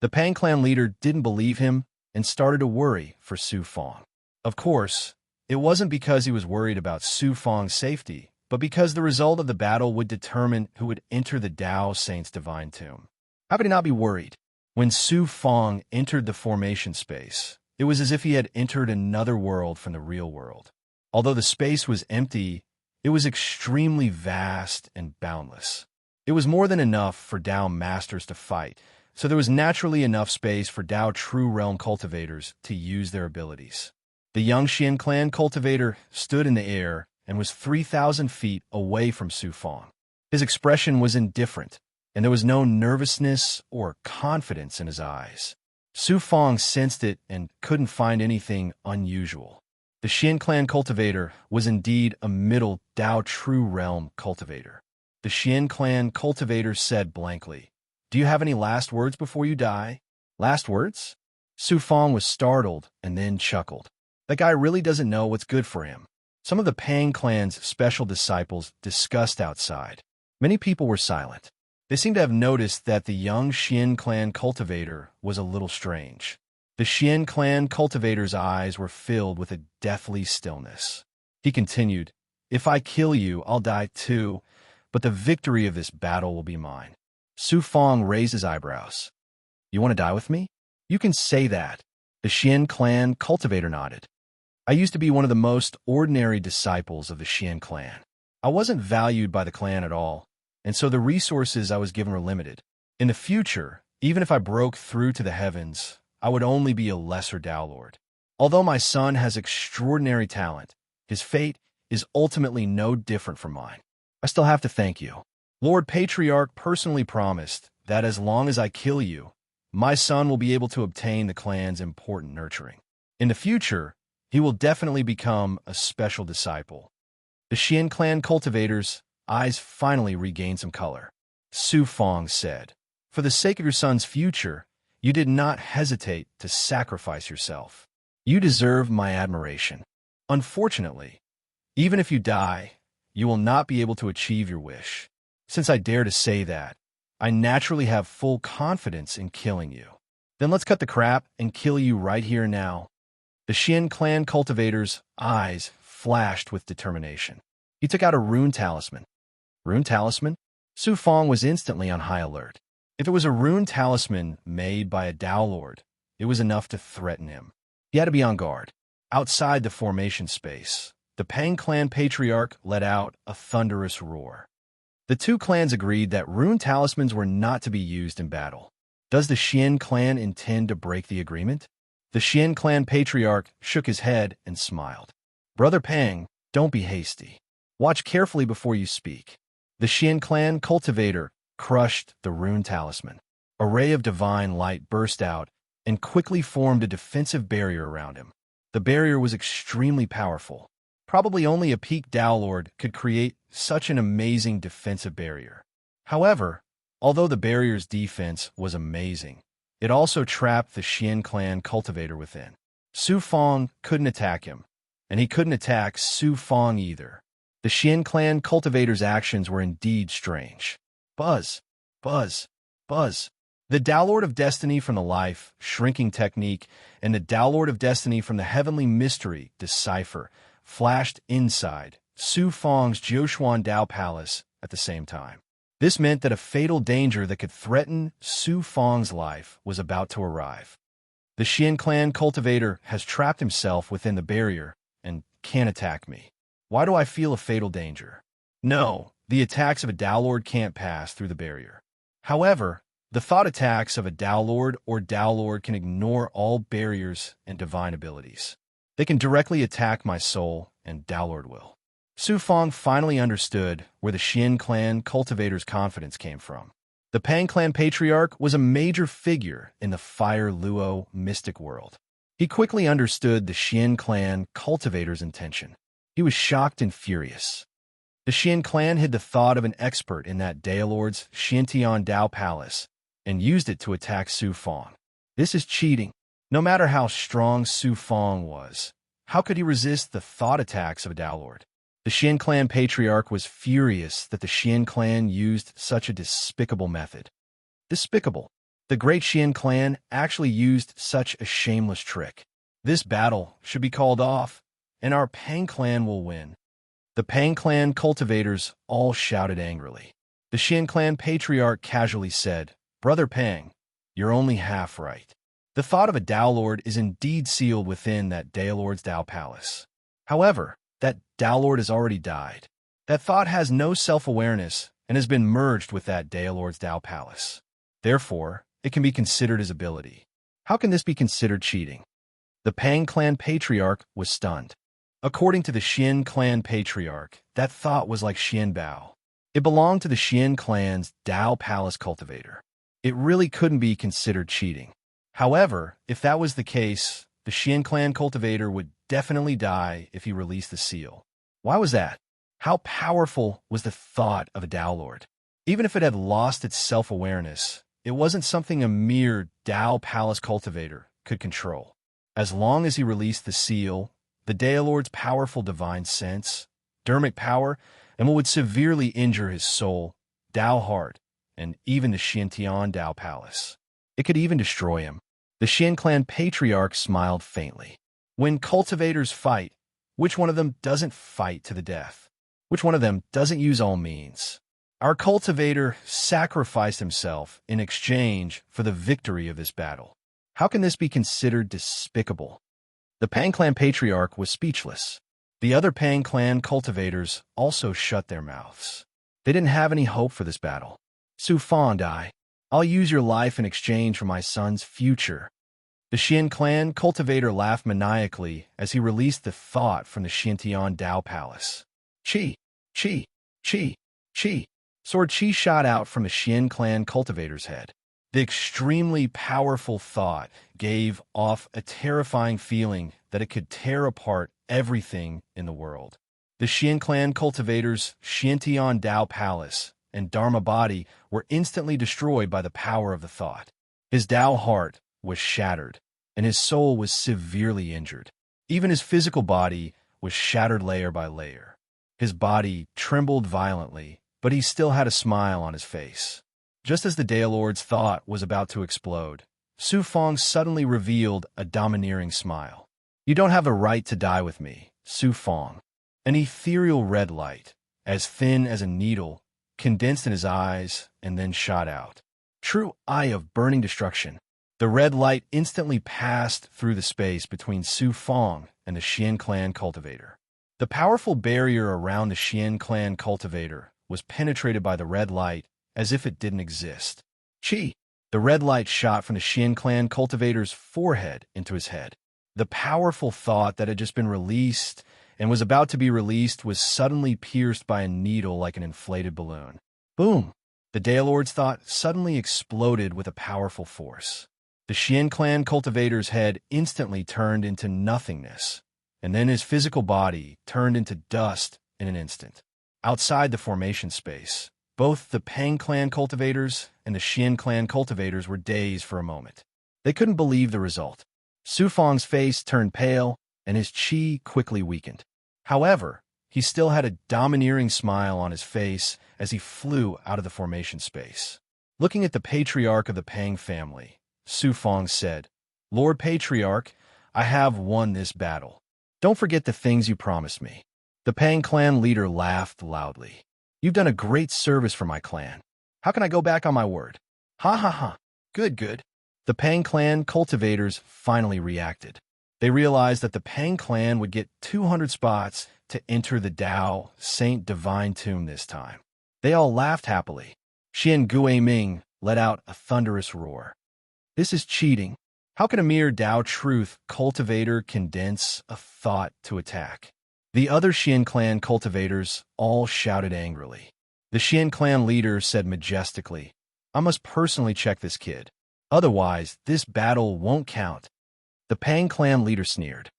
The Pang clan leader didn't believe him and started to worry for Su Fong. Of course, it wasn't because he was worried about Su Fong's safety, but because the result of the battle would determine who would enter the Dao Saint's divine tomb. How could he not be worried? When Su Fong entered the formation space, it was as if he had entered another world from the real world. Although the space was empty, it was extremely vast and boundless. It was more than enough for Dao masters to fight, so there was naturally enough space for Dao True Realm cultivators to use their abilities. The young Xian clan cultivator stood in the air and was 3,000 feet away from Su Fong. His expression was indifferent, and there was no nervousness or confidence in his eyes. Su Fong sensed it and couldn't find anything unusual. The Xian clan cultivator was indeed a middle Dao True Realm cultivator. The Xian clan cultivator said blankly, "Do you have any last words before you die?" "Last words?" Su Fong was startled and then chuckled. That guy really doesn't know what's good for him. Some of the Pang clan's special disciples discussed outside. Many people were silent. They seemed to have noticed that the young Xian clan cultivator was a little strange. The Xian clan cultivator's eyes were filled with a deathly stillness. He continued, "If I kill you, I'll die too, but the victory of this battle will be mine." Su Fong raised his eyebrows. "You want to die with me?" "You can say that." The Xian clan cultivator nodded. "I used to be one of the most ordinary disciples of the Xian clan. I wasn't valued by the clan at all, and so the resources I was given were limited. In the future, even if I broke through to the heavens, I would only be a lesser Dao Lord. Although my son has extraordinary talent, his fate is ultimately no different from mine. I still have to thank you. Lord Patriarch personally promised that as long as I kill you, my son will be able to obtain the clan's important nurturing. In the future, he will definitely become a special disciple." The Xian clan cultivator's eyes finally regained some color. Su Fong said, "For the sake of your son's future, you did not hesitate to sacrifice yourself. You deserve my admiration. Unfortunately, even if you die, you will not be able to achieve your wish. Since I dare to say that, I naturally have full confidence in killing you. Then let's cut the crap and kill you right here and now." The Xian clan cultivator's eyes flashed with determination. He took out a rune talisman. Rune talisman? Su Fong was instantly on high alert. If it was a rune talisman made by a Dao Lord, it was enough to threaten him. He had to be on guard. Outside the formation space, the Pang clan patriarch let out a thunderous roar. The two clans agreed that rune talismans were not to be used in battle. Does the Xian clan intend to break the agreement? The Xian clan patriarch shook his head and smiled. "Brother Pang, don't be hasty. Watch carefully before you speak." The Xian clan cultivator crushed the rune talisman. A ray of divine light burst out and quickly formed a defensive barrier around him. The barrier was extremely powerful. Probably only a peak Dao Lord could create such an amazing defensive barrier. However, although the barrier's defense was amazing, it also trapped the Xian clan cultivator within. Su Fong couldn't attack him, and he couldn't attack Su Fong either. The Xian clan cultivator's actions were indeed strange. Buzz, buzz, buzz. The Dao Lord of Destiny from the Life Shrinking Technique and the Dao Lord of Destiny from the Heavenly Mystery Decipher flashed inside Su Fong's Jiushuan Dao Palace at the same time. This meant that a fatal danger that could threaten Su Fong's life was about to arrive. The Xian clan cultivator has trapped himself within the barrier and can't attack me. Why do I feel a fatal danger? No, the attacks of a Dao Lord can't pass through the barrier. However, the thought attacks of a Dao Lord or Dao Lord can ignore all barriers and divine abilities. They can directly attack my soul, and Dao Lord will. Su Fong finally understood where the Xian clan cultivator's confidence came from. The Pang clan patriarch was a major figure in the Fire Luo mystic world. He quickly understood the Xian clan cultivator's intention. He was shocked and furious. The Xian clan hid the thought of an expert in that Dao Lord's Xiantian Dao Palace and used it to attack Su Fong. This is cheating. No matter how strong Su Fong was, how could he resist the thought attacks of a Dao Lord? The Xian clan patriarch was furious that the Xian clan used such a despicable method. Despicable. The great Xian clan actually used such a shameless trick. This battle should be called off, and our Pang clan will win. The Pang clan cultivators all shouted angrily. The Xian clan patriarch casually said, "Brother Pang, you're only half right. The thought of a Dao Lord is indeed sealed within that Dao Lord's Dao Palace. However, that Dao Lord has already died. That thought has no self-awareness and has been merged with that Dao Lord's Dao Palace. Therefore, it can be considered his ability. How can this be considered cheating?" The Pang clan patriarch was stunned. According to the Xian clan patriarch, that thought was like Xian Bao. It belonged to the Xian clan's Dao Palace cultivator. It really couldn't be considered cheating. However, if that was the case, the Xian clan cultivator would definitely die if he released the seal. Why was that? How powerful was the thought of a Dao Lord? Even if it had lost its self-awareness, it wasn't something a mere Dao Palace cultivator could control. As long as he released the seal, the Dao Lord's powerful divine sense, dermic power, and what would severely injure his soul, Dao heart, and even the Xiantian Dao Palace. It could even destroy him. The Xian clan patriarch smiled faintly. When cultivators fight, which one of them doesn't fight to the death? Which one of them doesn't use all means? Our cultivator sacrificed himself in exchange for the victory of this battle. How can this be considered despicable? The Pang clan patriarch was speechless. The other Pang clan cultivators also shut their mouths. They didn't have any hope for this battle. Su Fong, I'll use your life in exchange for my son's future. The Xian clan cultivator laughed maniacally as he released the thought from the Xiantian Dao Palace. Chi, chi, chi, chi. Sword chi shot out from the Xian clan cultivator's head. The extremely powerful thought gave off a terrifying feeling that it could tear apart everything in the world. The Xian clan cultivator's Xiantian Dao Palace and Dharma body were instantly destroyed by the power of the thought. His Dao heart was shattered, and his soul was severely injured. Even his physical body was shattered layer by layer. His body trembled violently, but he still had a smile on his face. Just as the Dao Lord's thought was about to explode, Su Fong suddenly revealed a domineering smile. "You don't have a right to die with me, Su Fong." An ethereal red light, as thin as a needle, condensed in his eyes and then shot out. True eye of burning destruction. The red light instantly passed through the space between Su Fong and the Xian clan cultivator. The powerful barrier around the Xian clan cultivator was penetrated by the red light as if it didn't exist. Chi! The red light shot from the Xian clan cultivator's forehead into his head. The powerful thought that had just been released and was about to be released was suddenly pierced by a needle like an inflated balloon. Boom! The Dao Lord's thought suddenly exploded with a powerful force. The Xian clan cultivator's head instantly turned into nothingness, and then his physical body turned into dust in an instant. Outside the formation space, both the Pang clan cultivators and the Xian clan cultivators were dazed for a moment. They couldn't believe the result. Su Fong's face turned pale, and his chi quickly weakened. However, he still had a domineering smile on his face as he flew out of the formation space. Looking at the patriarch of the Pang family, Su Fong said, "Lord Patriarch, I have won this battle. Don't forget the things you promised me." The Pang clan leader laughed loudly. "You've done a great service for my clan. How can I go back on my word?" "Ha ha ha. Good, good. The Pang clan cultivators finally reacted. They realized that the Pang clan would get 200 spots to enter the Tao Saint Divine Tomb this time. They all laughed happily. Xian Guiming let out a thunderous roar. This is cheating. How can a mere Tao truth cultivator condense a thought to attack? The other Xian clan cultivators all shouted angrily. The Xian clan leader said majestically, I must personally check this kid. Otherwise, this battle won't count. The Pang clan leader sneered.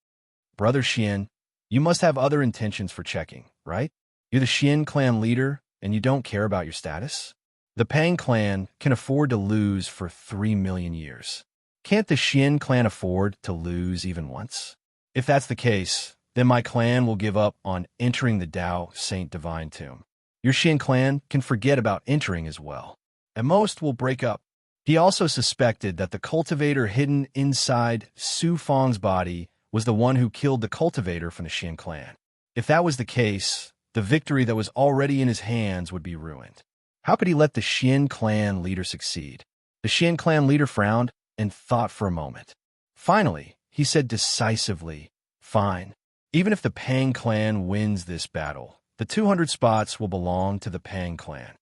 Brother Xian, you must have other intentions for checking, right? You're the Xian clan leader, and you don't care about your status? The Pang clan can afford to lose for 3 million years. Can't the Xian clan afford to lose even once? If that's the case, then my clan will give up on entering the Tao Saint Divine Tomb. Your Xian clan can forget about entering as well. At most, we'll break up. He also suspected that the cultivator hidden inside Su Fang's body was the one who killed the cultivator from the Xian clan. If that was the case, the victory that was already in his hands would be ruined. How could he let the Xian clan leader succeed? The Xian clan leader frowned and thought for a moment. Finally, he said decisively, Fine. Even if the Pang clan wins this battle, the 200 spots will belong to the Pang clan.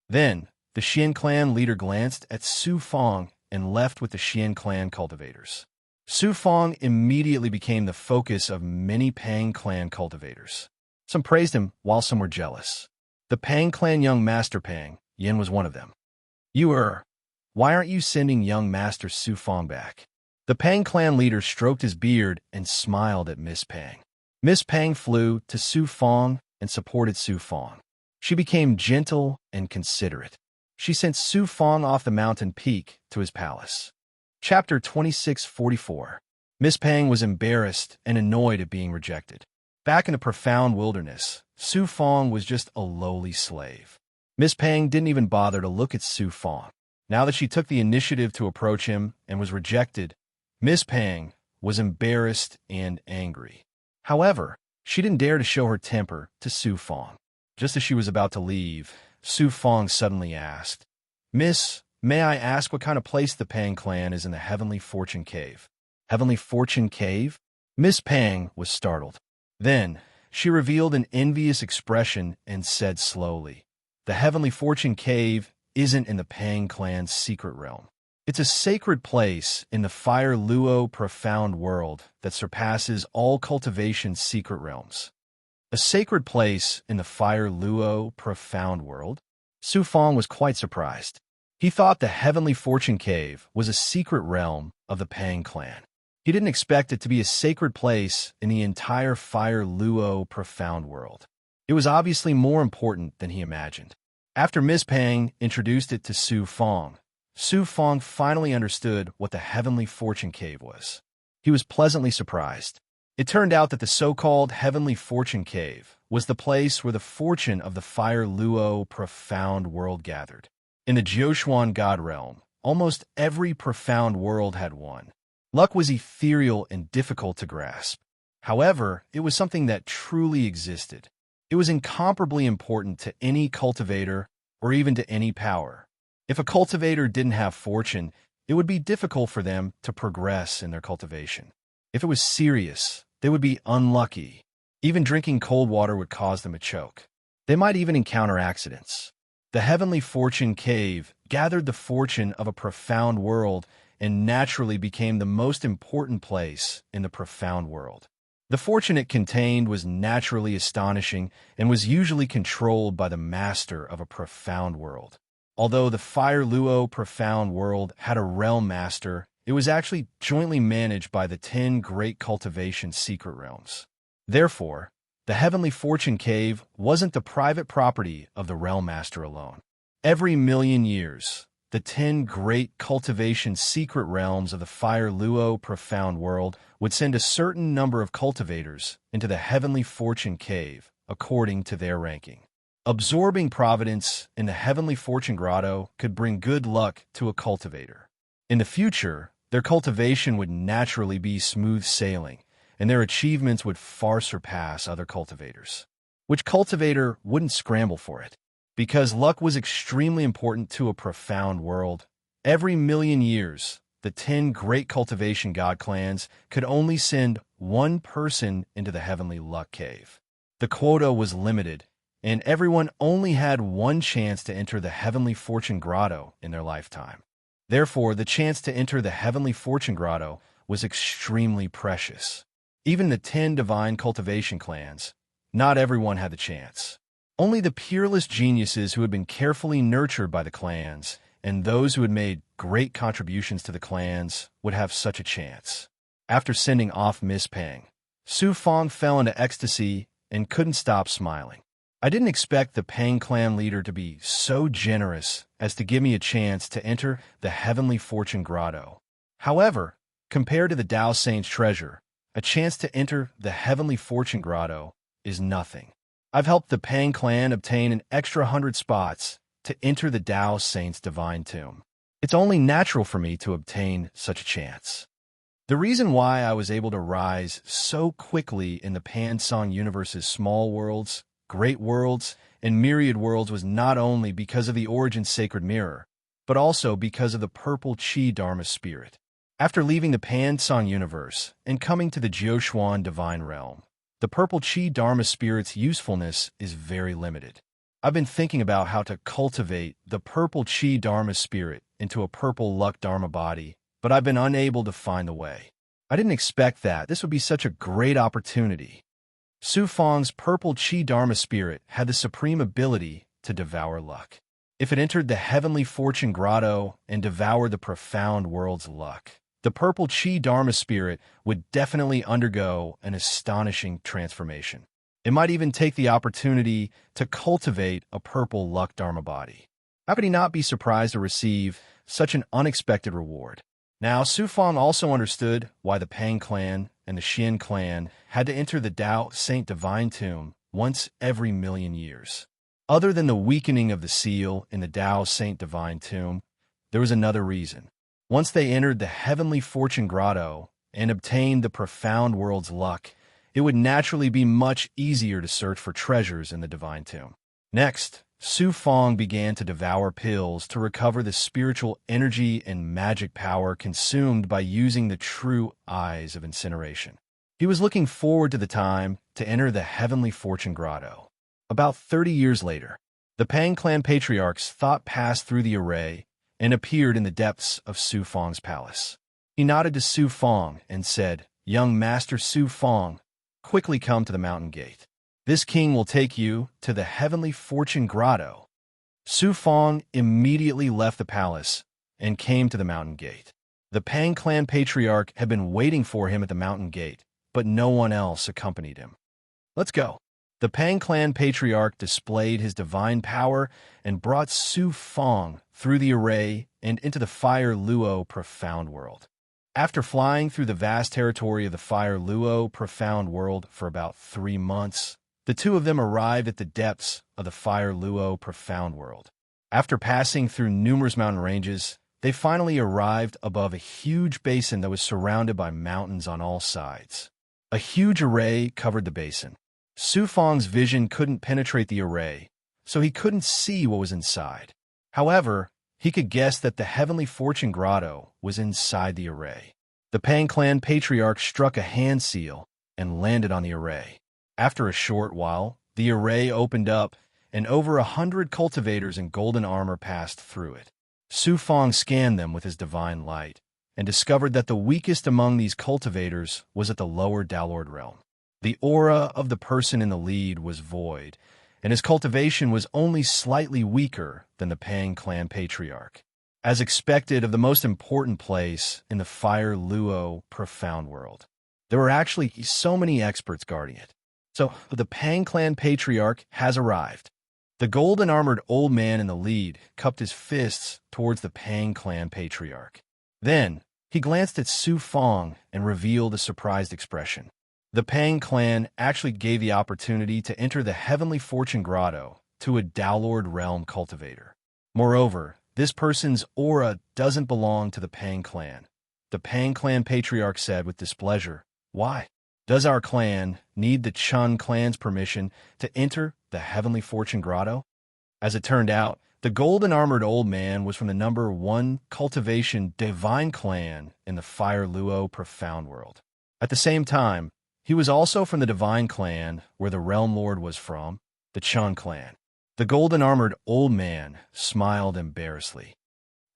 Then, the Xian clan leader glanced at Su Fang and left with the Xian clan cultivators. Su Fang immediately became the focus of many Pang clan cultivators. Some praised him, while some were jealous. The Pang clan young master Pang, Yin was one of them. Why aren't you sending young master Su Fang back? The Pang clan leader stroked his beard and smiled at Miss Pang. Miss Pang flew to Su Fang and supported Su Fang. She became gentle and considerate. She sent Su Fang off the mountain peak to his palace. Chapter 2644. Miss Pang was embarrassed and annoyed at being rejected. Back in the profound wilderness, Su Fang was just a lowly slave. Miss Pang didn't even bother to look at Su Fang. Now that she took the initiative to approach him and was rejected, Miss Pang was embarrassed and angry. However, she didn't dare to show her temper to Su Fang. Just as she was about to leave, Su Fang suddenly asked, Miss, may I ask what kind of place the Pang clan is in the Heavenly Fortune Cave? Heavenly Fortune Cave? Miss Pang was startled. Then, she revealed an envious expression and said slowly, The Heavenly Fortune Cave isn't in the Pang clan's secret realm. It's a sacred place in the Fire Luo profound world that surpasses all cultivation's secret realms. A sacred place in the Fire Luo profound world? Su Fang was quite surprised. He thought the Heavenly Fortune Cave was a secret realm of the Pang clan. He didn't expect it to be a sacred place in the entire Fire Luo profound world. It was obviously more important than he imagined. After Miss Pang introduced it to Su Fang finally understood what the Heavenly Fortune Cave was. He was pleasantly surprised. It turned out that the so-called Heavenly Fortune Cave was the place where the fortune of the Fire Luo profound world gathered. In the Jiuxuan God realm, almost every profound world had one. Luck was ethereal and difficult to grasp. However, it was something that truly existed. It was incomparably important to any cultivator or even to any power. If a cultivator didn't have fortune, it would be difficult for them to progress in their cultivation. If it was serious, they would be unlucky. Even drinking cold water would cause them to choke. They might even encounter accidents. The Heavenly Fortune Cave gathered the fortune of a profound world and naturally became the most important place in the profound world. The fortune it contained was naturally astonishing and was usually controlled by the master of a profound world. Although the Fire Luo profound world had a realm master, it was actually jointly managed by the 10 great cultivation secret realms. Therefore, the Heavenly Fortune Cave wasn't the private property of the realm master alone. Every million years, the 10 great cultivation secret realms of the Fire Luo profound world would send a certain number of cultivators into the Heavenly Fortune Cave according to their ranking. Absorbing providence in the Heavenly Fortune Grotto could bring good luck to a cultivator. In the future, their cultivation would naturally be smooth sailing, and their achievements would far surpass other cultivators. Which cultivator wouldn't scramble for it? Because luck was extremely important to a profound world. Every million years, the 10 great cultivation god clans could only send one person into the heavenly luck cave. The quota was limited, and everyone only had one chance to enter the heavenly fortune grotto in their lifetime. Therefore, the chance to enter the heavenly fortune grotto was extremely precious. Even the 10 divine cultivation clans, not everyone had the chance. Only the peerless geniuses who had been carefully nurtured by the clans and those who had made great contributions to the clans would have such a chance. After sending off Miss Pang, Su Fong fell into ecstasy and couldn't stop smiling. I didn't expect the Pang clan leader to be so generous as to give me a chance to enter the heavenly fortune grotto. However, compared to the Dao Saint's treasure, a chance to enter the heavenly fortune grotto is nothing. I've helped the Pang clan obtain an extra 100 spots to enter the Dao Saint's divine tomb. It's only natural for me to obtain such a chance. The reason why I was able to rise so quickly in the Pansong universe's small worlds, great worlds, and myriad worlds was not only because of the Origin Sacred Mirror, but also because of the Purple Chi Dharma Spirit. After leaving the Pansong universe and coming to the Jiuxuan Divine Realm, the Purple Chi Dharma Spirit's usefulness is very limited. I've been thinking about how to cultivate the Purple Chi Dharma Spirit into a Purple Luck Dharma body, but I've been unable to find the way. I didn't expect that this would be such a great opportunity. Su Fong's Purple Chi Dharma Spirit had the supreme ability to devour luck. If it entered the heavenly fortune grotto and devoured the profound world's luck, the Purple Chi Dharma Spirit would definitely undergo an astonishing transformation. It might even take the opportunity to cultivate a Purple Luck Dharma body. How could he not be surprised to receive such an unexpected reward? Now, Su Fong also understood why the Pang clan and the Xian clan had to enter the Dao Saint Divine Tomb once every million years. Other than the weakening of the seal in the Dao Saint Divine Tomb, there was another reason. Once they entered the heavenly fortune grotto and obtained the profound world's luck, it would naturally be much easier to search for treasures in the Divine Tomb. Next, Su Fong began to devour pills to recover the spiritual energy and magic power consumed by using the true eyes of incineration. He was looking forward to the time to enter the heavenly fortune grotto. About 30 years later, the Pang clan patriarch's thought passed through the array and appeared in the depths of Su Fong's palace. He nodded to Su Fong and said, "Young Master Su Fong, quickly come to the mountain gate. This king will take you to the heavenly fortune grotto." Su Fong immediately left the palace and came to the mountain gate. The Pang clan patriarch had been waiting for him at the mountain gate, but no one else accompanied him. "Let's go." The Pang clan patriarch displayed his divine power and brought Su Fong through the array and into the Fire Luo profound world. After flying through the vast territory of the Fire Luo profound world for about 3 months, the two of them arrived at the depths of the Fire Luo profound world. After passing through numerous mountain ranges, they finally arrived above a huge basin that was surrounded by mountains on all sides. A huge array covered the basin. Su Fong's vision couldn't penetrate the array, so he couldn't see what was inside. However, he could guess that the heavenly fortune grotto was inside the array. The Pang clan patriarch struck a hand seal and landed on the array. After a short while, the array opened up, and over 100 cultivators in golden armor passed through it. Su Fong scanned them with his divine light and discovered that the weakest among these cultivators was at the lower Daolord realm. The aura of the person in the lead was void, and his cultivation was only slightly weaker than the Pang clan patriarch. As expected of the most important place in the Fire Luo profound world, there were actually so many experts guarding it. So the Pang clan patriarch has arrived. The golden-armored old man in the lead cupped his fists towards the Pang clan patriarch. Then, he glanced at Su Fong and revealed a surprised expression. The Pang clan actually gave the opportunity to enter the heavenly fortune grotto to a Daolord realm cultivator. Moreover, this person's aura doesn't belong to the Pang clan. The Pang clan patriarch said with displeasure, "Why? Does our clan need the Chun clan's permission to enter the heavenly fortune grotto?" As it turned out, The golden-armored old man was from the number 1 cultivation divine clan in the Fire Luo Profound World. At the same time, he was also from the divine clan where the Realm Lord was from, the Chun clan. The golden-armored old man smiled embarrassedly.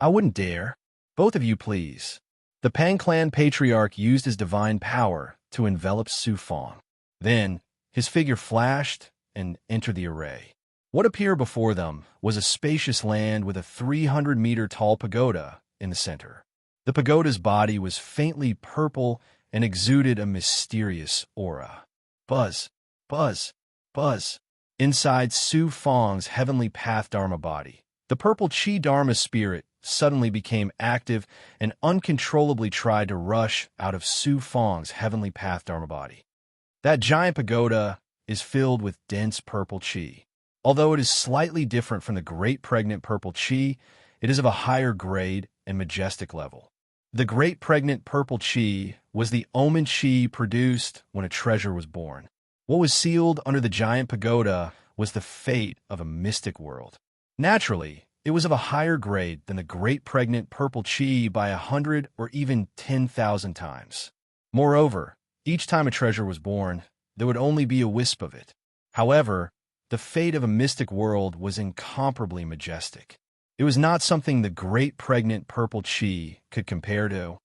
I wouldn't dare. Both of you, please. The Pang clan patriarch used his divine power to envelop Su Fong. Then, his figure flashed and entered the array. What appeared before them was a spacious land with a 300-meter-tall pagoda in the center. The pagoda's body was faintly purple and exuded a mysterious aura. Buzz, buzz, buzz. Inside Su Fong's heavenly path Dharma body, the purple Chi Dharma spirit suddenly became active and uncontrollably tried to rush out of Su Fong's heavenly path Dharma body. That giant pagoda is filled with dense purple Chi. Although it is slightly different from the great pregnant purple Chi, it is of a higher grade and majestic level. The great pregnant purple Chi was the omen Chi produced when a treasure was born. What was sealed under the giant pagoda was the fate of a mystic world. Naturally, it was of a higher grade than the great pregnant purple Chi by 100 or even 10,000 times. Moreover, each time a treasure was born, there would only be a wisp of it. However, the fate of a mystic world was incomparably majestic. It was not something the great pregnant purple Chi could compare to.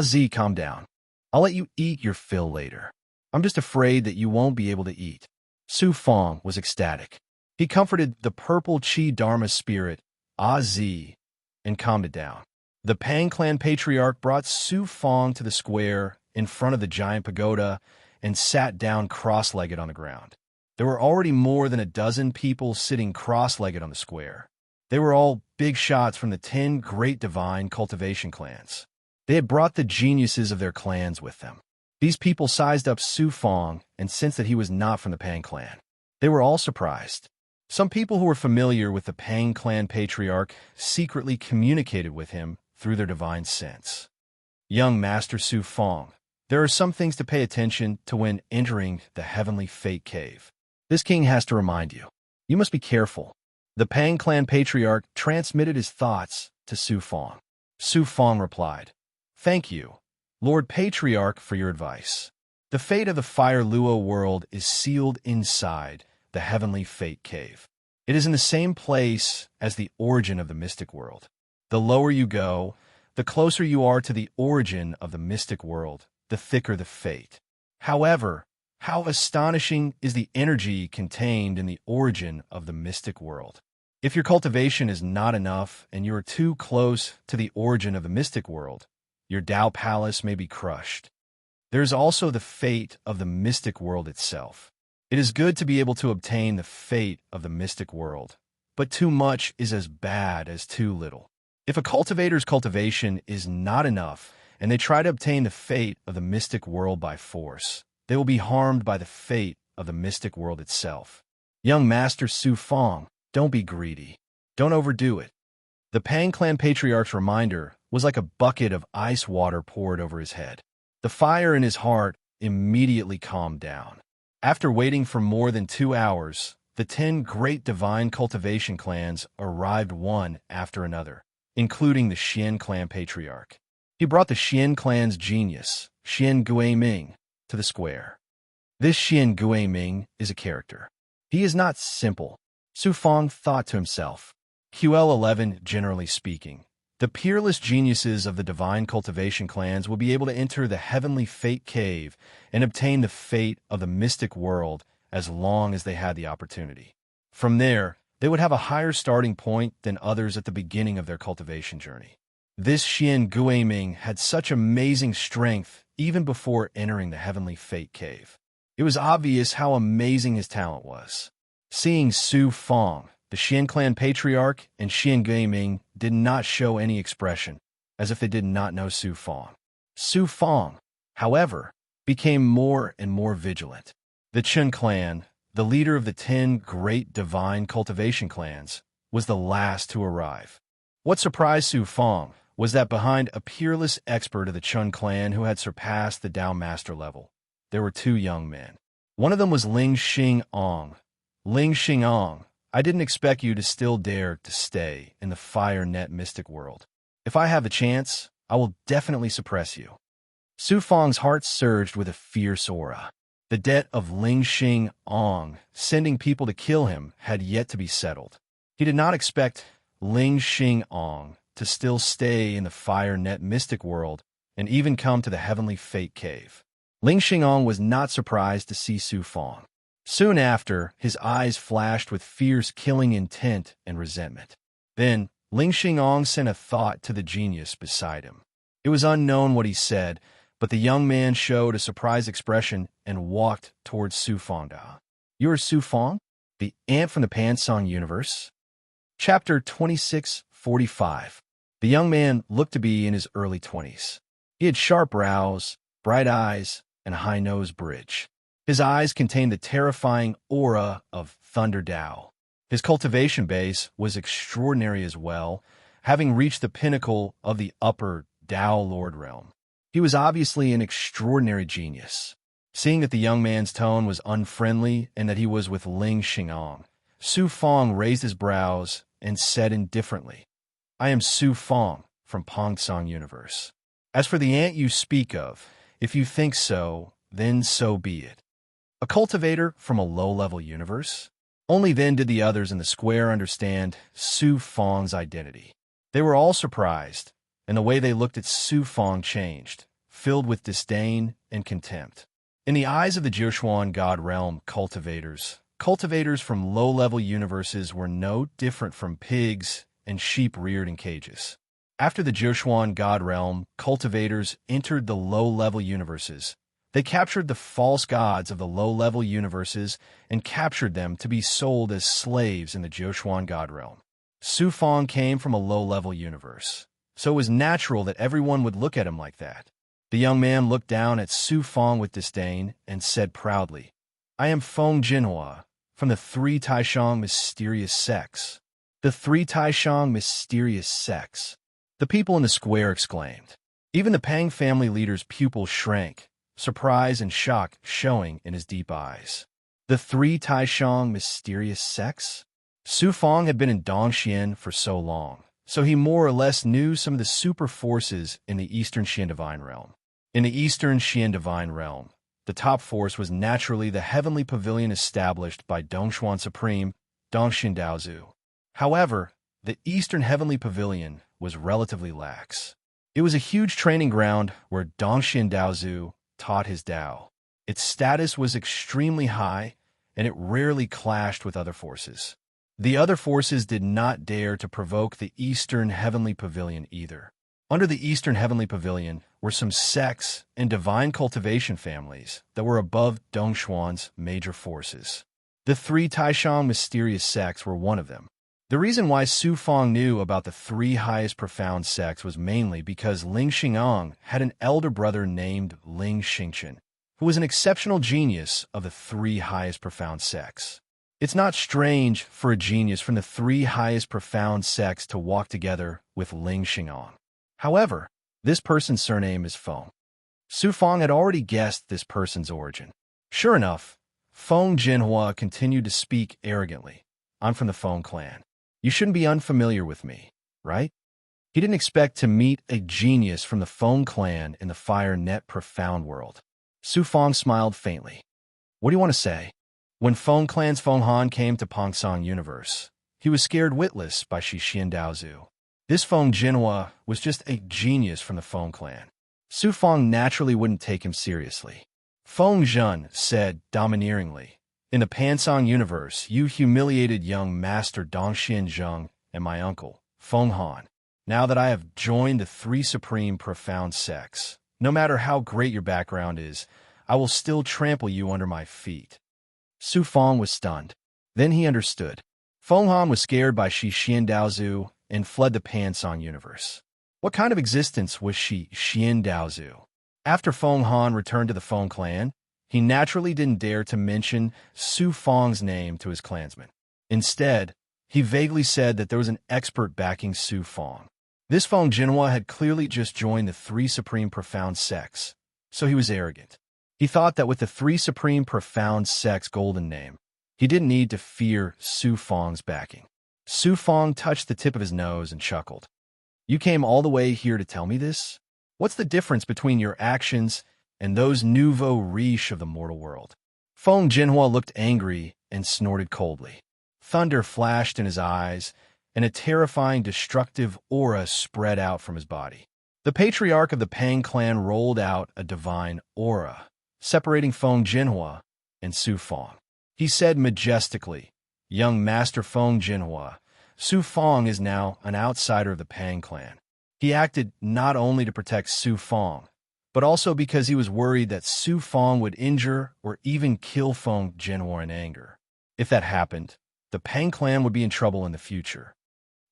Z, calm down. I'll let you eat your fill later. I'm just afraid that you won't be able to eat. Su Fong was ecstatic. He comforted the purple Chi Dharma spirit, Z, and calmed it down. The Pang clan patriarch brought Su Fong to the square in front of the giant pagoda and sat down cross-legged on the ground. There were already more than a dozen people sitting cross-legged on the square. They were all big shots from the 10 great divine cultivation clans. They had brought the geniuses of their clans with them. These people sized up Su Fong and sensed that he was not from the Pang clan. They were all surprised. Some people who were familiar with the Pang clan patriarch secretly communicated with him through their divine sense. Young Master Su Fong, there are some things to pay attention to when entering the heavenly fate cave. This king has to remind you. You must be careful. The Pang clan patriarch transmitted his thoughts to Su Fong. Su Fong replied, "Thank you, Lord Patriarch, for your advice. The fate of the Fire Luo world is sealed inside the heavenly fate cave. It is in the same place as the origin of the mystic world. The lower you go, the closer you are to the origin of the mystic world, the thicker the fate. However, how astonishing is the energy contained in the origin of the mystic world. If your cultivation is not enough and you are too close to the origin of the mystic world, your Tao Palace may be crushed. There is also the fate of the mystic world itself. It is good to be able to obtain the fate of the mystic world, but too much is as bad as too little. If a cultivator's cultivation is not enough and they try to obtain the fate of the mystic world by force, they will be harmed by the fate of the mystic world itself. Young Master Su Fong, don't be greedy. Don't overdo it." The Pang clan patriarch's reminder was like a bucket of ice water poured over his head. The fire in his heart immediately calmed down. After waiting for more than 2 hours, the 10 great divine cultivation clans arrived one after another, including the Xian clan patriarch. He brought the Xian clan's genius, Xian Guiming, to the square. This Xian Guiming is a character. He is not simple, Su Fong thought to himself. QL11, generally speaking, the peerless geniuses of the divine cultivation clans will be able to enter the heavenly fate cave and obtain the fate of the mystic world as long as they had the opportunity. From there, they would have a higher starting point than others at the beginning of their cultivation journey. This Xian Guiming had such amazing strength even before entering the heavenly fate cave. It was obvious how amazing his talent was. Seeing Su Fong, the Xian clan patriarch, and Xian Guiming did not show any expression, as if they did not know Su Fong. Su Fong, however, became more and more vigilant. The Chun clan, the leader of the 10 great divine cultivation clans, was the last to arrive. What surprised Su Fong was that behind a peerless expert of the Chun clan who had surpassed the Tao Master level, there were 2 young men. One of them was Ling Xingong. Ling Xingong, I didn't expect you to still dare to stay in the fire net mystic world. If I have the chance, I will definitely suppress you. Su Fang's heart surged with a fierce aura. The debt of Ling Xing Ong, sending people to kill him, had yet to be settled. He did not expect Ling Xing Ong to still stay in the fire net mystic world and even come to the heavenly fate cave. Ling Xingong was not surprised to see Su Fang. Soon after, his eyes flashed with fierce killing intent and resentment. Then, Ling Xingong sent a thought to the genius beside him. It was unknown what he said, but the young man showed a surprised expression and walked towards Su Fang. You are Su Fang, the ant from the Pansong universe? Chapter 2645. The young man looked to be in his early 20s. He had sharp brows, bright eyes, and a high-nose bridge. His eyes contained the terrifying aura of Thunder Dao. His cultivation base was extraordinary as well, having reached the pinnacle of the upper Dao Lord realm. He was obviously an extraordinary genius. Seeing that the young man's tone was unfriendly and that he was with Ling Xingong, Su Fang raised his brows and said indifferently, I am Su Fang from Pangsong Universe. As for the ant you speak of, if you think so, then so be it. A cultivator from a low-level universe? Only then did the others in the square understand Su Fang's identity. They were all surprised, and the way they looked at Su Fang changed, filled with disdain and contempt. In the eyes of the Jiushuan God Realm cultivators from low-level universes were no different from pigs and sheep reared in cages. After the Jiushuan God Realm cultivators entered the low-level universes, they captured the false gods of the low-level universes and captured them to be sold as slaves in the Jiushuan God Realm. Su Fang came from a low-level universe, so it was natural that everyone would look at him like that. The young man looked down at Su Fang with disdain and said proudly, I am Feng Jinhua, from the Three Taishang mysterious sects. The Three Taishang mysterious sects. The people in the square exclaimed. Even the Pang family leader's pupils shrank, surprise and shock showing in his deep eyes. The Three Taishang mysterious sects? Su Fang had been in Dongxian for so long, so he more or less knew some of the super forces in the Eastern Xian Divine Realm. In the Eastern Xian Divine Realm, the top force was naturally the heavenly pavilion established by Dongshuan Supreme, Dongxian Daozu. However, the Eastern Heavenly Pavilion was relatively lax. It was a huge training ground where Dongxian Daozu taught his Dao. Its status was extremely high, and it rarely clashed with other forces. The other forces did not dare to provoke the Eastern Heavenly Pavilion either. Under the Eastern Heavenly Pavilion were some sects and divine cultivation families that were above Dongshuan's major forces. The Three Taishang mysterious sects were one of them. The reason why Su Fang knew about the three highest profound sects was mainly because Ling Xingong had an elder brother named Ling Xingchen, who was an exceptional genius of the three highest profound sects. It's not strange for a genius from the three highest profound sects to walk together with Ling Xingong. However, this person's surname is Feng. Su Fang had already guessed this person's origin. Sure enough, Feng Jinhua continued to speak arrogantly. I'm from the Feng clan. You shouldn't be unfamiliar with me, right? He didn't expect to meet a genius from the Feng clan in the Fire Net Profound world. Su Fang smiled faintly. What do you want to say? When Feng clan's Feng Han came to Pangsong Universe, he was scared witless by Shixian Daozu. This Feng Jinhua was just a genius from the Feng clan. Su Fang naturally wouldn't take him seriously. Feng Zhen said domineeringly, in the Pansong Universe, you humiliated young Master Dongxian Zheng and my uncle, Feng Han. Now that I have joined the three supreme profound sects, no matter how great your background is, I will still trample you under my feet. Su Fang was stunned. Then he understood. Feng Han was scared by Shixian Daozu and fled the Pansong Universe. What kind of existence was Shixian Daozu? After Feng Han returned to the Feng clan, he naturally didn't dare to mention Su Fang's name to his clansmen. Instead, he vaguely said that there was an expert backing Su Fang. This Feng Jinhua had clearly just joined the three supreme profound sects, so he was arrogant. He thought that with the three supreme profound sects' golden name, He didn't need to fear Su Fong's backing. Su Fong touched the tip of his nose and chuckled. You came all the way here to tell me this? What's the difference between your actions and those nouveau riche of the mortal world? Feng Jinhua looked angry and snorted coldly. Thunder flashed in his eyes, and a terrifying, destructive aura spread out from his body. The patriarch of the Pang clan rolled out a divine aura, separating Feng Jinhua and Su Fong. He said majestically, Young Master Feng Jinhua, Su Fong is now an outsider of the Pang clan. He acted not only to protect Su Fong, but also because he was worried that Su Fong would injure or even kill Feng Jinhua in anger. If that happened, the Pang clan would be in trouble in the future.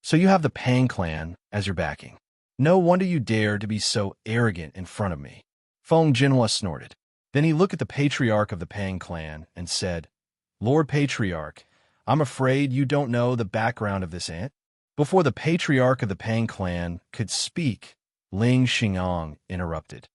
So you have the Pang clan as your backing. No wonder you dare to be so arrogant in front of me. Feng Jinhua snorted. Then he looked at the patriarch of the Pang clan and said, Lord Patriarch, I'm afraid you don't know the background of this ant. Before the patriarch of the Pang clan could speak, Ling Xingyang interrupted.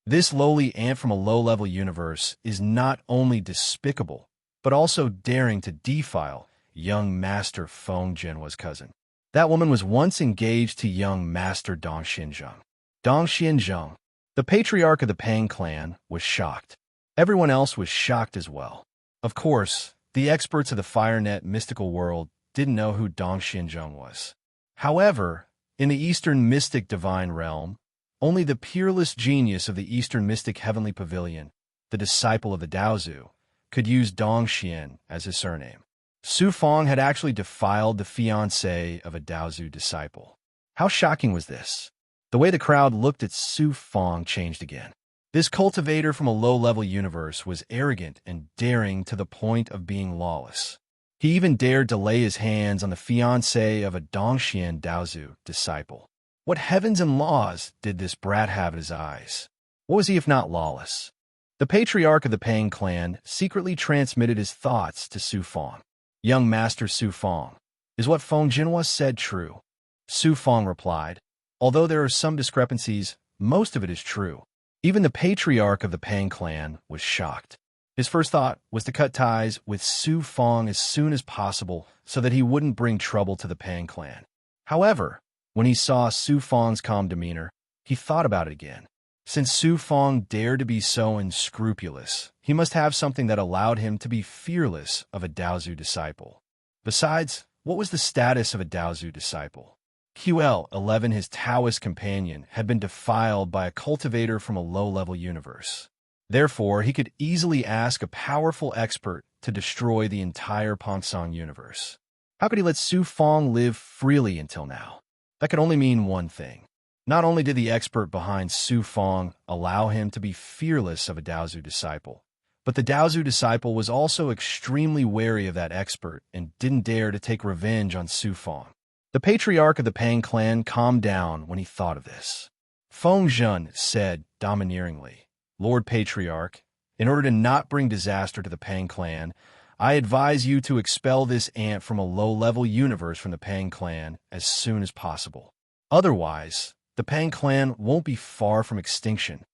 This lowly ant from a low-level universe is not only despicable, but also daring to defile young Master Feng Jinhua's cousin. That woman was once engaged to young Master Dong Xinzheng. Dong Xinzheng, the patriarch of the Pang clan, was shocked. Everyone else was shocked as well. Of course, the experts of the FireNet mystical world didn't know who Dong Xinzheng was. However, in the Eastern mystic divine realm, only the peerless genius of the Eastern mystic heavenly pavilion, the disciple of the Daozu, could use Dong Xian as his surname. Su Fong had actually defiled the fiancée of a Daozu disciple. How shocking was this? The way the crowd looked at Su Fong changed again. This cultivator from a low-level universe was arrogant and daring to the point of being lawless. He even dared to lay his hands on the fiancée of a Dongxian Daozu disciple. What heavens and laws did this brat have at his eyes? What was he if not lawless? The patriarch of the Pang clan secretly transmitted his thoughts to Su Fong. Young Master Su Fong, is what Feng Jinhua said true? Su Fong replied, although there are some discrepancies, most of it is true. Even the patriarch of the Pang clan was shocked. His first thought was to cut ties with Su Fong as soon as possible so that he wouldn't bring trouble to the Pang clan. However, when he saw Su Fong's calm demeanor, he thought about it again. Since Su Fong dared to be so unscrupulous, he must have something that allowed him to be fearless of a Daozu disciple. Besides, what was the status of a Daozu disciple? QL11, his Taoist companion, had been defiled by a cultivator from a low-level universe. Therefore, he could easily ask a powerful expert to destroy the entire Pongsong universe. How could he let Su Fong live freely until now? That could only mean one thing. Not only did the expert behind Su Fong allow him to be fearless of a Daozu disciple, but the Daozu disciple was also extremely wary of that expert and didn't dare to take revenge on Su Fong. The patriarch of the Pang clan calmed down when he thought of this. Feng Zhen said domineeringly, Lord Patriarch, in order to not bring disaster to the Pang clan, I advise you to expel this ant from a low-level universe from the Pang clan as soon as possible. Otherwise, the Pang clan won't be far from extinction.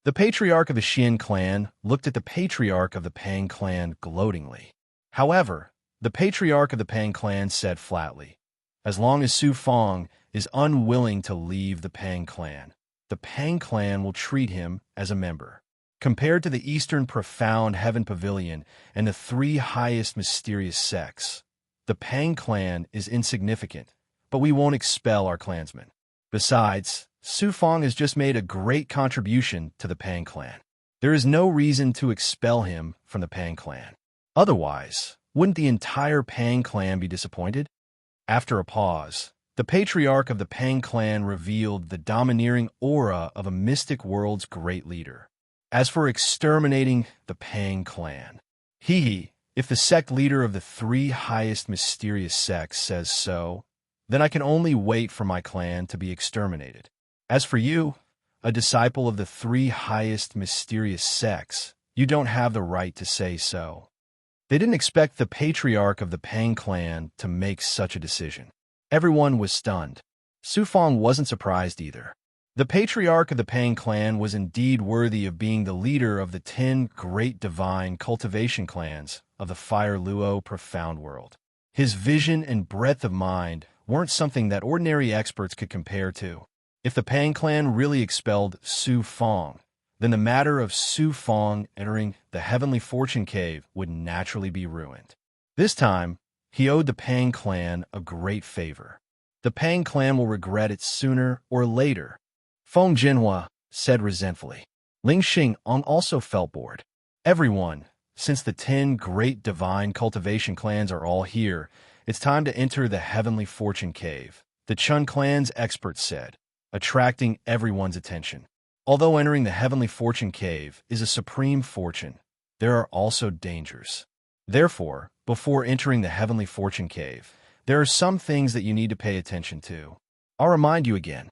The patriarch of the Xian clan looked at the patriarch of the Pang clan gloatingly. However, the patriarch of the Pang clan said flatly, as long as Su Fong is unwilling to leave the Pang clan will treat him as a member. Compared to the Eastern Profound Heaven Pavilion and the three highest mysterious sects, the Pang clan is insignificant, but we won't expel our clansmen. Besides, Su Fong has just made a great contribution to the Pang clan. There is no reason to expel him from the Pang clan. Otherwise, wouldn't the entire Pang clan be disappointed? After a pause, the patriarch of the Pang clan revealed the domineering aura of a mystic world's great leader. As for exterminating the Pang clan, if the sect leader of the three highest mysterious sects says so, then I can only wait for my clan to be exterminated. As for you, a disciple of the three highest mysterious sects, you don't have the right to say so. They didn't expect the patriarch of the Pang clan to make such a decision. Everyone was stunned. Su Fong wasn't surprised either. The patriarch of the Pang clan was indeed worthy of being the leader of the 10 great divine cultivation clans of the Fire Luo profound world. His vision and breadth of mind weren't something that ordinary experts could compare to. If the Pang clan really expelled Su Fong, then the matter of Su Fong entering the Heavenly Fortune Cave would naturally be ruined. This time, he owed the Pang clan a great favor. The Pang clan will regret it sooner or later, Feng Jinhua said resentfully. Ling Xingong also felt bored. Everyone, since the 10 great divine cultivation clans are all here, it's time to enter the Heavenly Fortune Cave, the Chun clan's expert said, attracting everyone's attention. Although entering the Heavenly Fortune Cave is a supreme fortune, there are also dangers. Therefore, before entering the Heavenly Fortune Cave, there are some things that you need to pay attention to. I'll remind you again.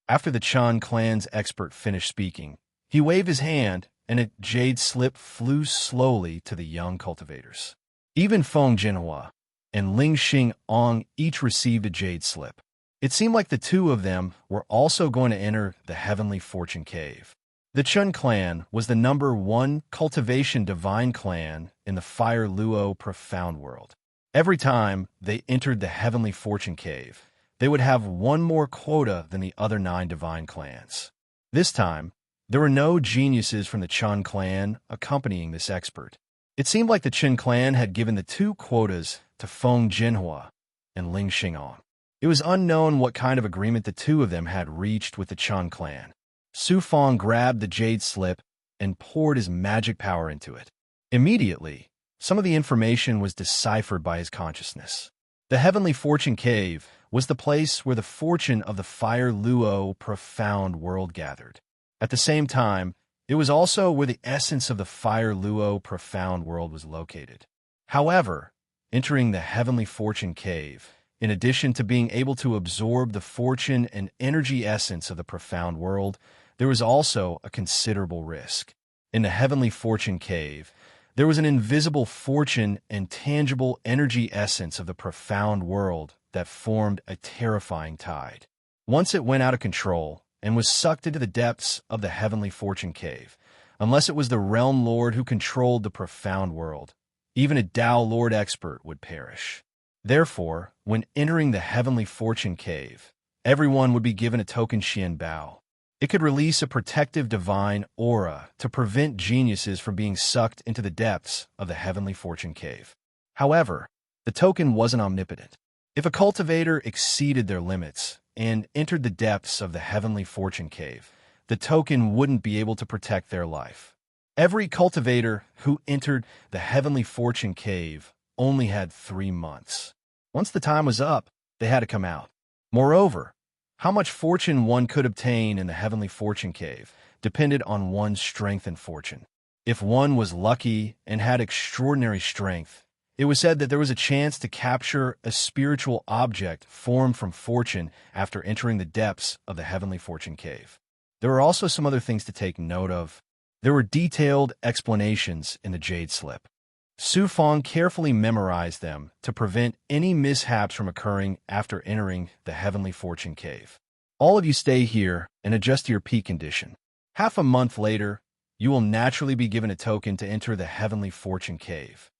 After the Chun clan's expert finished speaking, he waved his hand, and a jade slip flew slowly to the young cultivators. Even Feng Jinhua and Ling Xingong each received a jade slip. It seemed like the two of them were also going to enter the Heavenly Fortune Cave. The Chun clan was the #1 cultivation divine clan in the Fire Luo profound world. Every time they entered the Heavenly Fortune Cave, they would have one more quota than the other 9 divine clans. This time, there were no geniuses from the Chun clan accompanying this expert. It seemed like the Chun clan had given the 2 quotas to Feng Jinhua and Ling Xingong. It was unknown what kind of agreement the 2 of them had reached with the Chun clan. Su Fong grabbed the jade slip and poured his magic power into it. Immediately, some of the information was deciphered by his consciousness. The Heavenly Fortune Cave was the place where the fortune of the Fire Luo profound world gathered. At the same time, it was also where the essence of the Fire Luo profound world was located. However, entering the Heavenly Fortune Cave, in addition to being able to absorb the fortune and energy essence of the profound world, there was also a considerable risk. In the Heavenly Fortune Cave, there was an invisible fortune and tangible energy essence of the profound world that formed a terrifying tide. Once it went out of control and was sucked into the depths of the Heavenly Fortune Cave, unless it was the Realm Lord who controlled the profound world, even a Tao Lord expert would perish. Therefore, when entering the Heavenly Fortune Cave, everyone would be given a token Xian Bao. It could release a protective divine aura to prevent geniuses from being sucked into the depths of the Heavenly Fortune Cave. However, the token wasn't omnipotent. If a cultivator exceeded their limits and entered the depths of the Heavenly Fortune Cave, the token wouldn't be able to protect their life. Every cultivator who entered the Heavenly Fortune Cave only had 3 months. Once the time was up, they had to come out. Moreover, how much fortune one could obtain in the Heavenly Fortune Cave depended on one's strength and fortune. If one was lucky and had extraordinary strength, it was said that there was a chance to capture a spiritual object formed from fortune after entering the depths of the Heavenly Fortune Cave. There were also some other things to take note of. There were detailed explanations in the jade slip. Su Fong carefully memorized them to prevent any mishaps from occurring after entering the Heavenly Fortune Cave. All of you stay here and adjust to your peak condition. Half a month later, you will naturally be given a token to enter the Heavenly Fortune Cave.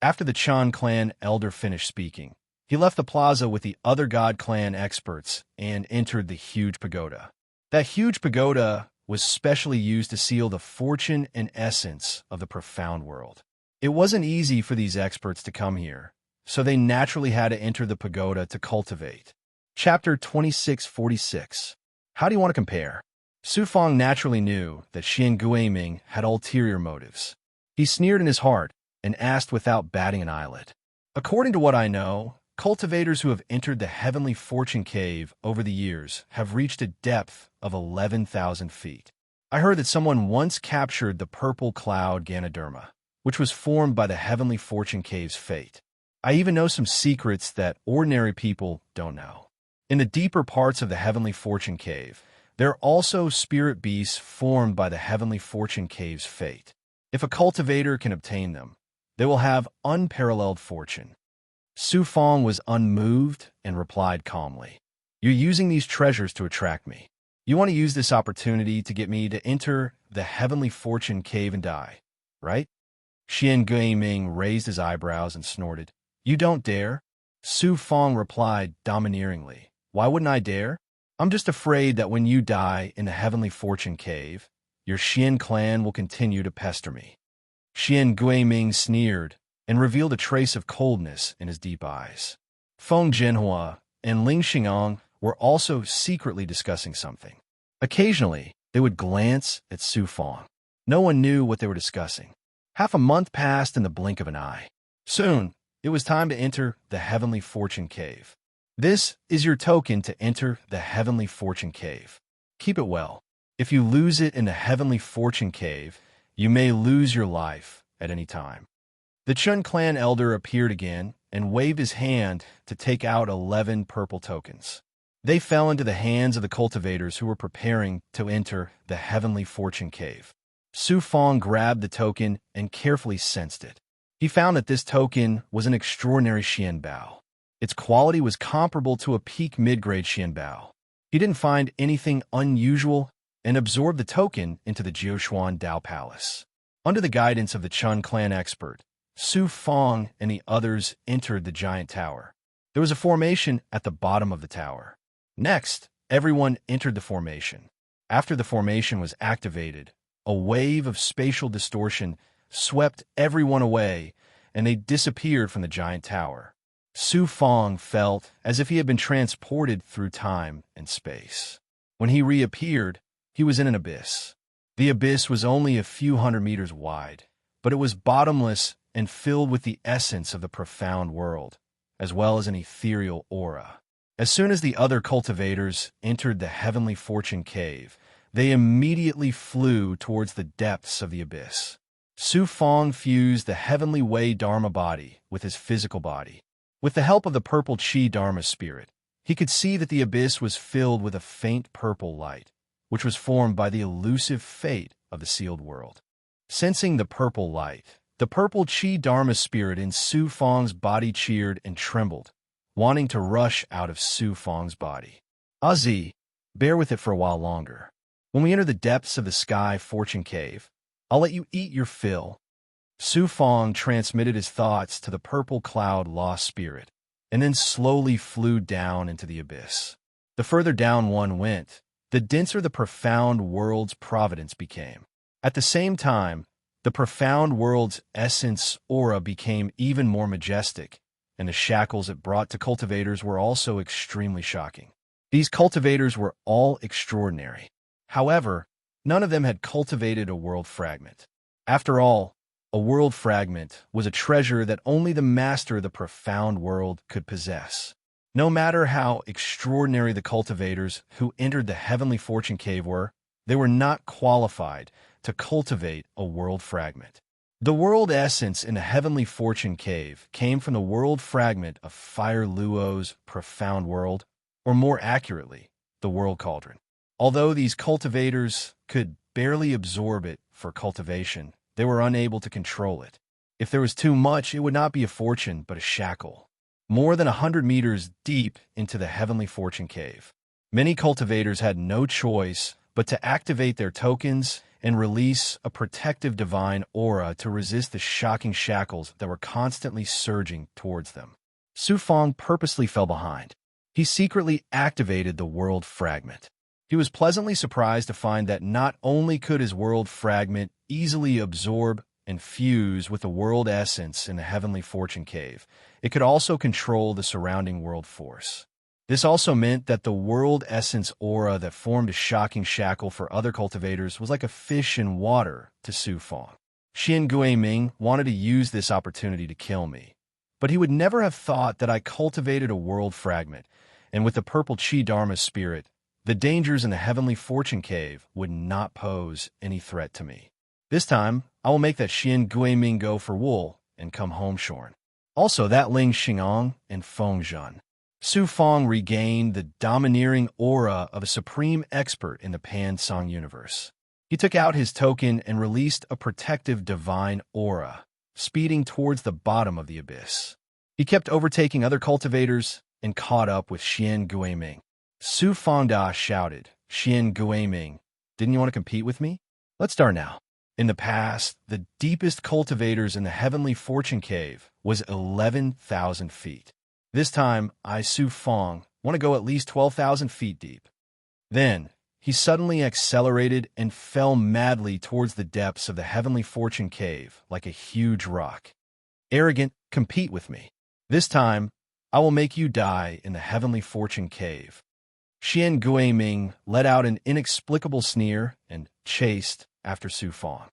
After the Chun clan elder finished speaking, he left the plaza with the other God clan experts and entered the huge pagoda. That huge pagoda was specially used to seal the fortune and essence of the profound world. It wasn't easy for these experts to come here, so they naturally had to enter the pagoda to cultivate. Chapter 2646. How do you want to compare? Su Fong naturally knew that Xian Guiming had ulterior motives. He sneered in his heart and asked without batting an eyelid. According to what I know, cultivators who have entered the Heavenly Fortune Cave over the years have reached a depth of 11,000 feet. I heard that someone once captured the purple cloud Ganoderma, which was formed by the Heavenly Fortune Cave's fate. I even know some secrets that ordinary people don't know. In the deeper parts of the Heavenly Fortune Cave, there are also spirit beasts formed by the Heavenly Fortune Cave's fate. If a cultivator can obtain them, they will have unparalleled fortune. Su Fong was unmoved and replied calmly, "You're using these treasures to attract me. You want to use this opportunity to get me to enter the heavenly fortune cave and die, right? Xian Guiming raised his eyebrows and snorted. You don't dare? Su Fong replied domineeringly. Why wouldn't I dare? I'm just afraid that when you die in the heavenly fortune cave, your Xian clan will continue to pester me. Xian Guiming sneered and revealed a trace of coldness in his deep eyes. Feng Jinhua and Ling Xingong were also secretly discussing something. Occasionally, they would glance at Su Fong. No one knew what they were discussing. Half a month passed in the blink of an eye. Soon, it was time to enter the heavenly fortune cave. This is your token to enter the heavenly fortune cave. Keep it well. If you lose it in the heavenly fortune cave, you may lose your life at any time. The Chun clan elder appeared again and waved his hand to take out 11 purple tokens. They fell into the hands of the cultivators who were preparing to enter the heavenly fortune cave. Su Fong grabbed the token and carefully sensed it. He found that this token was an extraordinary Xianbao. Its quality was comparable to a peak mid-grade Xianbao. He didn't find anything unusual and absorbed the token into the Jiuquan Dao Palace. Under the guidance of the Chun clan expert, Su Fong and the others entered the giant tower. There was a formation at the bottom of the tower. Next, everyone entered the formation. After the formation was activated, a wave of spatial distortion swept everyone away, and they disappeared from the giant tower. Su Fong felt as if he had been transported through time and space. When he reappeared, he was in an abyss. The abyss was only a few hundred meters wide, but it was bottomless and filled with the essence of the profound world, as well as an ethereal aura. As soon as the other cultivators entered the heavenly fortune cave, they immediately flew towards the depths of the abyss. Su Fong fused the heavenly way Dharma body with his physical body. With the help of the purple Chi Dharma spirit, he could see that the abyss was filled with a faint purple light, which was formed by the elusive fate of the sealed world. Sensing the purple light, the purple Chi Dharma spirit in Su Fong's body cheered and trembled, wanting to rush out of Su Fong's body. Ozzy, bear with it for a while longer. When we enter the depths of the sky fortune cave, I'll let you eat your fill. Su Fong transmitted his thoughts to the purple cloud lost spirit, and then slowly flew down into the abyss. The further down one went, the denser the profound world's providence became. At the same time, the profound world's essence aura became even more majestic, and the shackles it brought to cultivators were also extremely shocking. These cultivators were all extraordinary. However, none of them had cultivated a world fragment. After all, a world fragment was a treasure that only the master of the profound world could possess. No matter how extraordinary the cultivators who entered the heavenly fortune cave were, they were not qualified to cultivate a world fragment. The world essence in the heavenly fortune cave came from the world fragment of Fire Luo's profound world, or more accurately, the world cauldron. Although these cultivators could barely absorb it for cultivation, they were unable to control it. If there was too much, it would not be a fortune, but a shackle. More than 100 meters deep into the heavenly fortune cave, many cultivators had no choice but to activate their tokens and release a protective divine aura to resist the shocking shackles that were constantly surging towards them. Su Fong purposely fell behind. He secretly activated the world fragment. He was pleasantly surprised to find that not only could his world fragment easily absorb and fuse with the world essence in the heavenly fortune cave, it could also control the surrounding world force. This also meant that the world essence aura that formed a shocking shackle for other cultivators was like a fish in water to Su Fong. Xian Guiming wanted to use this opportunity to kill me, but he would never have thought that I cultivated a world fragment, and with the purple Chi Dharma spirit, the dangers in the heavenly fortune cave would not pose any threat to me. This time, I will make that Xian Guiming go for wool and come home shorn. Also, that Ling Xingong and Feng Zhen. Su Fong regained the domineering aura of a supreme expert in the Pan-Song universe. He took out his token and released a protective divine aura, speeding towards the bottom of the abyss. He kept overtaking other cultivators and caught up with Xian Guiming. Su Fongda shouted, Xian Guiming, didn't you want to compete with me? Let's start now. In the past, the deepest cultivators in the Heavenly Fortune Cave was 11,000 feet. This time, Su Fong want to go at least 12,000 feet deep. Then, he suddenly accelerated and fell madly towards the depths of the Heavenly Fortune Cave like a huge rock. Arrogant, compete with me. This time, I will make you die in the Heavenly Fortune Cave. Xian Guiming let out an inexplicable sneer and chased after Su Fong.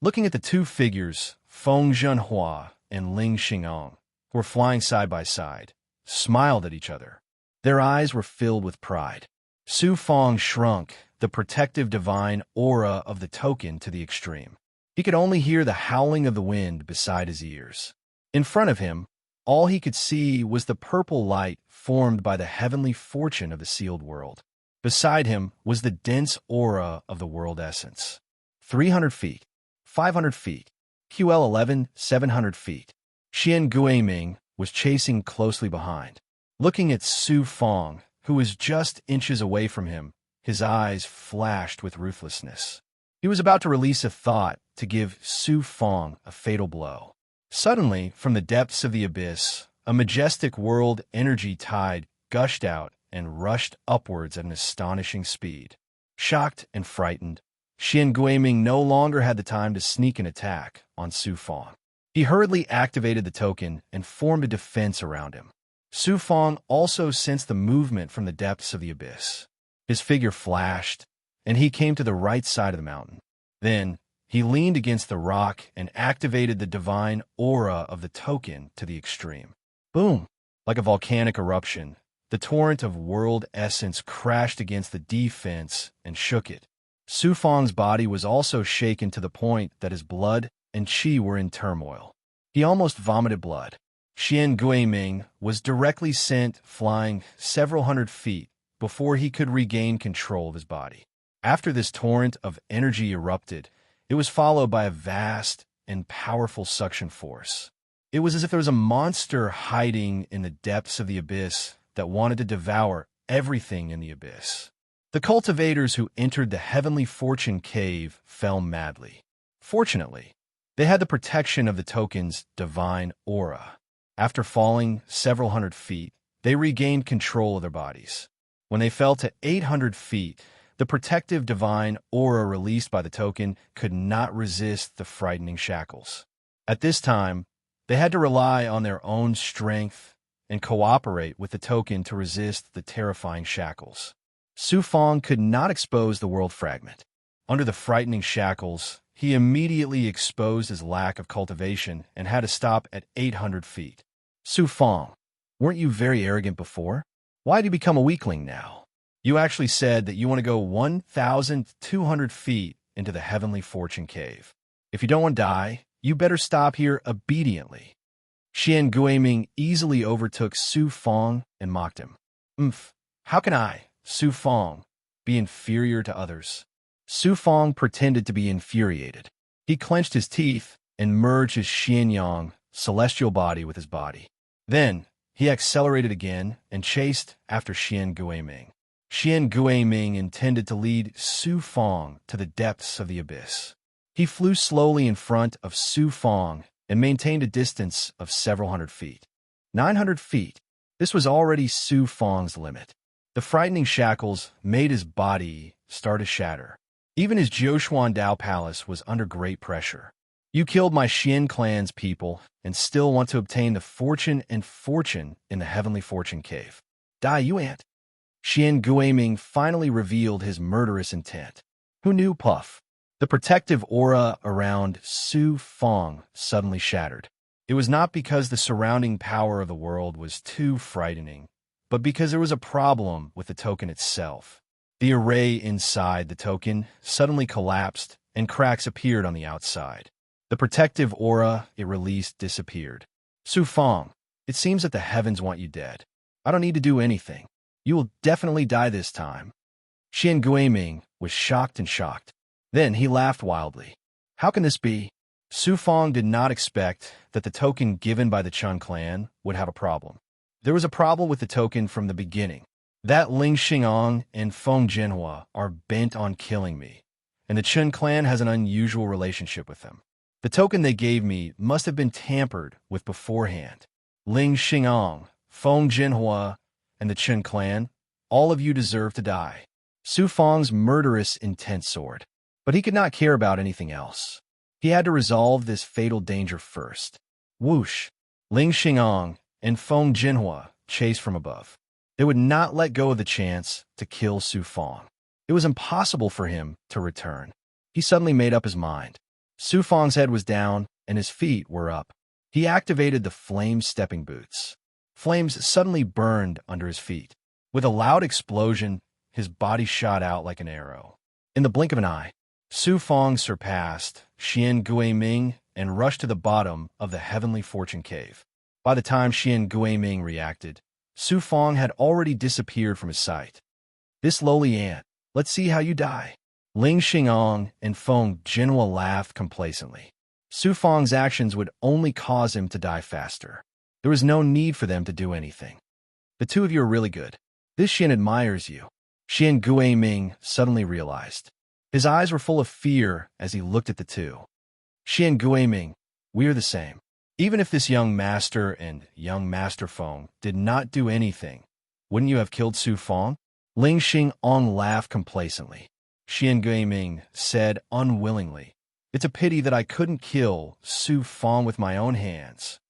Looking at the two figures, Feng Zhenhua and Ling Xingong, who were flying side by side, smiled at each other. Their eyes were filled with pride. Su Fong shrunk the protective divine aura of the token to the extreme. He could only hear the howling of the wind beside his ears. In front of him, all he could see was the purple light formed by the heavenly fortune of the sealed world. Beside him was the dense aura of the world essence. 300 feet, 500 feet, QL 11, 700 feet. Xian Guiming was chasing closely behind. Looking at Su Fong, who was just inches away from him, his eyes flashed with ruthlessness. He was about to release a thought to give Su Fong a fatal blow. Suddenly, from the depths of the abyss, a majestic world energy tide gushed out and rushed upwards at an astonishing speed. Shocked and frightened, Xian Guiming no longer had the time to sneak an attack on Su Fong. He hurriedly activated the token and formed a defense around him. Su Fong also sensed the movement from the depths of the abyss. His figure flashed, and he came to the right side of the mountain. Then, he leaned against the rock and activated the divine aura of the token to the extreme. Boom! Like a volcanic eruption, the torrent of world essence crashed against the defense and shook it. Su Fong's body was also shaken to the point that his blood and qi were in turmoil. He almost vomited blood. Xian Guiming was directly sent flying several hundred feet before he could regain control of his body. After this torrent of energy erupted, it was followed by a vast and powerful suction force. It was as if there was a monster hiding in the depths of the abyss that wanted to devour everything in the abyss. The cultivators who entered the Heavenly Fortune Cave fell madly. Fortunately, they had the protection of the token's divine aura. After falling several hundred feet, they regained control of their bodies. When they fell to 800 feet, the protective divine aura released by the token could not resist the frightening shackles. At this time, they had to rely on their own strength and cooperate with the token to resist the terrifying shackles. Su Fong could not expose the world fragment. Under the frightening shackles, he immediately exposed his lack of cultivation and had to stop at 800 feet. Su Fong, weren't you very arrogant before? Why did you become a weakling now? You actually said that you want to go 1,200 feet into the Heavenly Fortune Cave. If you don't want to die, you better stop here obediently. Xian Guiming easily overtook Su Fong and mocked him. How can I, Su Fong, be inferior to others? Su Fong pretended to be infuriated. He clenched his teeth and merged his Xianyang celestial body with his body. Then, he accelerated again and chased after Xian Guiming. Xian Guiming intended to lead Su Fong to the depths of the abyss. He flew slowly in front of Su Fong and maintained a distance of several hundred feet. 900 feet. This was already Su Fong's limit. The frightening shackles made his body start to shatter. Even his Jiushuan Dao Palace was under great pressure. You killed my Xian clan's people and still want to obtain the fortune and fortune in the Heavenly Fortune Cave. Die, you ant. Xian Guiming finally revealed his murderous intent. Who knew, Puff? The protective aura around Su Fong suddenly shattered. It was not because the surrounding power of the world was too frightening, but because there was a problem with the token itself. The array inside the token suddenly collapsed and cracks appeared on the outside. The protective aura it released disappeared. Su Fong, it seems that the heavens want you dead. I don't need to do anything. You will definitely die this time. Xian Guiming was shocked and shocked. Then he laughed wildly. How can this be? Su Fong did not expect that the token given by the Chun clan would have a problem. There was a problem with the token from the beginning. That Ling Xingong and Feng Jinhua are bent on killing me, and the Chun clan has an unusual relationship with them. The token they gave me must have been tampered with beforehand. Ling Xingong, Feng Jinhua, and the Chun clan, all of you deserve to die. Su Fang's murderous, intense sword. But he could not care about anything else. He had to resolve this fatal danger first. Whoosh! Ling Xingong and Feng Jinhua chased from above. They would not let go of the chance to kill Su Fang. It was impossible for him to return. He suddenly made up his mind. Su Fang's head was down and his feet were up. He activated the flame stepping boots. Flames suddenly burned under his feet. With a loud explosion, his body shot out like an arrow. In the blink of an eye, Su Fang surpassed Xian Guiming and rushed to the bottom of the heavenly fortune cave. By the time Xian Guiming reacted, Su Fang had already disappeared from his sight. This lowly ant, let's see how you die. Ling Xingong and Feng Jinhua laughed complacently. Su Fang's actions would only cause him to die faster. There was no need for them to do anything. The two of you are really good. This Xian admires you. Xian Guiming suddenly realized. His eyes were full of fear as he looked at the two. Xian Guiming, we are the same. Even if this young master and young master Feng did not do anything, wouldn't you have killed Su Fang? Ling Xingong laughed complacently. Xian Guiming said unwillingly, it's a pity that I couldn't kill Su Fang with my own hands.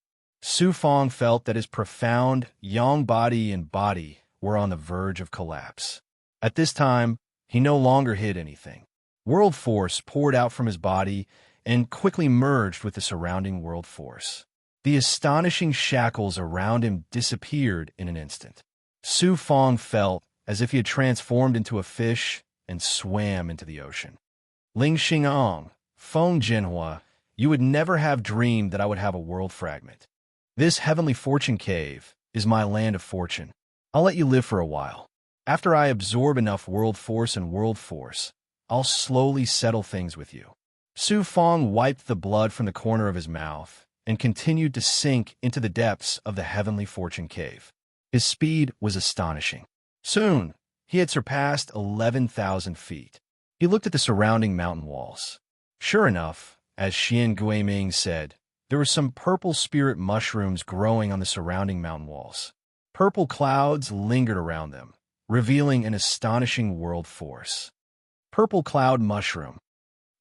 Su Fang felt that his profound yang body and body were on the verge of collapse. At this time, he no longer hid anything. World force poured out from his body and quickly merged with the surrounding world force. The astonishing shackles around him disappeared in an instant. Su Fang felt as if he had transformed into a fish and swam into the ocean. Ling Xingong, Feng Jinhua, you would never have dreamed that I would have a world fragment. This heavenly fortune cave is my land of fortune. I'll let you live for a while. After I absorb enough world force, I'll slowly settle things with you. Su Fang wiped the blood from the corner of his mouth and continued to sink into the depths of the heavenly fortune cave. His speed was astonishing. Soon, he had surpassed 11,000 feet. He looked at the surrounding mountain walls. Sure enough, as Xian Guiming said, there were some purple spirit mushrooms growing on the surrounding mountain walls. Purple clouds lingered around them, revealing an astonishing world force. Purple Cloud Mushroom.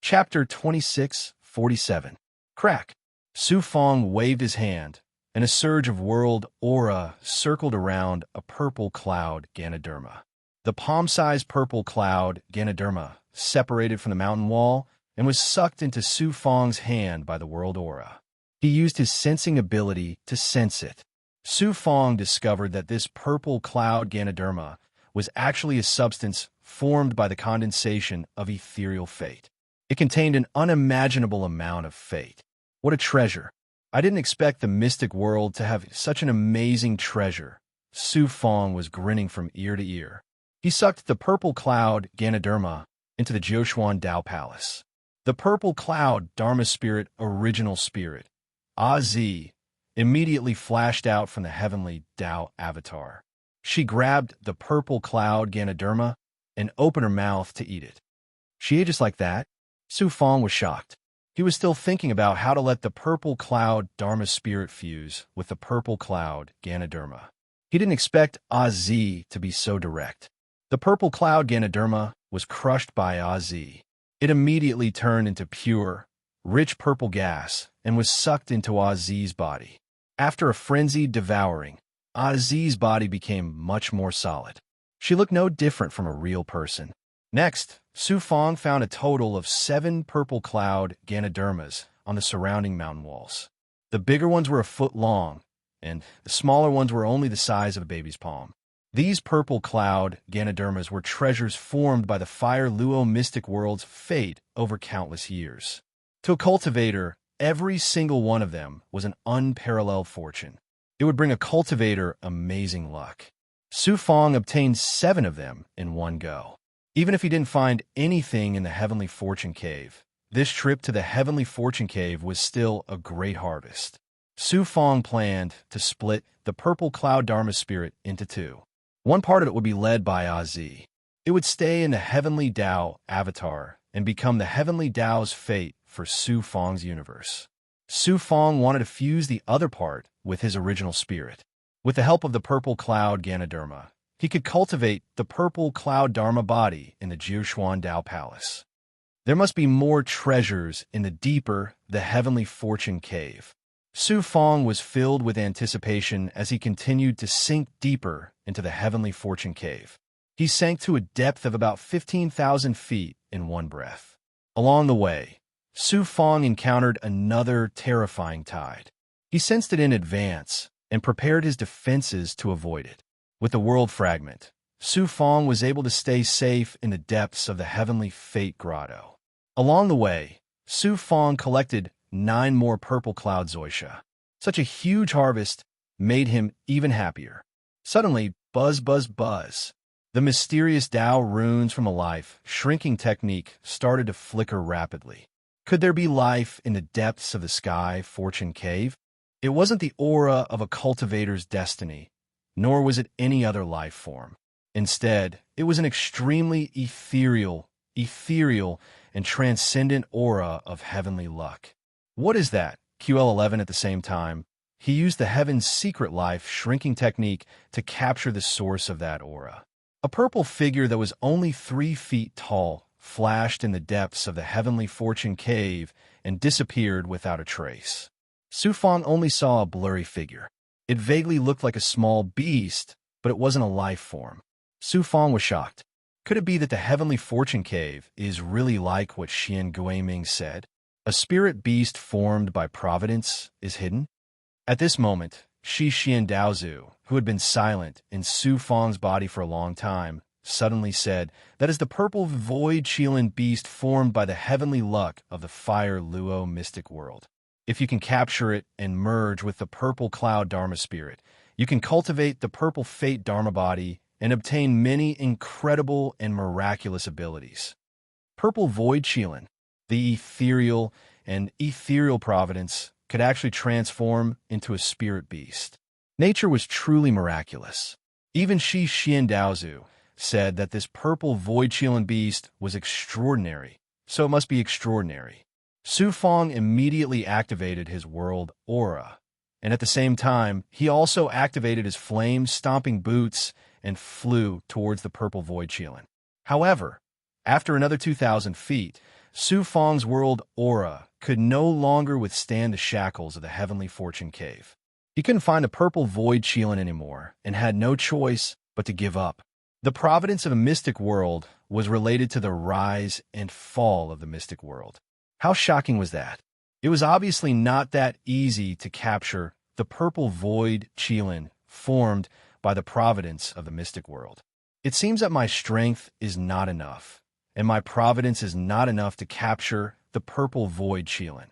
Chapter 26:47. Crack. Su Fang waved his hand, and a surge of world aura circled around a purple cloud Ganoderma. The palm-sized purple cloud Ganoderma separated from the mountain wall and was sucked into Su Fang's hand by the world aura. He used his sensing ability to sense it. Su Fang discovered that this purple cloud Ganoderma was actually a substance formed by the condensation of ethereal fate. It contained an unimaginable amount of fate. What a treasure! I didn't expect the mystic world to have such an amazing treasure. Su Fang was grinning from ear to ear. He sucked the purple cloud Ganoderma into the Jiuquan Dao Palace. The purple cloud Dharma Spirit, original spirit, Azi, immediately flashed out from the heavenly Dao avatar. She grabbed the purple cloud Ganoderma and opened her mouth to eat it. She ate just like that? Su Fang was shocked. He was still thinking about how to let the purple cloud Dharma spirit fuse with the purple cloud Ganoderma. He didn't expect Azi to be so direct. The purple cloud Ganoderma was crushed by Azi. It immediately turned into pure, rich purple gas and was sucked into Azi's body. After a frenzied devouring, Azi's body became much more solid. She looked no different from a real person. Next, Su Fang found a total of 7 purple cloud Ganodermas on the surrounding mountain walls. The bigger ones were a foot long, and the smaller ones were only the size of a baby's palm. These purple cloud Ganodermas were treasures formed by the Fire Luo mystic world's fate over countless years. To a cultivator, every single one of them was an unparalleled fortune. It would bring a cultivator amazing luck. Su Fang obtained 7 of them in one go. Even if he didn't find anything in the Heavenly Fortune Cave, this trip to the Heavenly Fortune Cave was still a great harvest. Su Fang planned to split the purple cloud Dharma spirit into 2. One part of it would be led by Azi. It would stay in the Heavenly Tao avatar and become the Heavenly Tao's fate for Su Feng's universe. Su Feng wanted to fuse the other part with his original spirit. With the help of the purple cloud Ganoderma, he could cultivate the purple cloud Dharma body in the Jiushuan Dao Palace. There must be more treasures in the Heavenly Fortune Cave. Su Feng was filled with anticipation as he continued to sink deeper into the Heavenly Fortune Cave. He sank to a depth of about 15,000 feet in one breath. Along the way, Su Feng encountered another terrifying tide. He sensed it in advance and prepared his defenses to avoid it. With the world fragment, Su Feng was able to stay safe in the depths of the Heavenly Fate Grotto. Along the way, Su Feng collected 9 more purple cloud zoisha. Such a huge harvest made him even happier. Suddenly, buzz, buzz, buzz. The mysterious Tao runes from a life shrinking technique started to flicker rapidly. Could there be life in the depths of the Sky Fortune Cave? It wasn't the aura of a cultivator's destiny, nor was it any other life form. Instead, it was an extremely ethereal, and transcendent aura of heavenly luck. What is that? QL11 at the same time. He used the Heaven's secret life shrinking technique to capture the source of that aura. A purple figure that was only 3 feet tall flashed in the depths of the Heavenly Fortune Cave and disappeared without a trace. Su Feng only saw a blurry figure. It vaguely looked like a small beast, but it wasn't a life form. Su Feng was shocked. Could it be that the Heavenly Fortune Cave is really like what Xian Guiming said? A spirit beast formed by providence is hidden? At this moment, Shi Xian Daozu, who had been silent in Su Feng's body for a long time, suddenly said, "That is the purple void Qilin beast formed by the heavenly luck of the fire Luo mystic world. If you can capture it and merge with the purple cloud Dharma spirit, you can cultivate the purple fate Dharma body and obtain many incredible and miraculous abilities. Purple void Qilin, the ethereal providence, could actually transform into a spirit beast. Nature was truly miraculous. Even Shi Xian Daozu said that this purple void Qilin beast was extraordinary, so it must be extraordinary. Su Feng immediately activated his world aura, and at the same time, he also activated his flame-stomping boots and flew towards the purple void Qilin. However, after another 2,000 feet, Su Feng's world aura could no longer withstand the shackles of the Heavenly Fortune Cave. He couldn't find the purple void Qilin anymore and had no choice but to give up. The providence of the mystic world was related to the rise and fall of the mystic world. How shocking was that? It was obviously not that easy to capture the purple void Qilin formed by the providence of the mystic world. It seems that my strength is not enough, and my providence is not enough to capture the purple void Qilin.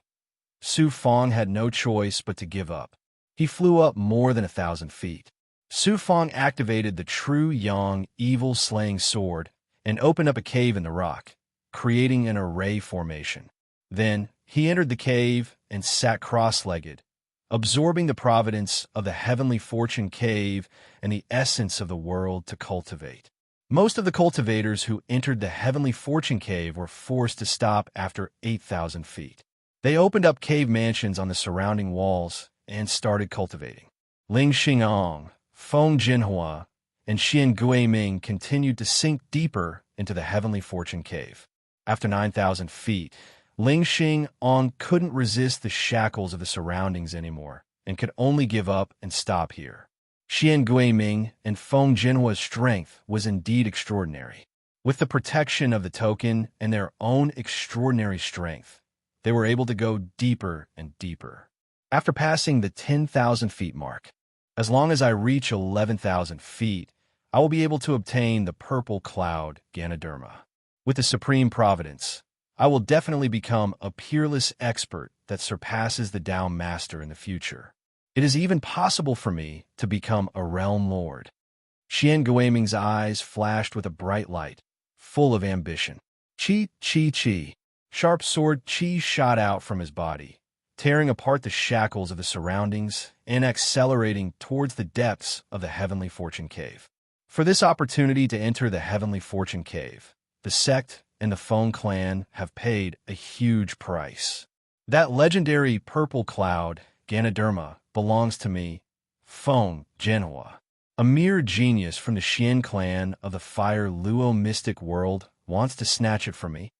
Su Feng had no choice but to give up. He flew up more than 1,000 feet. Su Feng activated the true Yang evil-slaying sword and opened up a cave in the rock, creating an array formation. Then he entered the cave and sat cross-legged, absorbing the providence of the Heavenly Fortune Cave and the essence of the world to cultivate. Most of the cultivators who entered the Heavenly Fortune Cave were forced to stop after 8,000 feet. They opened up cave mansions on the surrounding walls and started cultivating. Ling Xingong, Feng Jinhua, and Xian Guiming continued to sink deeper into the Heavenly Fortune Cave. After 9,000 feet, Ling Xingong couldn't resist the shackles of the surroundings anymore and could only give up and stop here. Xian Guiming and Feng Jinhua's strength was indeed extraordinary. With the protection of the token and their own extraordinary strength, they were able to go deeper and deeper. After passing the 10,000 feet mark, as long as I reach 11,000 feet, I will be able to obtain the purple cloud Ganoderma. With the supreme providence, I will definitely become a peerless expert that surpasses the Tao Master in the future. It is even possible for me to become a realm lord. Xian Guiming's eyes flashed with a bright light, full of ambition. Chi, chi, chi. Sharp sword chi shot out from his body, tearing apart the shackles of the surroundings and accelerating towards the depths of the Heavenly Fortune Cave. For this opportunity to enter the Heavenly Fortune Cave, the sect and the Feng clan have paid a huge price. That legendary purple cloud, Ganoderma, belongs to me, Feng Jinhua. A mere genius from the Xian clan of the Fire Luo mystic world wants to snatch it from me.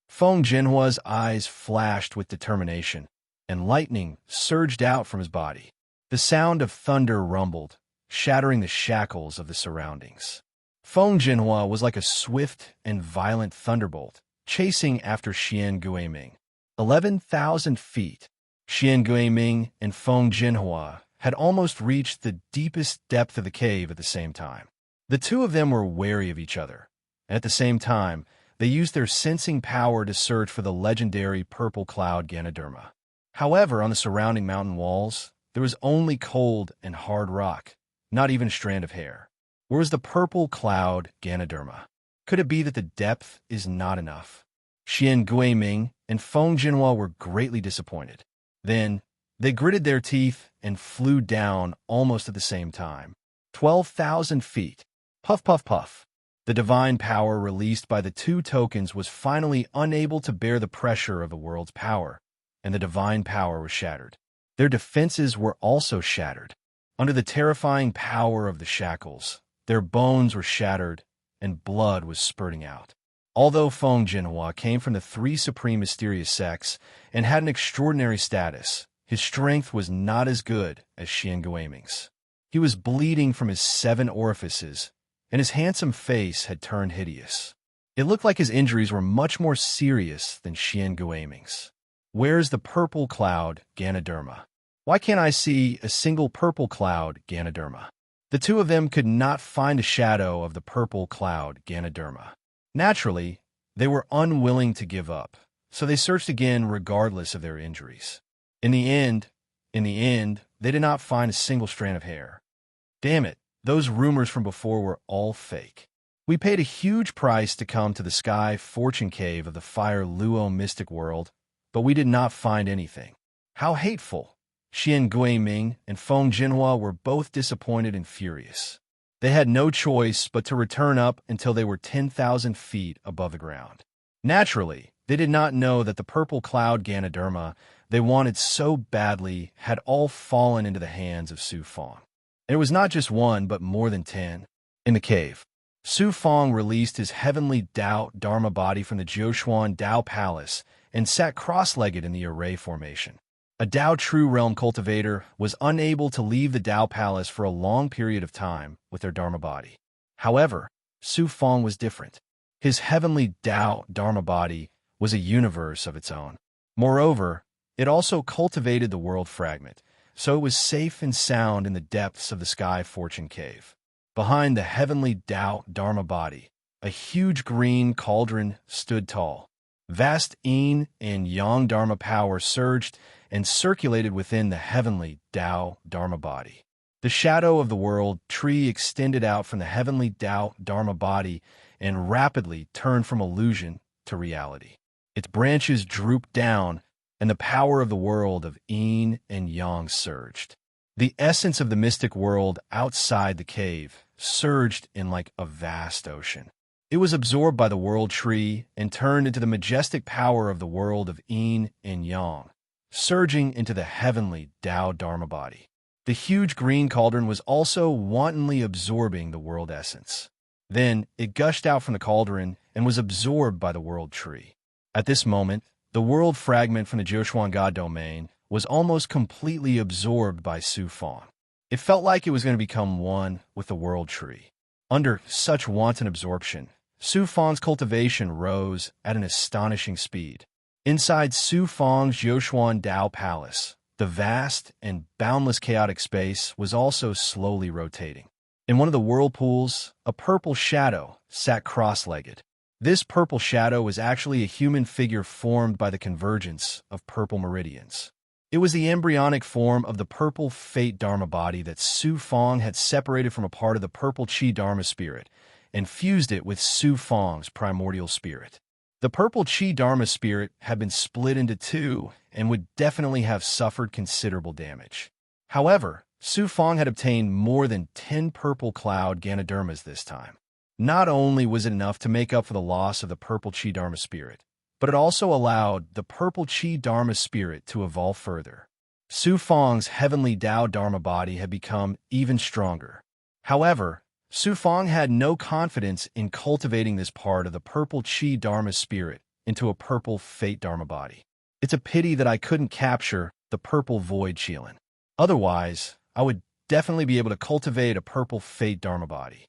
Feng Jinhua's eyes flashed with determination, and lightning surged out from his body. The sound of thunder rumbled, shattering the shackles of the surroundings. Feng Jinhua was like a swift and violent thunderbolt, chasing after Xian Guiming. 11,000 feet. Xian Guiming and Feng Jinhua had almost reached the deepest depth of the cave at the same time. The two of them were wary of each other, and at the same time, they used their sensing power to search for the legendary purple cloud Ganoderma. However, on the surrounding mountain walls, there was only cold and hard rock, not even a strand of hair. Where was the purple cloud Ganoderma? Could it be that the depth is not enough? Xian Guiming and Feng Jinhua were greatly disappointed. Then, they gritted their teeth and flew down almost at the same time. 12,000 feet. Puff, puff, puff. The divine power released by the two tokens was finally unable to bear the pressure of the world's power, and the divine power was shattered. Their defenses were also shattered. Under the terrifying power of the shackles, their bones were shattered, and blood was spurting out. Although Feng Jinhua came from the three supreme mysterious sects and had an extraordinary status, his strength was not as good as Xian Guiming's. He was bleeding from his 7 orifices, and his handsome face had turned hideous. It looked like his injuries were much more serious than Xian Guiming's. Where's the purple cloud Ganoderma? Why can't I see a single purple cloud Ganoderma? The two of them could not find a shadow of the purple cloud Ganoderma. Naturally, they were unwilling to give up, so they searched again regardless of their injuries. In the end, they did not find a single strand of hair. Damn it, those rumors from before were all fake. We paid a huge price to come to the Sky Fortune Cave of the Fire Luo mystic world, but we did not find anything. How hateful! Xian Guiming and Feng Jinhua were both disappointed and furious. They had no choice but to return up until they were 10,000 feet above the ground. Naturally, they did not know that the purple cloud Ganoderma they wanted so badly had all fallen into the hands of Su Feng. And it was not just one, but more than 10. In the cave, Su Feng released his heavenly Dao Dharma body from the Jiushuan Dao Palace and sat cross-legged in the array formation. A Dao True Realm cultivator was unable to leave the Dao Palace for a long period of time with their Dharma body. However, Su Feng was different. His heavenly Dao Dharma body was a universe of its own. Moreover, it also cultivated the world fragment, so it was safe and sound in the depths of the Sky Fortune Cave. Behind the heavenly Dao Dharma body, a huge green cauldron stood tall. Vast yin and yang Dharma power surged and circulated within the heavenly Dao Dharma body. The shadow of the world tree extended out from the heavenly Dao Dharma body and rapidly turned from illusion to reality. Its branches drooped down, and the power of the world of yin and yang surged. The essence of the mystic world outside the cave surged in like a vast ocean. It was absorbed by the world tree and turned into the majestic power of the world of yin and yang, surging into the heavenly Dao Dharma body. The huge green cauldron was also wantonly absorbing the world essence. Then it gushed out from the cauldron and was absorbed by the world tree. At this moment, the world fragment from the Jiushuan God domain was almost completely absorbed by Su Feng. It felt like it was going to become one with the world tree. Under such wanton absorption, Su Feng's cultivation rose at an astonishing speed. Inside Su Feng's Jiushuan Dao Palace, the vast and boundless chaotic space was also slowly rotating. In one of the whirlpools, a purple shadow sat cross-legged. This purple shadow was actually a human figure formed by the convergence of purple meridians. It was the embryonic form of the purple fate Dharma body that Su Feng had separated from a part of the purple Qi Dharma spirit and fused it with Su Feng's primordial spirit. The purple Qi Dharma spirit had been split into two and would definitely have suffered considerable damage. However, Su Fong had obtained more than 10 purple cloud Ganodermas this time. Not only was it enough to make up for the loss of the purple Chi Dharma spirit, but it also allowed the purple Chi Dharma spirit to evolve further. Su Fong's heavenly Tao Dharma body had become even stronger. However, Su Fong had no confidence in cultivating this part of the purple Chi Dharma spirit into a purple Fate Dharma body. It's a pity that I couldn't capture the purple Void Qilin. Otherwise, I would definitely be able to cultivate a purple Fate Dharma body.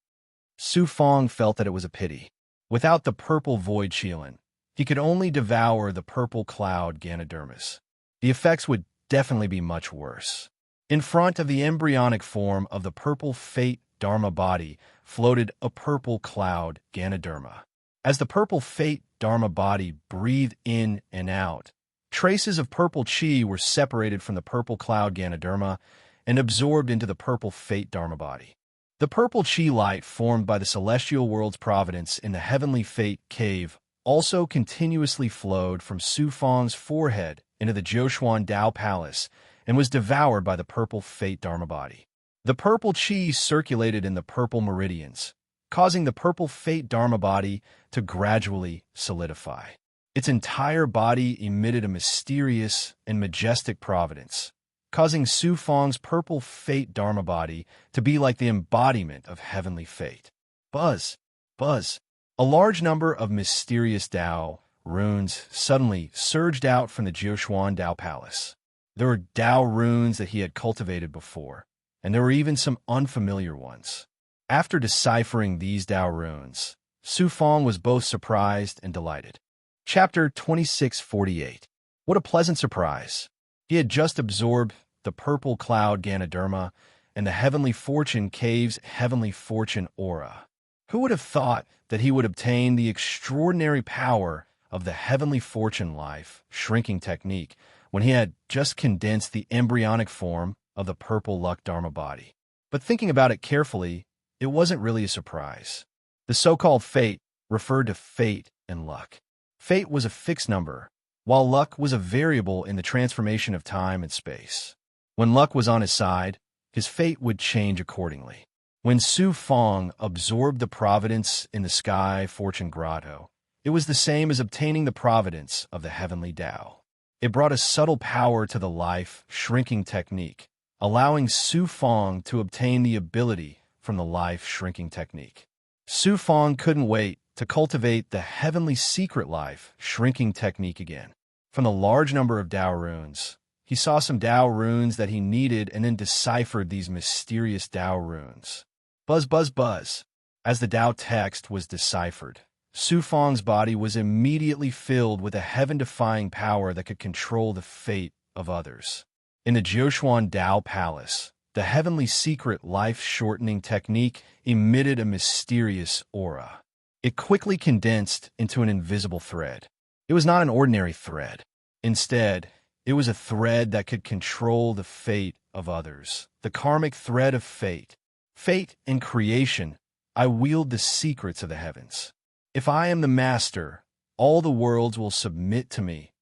Su Fong felt that it was a pity. Without the purple Void Qilin, he could only devour the purple cloud Ganodermas. The effects would definitely be much worse. In front of the embryonic form of the purple Fate Dharma body floated a purple cloud Ganoderma. As the purple Fate Dharma body breathed in and out, traces of purple Chi were separated from the purple cloud Ganoderma and absorbed into the purple Fate Dharma body. The purple Chi light formed by the celestial world's providence in the heavenly Fate cave also continuously flowed from Su Fong's forehead into the Jiuquan Dao Palace and was devoured by the purple Fate Dharma body. The purple Chi circulated in the purple meridians, causing the purple Fate Dharma body to gradually solidify. Its entire body emitted a mysterious and majestic providence, causing Su Fong's purple Fate Dharma body to be like the embodiment of heavenly fate. Buzz, buzz. A large number of mysterious Dao runes suddenly surged out from the Jiuquan Dao Palace. There were Dao runes that he had cultivated before, and there were even some unfamiliar ones. After deciphering these Dao runes, Su Fong was both surprised and delighted. Chapter 2648. What a pleasant surprise! He had just absorbed the purple cloud Ganoderma and the Heavenly Fortune Cave's Heavenly Fortune aura. Who would have thought that he would obtain the extraordinary power of the Heavenly Fortune life shrinking technique when he had just condensed the embryonic form of the purple luck Dharma body? But thinking about it carefully, it wasn't really a surprise. The so-called fate referred to fate and luck. Fate was a fixed number, while luck was a variable in the transformation of time and space. When luck was on his side, his fate would change accordingly. When Su Fong absorbed the providence in the Sky Fortune Grotto, it was the same as obtaining the providence of the heavenly Tao. It brought a subtle power to the life shrinking technique, allowing Su Fong to obtain the ability from the life shrinking technique. Su Fong couldn't wait to cultivate the heavenly secret life shrinking technique again. From the large number of Dao runes, he saw some Dao runes that he needed and then deciphered these mysterious Dao runes. Buzz, buzz, buzz. As the Dao text was deciphered, Su Fong's body was immediately filled with a heaven-defying power that could control the fate of others. In the Jiuquan Dao Palace, the heavenly secret life-shortening technique emitted a mysterious aura. It quickly condensed into an invisible thread. It was not an ordinary thread. Instead, it was a thread that could control the fate of others, the karmic thread of fate. Fate and creation, I wield the secrets of the heavens. If I am the master, all the worlds will submit to me.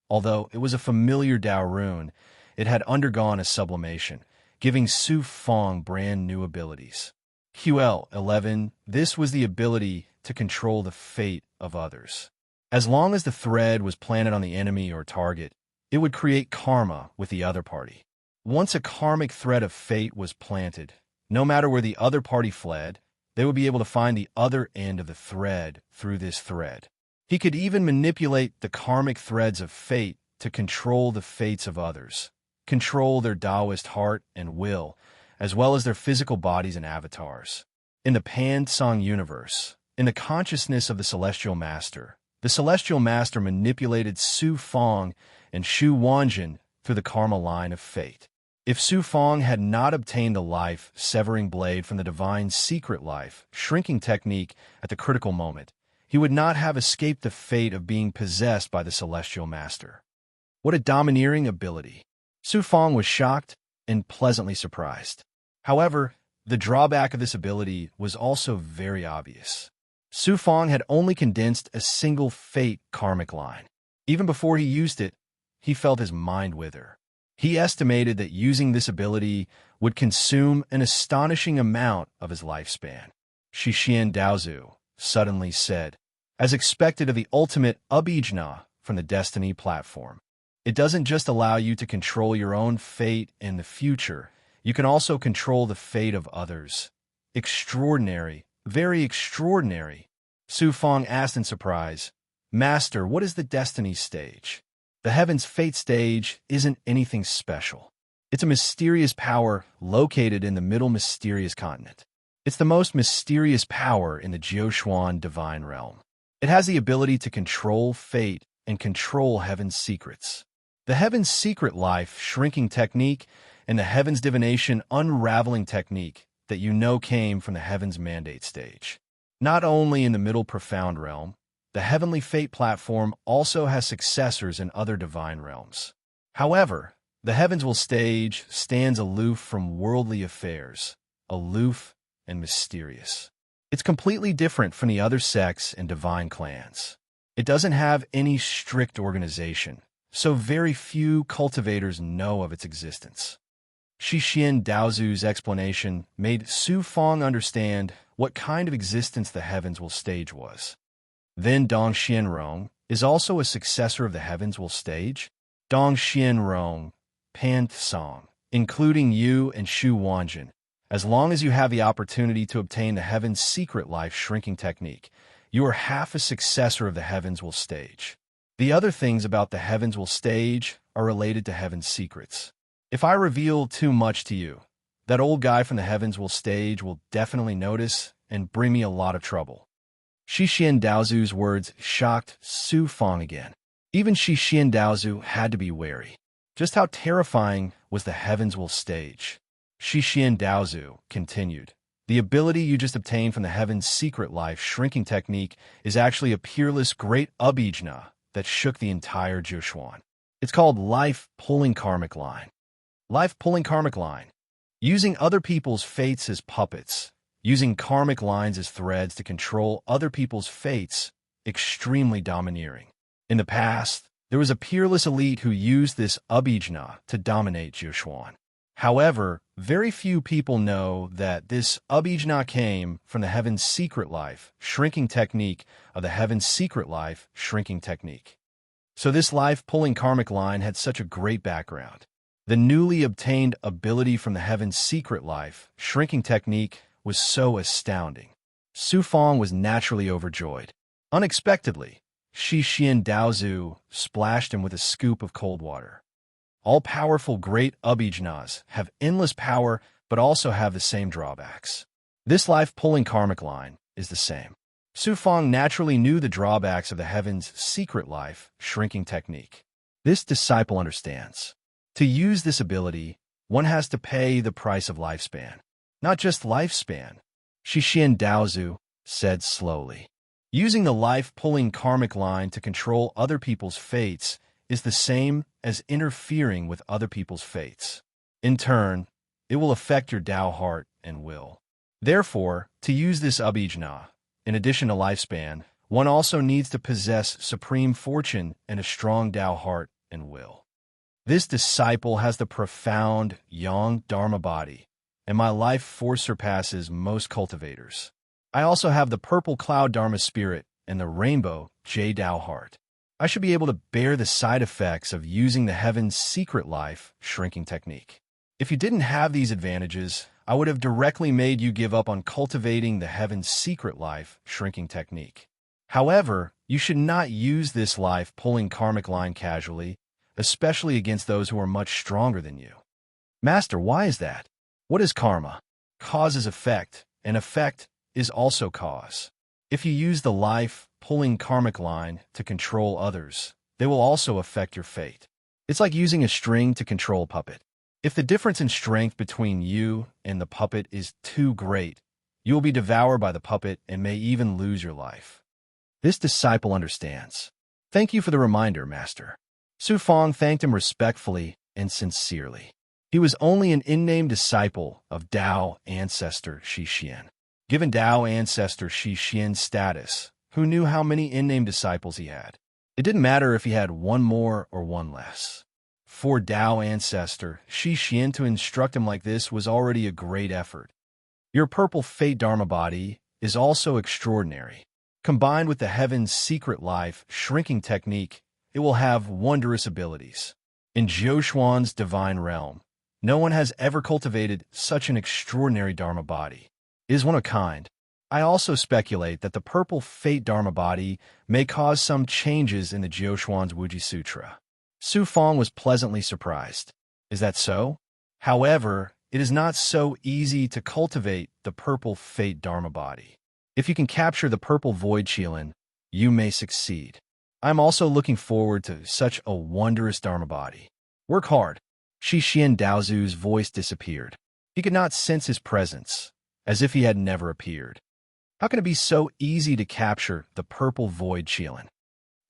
Although it was a familiar Dao rune, it had undergone a sublimation, giving Su Fong brand new abilities. QL 11, this was the ability to control the fate of others. As long as the thread was planted on the enemy or target, it would create karma with the other party. Once a karmic thread of fate was planted, no matter where the other party fled, they would be able to find the other end of the thread through this thread. He could even manipulate the karmic threads of fate to control the fates of others, control their Taoist heart and will, as well as their physical bodies and avatars. In the Pan-Song universe, in the consciousness of the Celestial Master manipulated Su Fong and Shu Wanjin through the karma line of fate. If Su Fong had not obtained the life-severing blade from the divine secret life shrinking technique at the critical moment, he would not have escaped the fate of being possessed by the Celestial Master. What a domineering ability! Su Fong was shocked and pleasantly surprised. However, the drawback of this ability was also very obvious. Su Fong had only condensed a single fate karmic line. Even before he used it, he felt his mind wither. He estimated that using this ability would consume an astonishing amount of his lifespan. Shixian Daozu suddenly said, as expected of the ultimate Abijna from the Destiny platform. It doesn't just allow you to control your own fate in the future, you can also control the fate of others. Extraordinary, very extraordinary. Su Fong asked in surprise, Master, what is the Destiny stage? The Heaven's Fate stage isn't anything special. It's a mysterious power located in the middle mysterious continent. It's the most mysterious power in the Jiuquan divine realm. It has the ability to control fate and control Heaven's secrets. The Heaven's Secret Life shrinking technique and the Heaven's Divination unraveling technique that you know came from the Heaven's Mandate stage. Not only in the middle profound realm, the Heavenly Fate platform also has successors in other divine realms. However, the Heavens Will stage stands aloof from worldly affairs, aloof and mysterious. It's completely different from the other sects and divine clans. It doesn't have any strict organization, so very few cultivators know of its existence. Shixian Daozu's explanation made Su Fong understand what kind of existence the Heavens Will stage was. Then Dong Xianrong is also a successor of the Heavens Will stage. Dong Xianrong, Pan Song, including you and Shu Wanjin, as long as you have the opportunity to obtain the Heaven's Secret Life shrinking technique, you are half a successor of the Heavens Will stage. The other things about the Heavens Will stage are related to Heaven's secrets. If I reveal too much to you, that old guy from the Heavens Will stage will definitely notice and bring me a lot of trouble. Shixian Daozu's words shocked Su Fong again. Even Shixian Daozu had to be wary. Just how terrifying was the Heavens Will stage? Shixian Daozu continued, the ability you just obtained from the Heaven's Secret Life shrinking technique is actually a peerless great Abijna that shook the entire Jiuquan. It's called life-pulling karmic line. Life-pulling karmic line. Using other people's fates as puppets, using karmic lines as threads to control other people's fates, extremely domineering. In the past, there was a peerless elite who used this Abijna to dominate Jiuquan. However, very few people know that this Abijna came from the Heaven's Secret Life shrinking technique of the Heaven's Secret Life shrinking technique. So this life-pulling karmic line had such a great background. The newly obtained ability from the Heaven's Secret Life shrinking technique was so astounding. Su Fong was naturally overjoyed. Unexpectedly, Shixian Daozu splashed him with a scoop of cold water. All-powerful great Abijnas have endless power but also have the same drawbacks. This life-pulling karmic line is the same. Su Fong naturally knew the drawbacks of the Heaven's Secret Life shrinking technique. This disciple understands. To use this ability, one has to pay the price of lifespan. Not just lifespan, Shixian Daozu said slowly. Using the life-pulling karmic line to control other people's fates is the same as interfering with other people's fates. In turn, it will affect your Tao heart and will. Therefore, to use this Abijna, in addition to lifespan, one also needs to possess supreme fortune and a strong Tao heart and will. This disciple has the profound Yang Dharma body, and my life force surpasses most cultivators. I also have the purple cloud Dharma spirit and the rainbow Jade Tao heart. I should be able to bear the side effects of using the Heaven's Secret Life shrinking technique. If you didn't have these advantages, I would have directly made you give up on cultivating the Heaven's Secret Life shrinking technique. However, you should not use this life-pulling karmic line casually, especially against those who are much stronger than you. Master, why is that? What is karma? Cause is effect, and effect is also cause. If you use the life-pulling karmic line to control others, they will also affect your fate. It's like using a string to control a puppet. If the difference in strength between you and the puppet is too great, you will be devoured by the puppet and may even lose your life. This disciple understands. Thank you for the reminder, Master. Su Fong thanked him respectfully and sincerely. He was only an in-name disciple of Tao ancestor Shixian. Given Tao ancestor Shixian's status, who knew how many in-name disciples he had? It didn't matter if he had one more or one less. For Tao ancestor Shi Xian to instruct him like this was already a great effort. Your purple fate Dharma body is also extraordinary. Combined with the heaven's secret life shrinking technique, it will have wondrous abilities. In Jiuxuan's divine realm, no one has ever cultivated such an extraordinary Dharma body. It is one of a kind. I also speculate that the purple fate Dharma body may cause some changes in the Jiuxuan's Wuji Sutra. Su Fong was pleasantly surprised. Is that so? However, it is not so easy to cultivate the purple fate Dharma body. If you can capture the purple void Qilin, you may succeed. I'm also looking forward to such a wondrous Dharma body. Work hard. Shi Xian Daozu's voice disappeared. He could not sense his presence, as if he had never appeared. How can it be so easy to capture the purple void Qilin?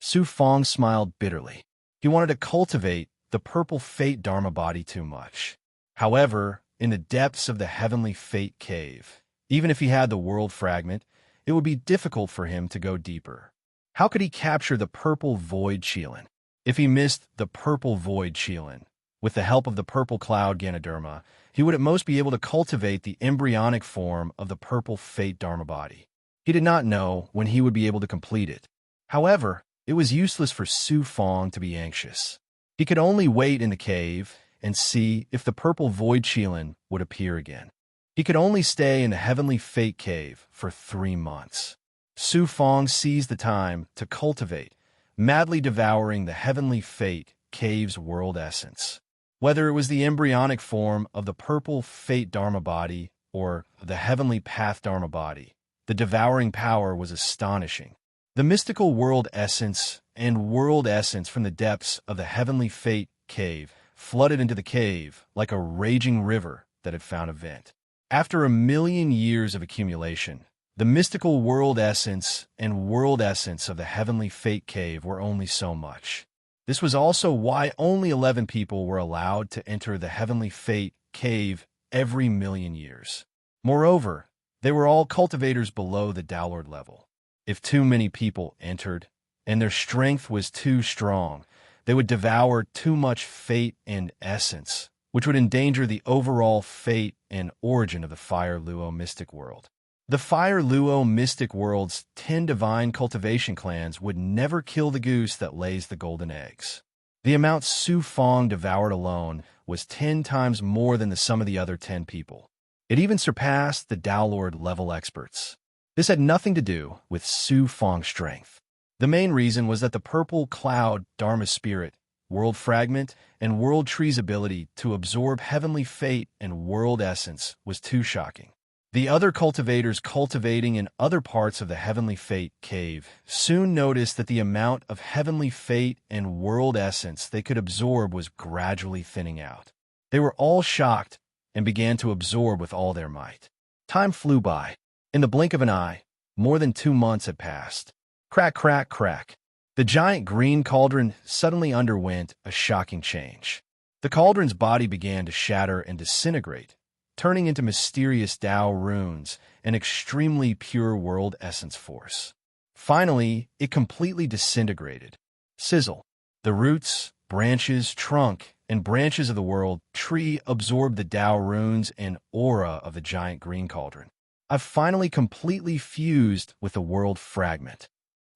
Su Fong smiled bitterly. He wanted to cultivate the purple fate Dharma body too much. However, in the depths of the heavenly fate cave, even if he had the world fragment, it would be difficult for him to go deeper. How could he capture the purple void Qilin? If he missed the purple void Qilin, with the help of the purple cloud Ganoderma, he would at most be able to cultivate the embryonic form of the purple fate Dharma body. He did not know when he would be able to complete it. However, it was useless for Su Fong to be anxious. He could only wait in the cave and see if the purple void Qilin would appear again. He could only stay in the heavenly fate cave for 3 months. Su Fong seized the time to cultivate, madly devouring the heavenly fate cave's world essence. Whether it was the embryonic form of the purple fate Dharma body or the heavenly path Dharma body, the devouring power was astonishing. The mystical world essence and world essence from the depths of the heavenly fate cave flooded into the cave like a raging river that had found a vent. After 1,000,000 years of accumulation, the mystical world essence and world essence of the heavenly fate cave were only so much. This was also why only 11 people were allowed to enter the heavenly fate cave every 1,000,000 years. Moreover, they were all cultivators below the Downlord level. If too many people entered, and their strength was too strong, they would devour too much fate and essence, which would endanger the overall fate and origin of the Fire Luo mystic world. The Fire Luo mystic world's 10 divine cultivation clans would never kill the goose that lays the golden eggs. The amount Su Fong devoured alone was 10 times more than the sum of the other 10 people. It even surpassed the Downlord level experts. This had nothing to do with Su Fong's strength. The main reason was that the purple cloud Dharma spirit, world fragment, and world tree's ability to absorb heavenly fate and world essence was too shocking. The other cultivators cultivating in other parts of the heavenly fate cave soon noticed that the amount of heavenly fate and world essence they could absorb was gradually thinning out. They were all shocked and began to absorb with all their might. Time flew by. In the blink of an eye, more than 2 months had passed. Crack, crack, crack. The giant green cauldron suddenly underwent a shocking change. The cauldron's body began to shatter and disintegrate, turning into mysterious Tao runes and extremely pure world essence force. Finally, it completely disintegrated. Sizzle. The roots, branches, trunk, and branches of the world tree absorbed the Tao runes and aura of the giant green cauldron. I've finally completely fused with the world fragment.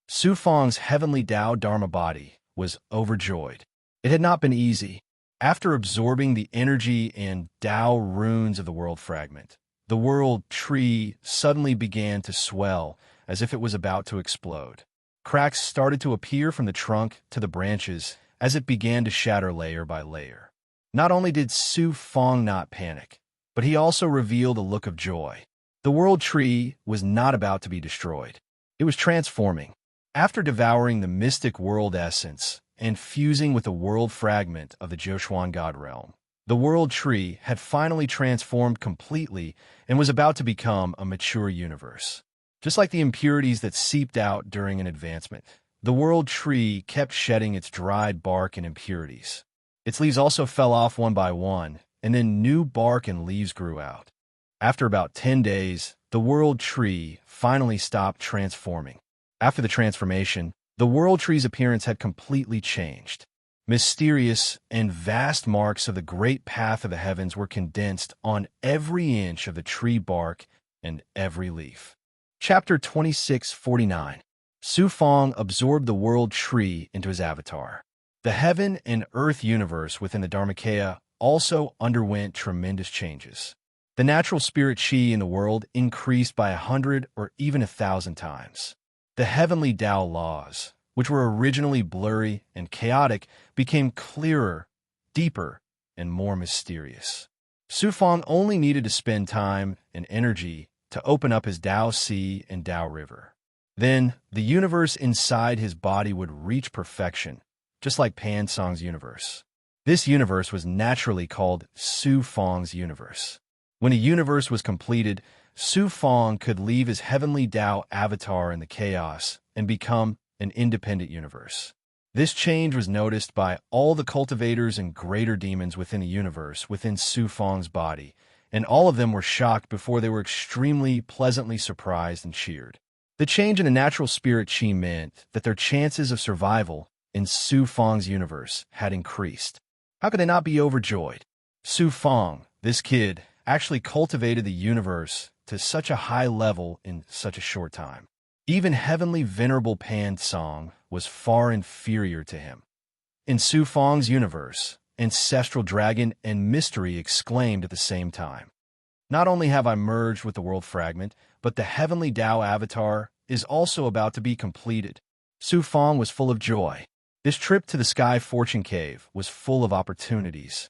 Su Fong's heavenly Tao Dharma body was overjoyed. It had not been easy. After absorbing the energy and Tao runes of the world fragment, the world tree suddenly began to swell as if it was about to explode. Cracks started to appear from the trunk to the branches as it began to shatter layer by layer. Not only did Su Fong not panic, but he also revealed a look of joy. The world tree was not about to be destroyed. It was transforming. After devouring the mystic world essence and fusing with the world fragment of the Jiuxuan God realm, the world tree had finally transformed completely and was about to become a mature universe. Just like the impurities that seeped out during an advancement, the world tree kept shedding its dried bark and impurities. Its leaves also fell off one by one, and then new bark and leaves grew out. After about 10 days, the world tree finally stopped transforming. After the transformation, the world tree's appearance had completely changed. Mysterious and vast marks of the great path of the heavens were condensed on every inch of the tree bark and every leaf. Chapter 2649. Su Fong absorbed the world tree into his avatar. The heaven and earth universe within the Dharmakaya also underwent tremendous changes. The natural spirit chi in the world increased by 100 or even 1,000 times. The heavenly Tao laws, which were originally blurry and chaotic, became clearer, deeper, and more mysterious. Su Fong only needed to spend time and energy to open up his Tao Sea and Tao River. Then, the universe inside his body would reach perfection, just like Pan Song's universe. This universe was naturally called Su Fong's universe. When the universe was completed, Su Fong could leave his heavenly Tao avatar in the chaos and become an independent universe. This change was noticed by all the cultivators and greater demons within the universe within Su Fong's body, and all of them were shocked before they were extremely pleasantly surprised and cheered. The change in the natural spirit chi meant that their chances of survival in Su Fong's universe had increased. How could they not be overjoyed? Su Fong, this kid, actually cultivated the universe to such a high level in such a short time. Even heavenly venerable Pan Song was far inferior to him. In Su Fong's universe, ancestral dragon and mystery exclaimed at the same time. Not only have I merged with the world fragment, but the heavenly Tao avatar is also about to be completed. Su Fong was full of joy. This trip to the Sky Fortune Cave was full of opportunities.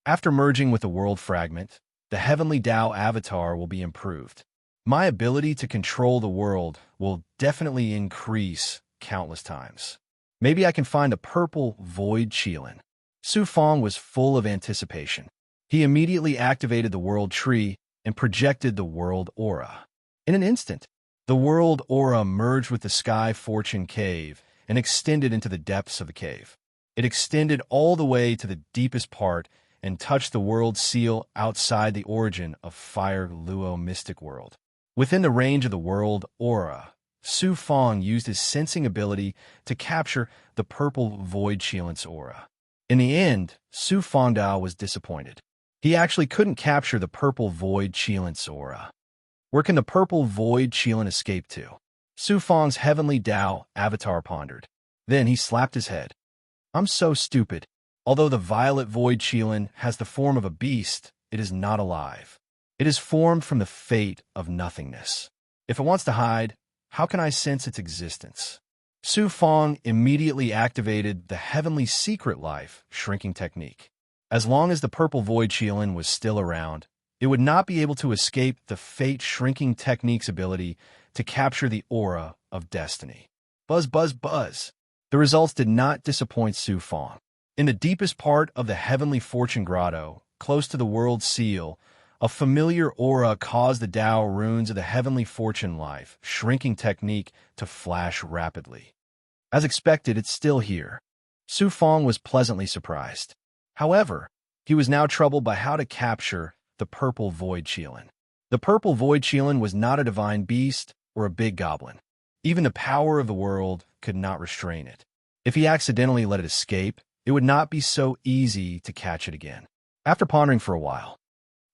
After merging with the world fragment, the heavenly Tao avatar will be improved. My ability to control the world will definitely increase countless times. Maybe I can find a purple void Qilin. Su Fong was full of anticipation. He immediately activated the world tree and projected the world aura. In an instant, the world aura merged with the Sky Fortune Cave and extended into the depths of the cave. It extended all the way to the deepest part and touched the world seal outside the origin of Fire Luo Mystic World. Within the range of the world aura, Su Fong used his sensing ability to capture the purple void Qilin's aura. In the end, Su Fongdao was disappointed. He actually couldn't capture the purple void Qilin's aura. Where can the purple void Qilin escape to? Su Fong's heavenly Tao avatar pondered. Then he slapped his head. I'm so stupid. Although the violet void Qilin has the form of a beast, it is not alive. It is formed from the fate of nothingness. If it wants to hide, how can I sense its existence? Su Fong immediately activated the heavenly secret life shrinking technique. As long as the purple void Qilin was still around, it would not be able to escape the fate shrinking technique's ability to capture the aura of destiny. Buzz, buzz, buzz. The results did not disappoint Su Fong. In the deepest part of the heavenly fortune grotto, close to the world seal, a familiar aura caused the Tao runes of the heavenly fortune life shrinking technique to flash rapidly. As expected, it's still here. Su Fong was pleasantly surprised. However, he was now troubled by how to capture the purple void Qilin. The purple void Qilin was not a divine beast or a big goblin. Even the power of the world could not restrain it. If he accidentally let it escape, it would not be so easy to catch it again. After pondering for a while,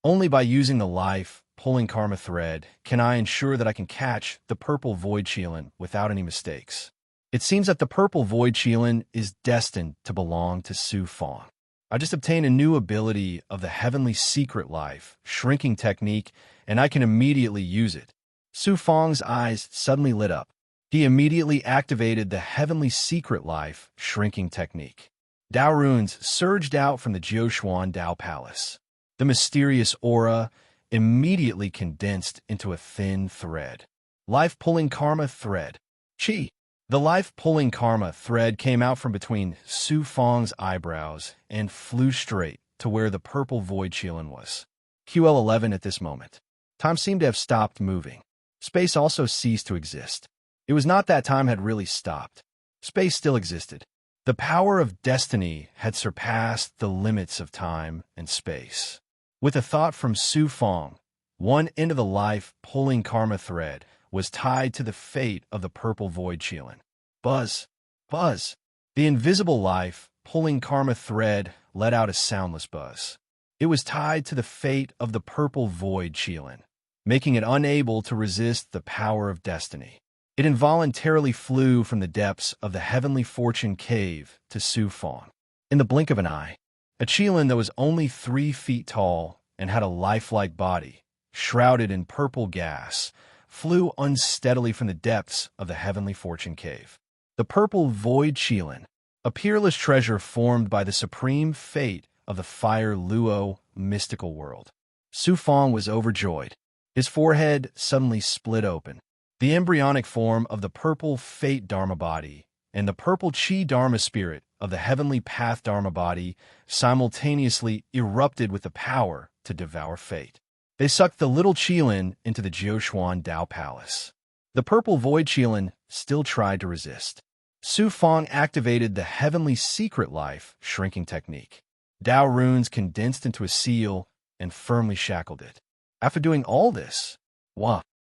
only by using the life-pulling karma thread can I ensure that I can catch the purple void Qilin without any mistakes. It seems that the purple void Qilin is destined to belong to Su Fong. I just obtained a new ability of the heavenly secret life shrinking technique, and I can immediately use it. Su Fong's eyes suddenly lit up. He immediately activated the heavenly secret life shrinking technique. Tao runes surged out from the Jiuquan Tao Palace. The mysterious aura immediately condensed into a thin thread. Life-pulling karma thread. Chi. The life-pulling karma thread came out from between Su Fong's eyebrows and flew straight to where the purple void Qilin was. QL11 at this moment. Time seemed to have stopped moving. Space also ceased to exist. It was not that time had really stopped. Space still existed. The power of destiny had surpassed the limits of time and space. With a thought from Su Fong, one end of the life-pulling karma thread was tied to the fate of the purple void Qilin. Buzz, buzz. The invisible life pulling karma thread let out a soundless buzz. It was tied to the fate of the purple void Qilin, making it unable to resist the power of destiny. It involuntarily flew from the depths of the heavenly fortune cave to Su Fong. In the blink of an eye, a Qilin that was only 3 feet tall and had a lifelike body, shrouded in purple gas, flew unsteadily from the depths of the heavenly fortune cave. The purple void Qilin, a peerless treasure formed by the supreme fate of the fire Luo mystical world. Su Fong was overjoyed. His forehead suddenly split open. The embryonic form of the purple fate Dharma body and the purple Qi Dharma spirit of the heavenly path Dharma body simultaneously erupted with the power to devour fate. They sucked the little Qilin into the Jiuquan Dao Palace. The purple void Qilin still tried to resist. Su Fong activated the heavenly secret life shrinking technique. Dao runes condensed into a seal and firmly shackled it. After doing all this,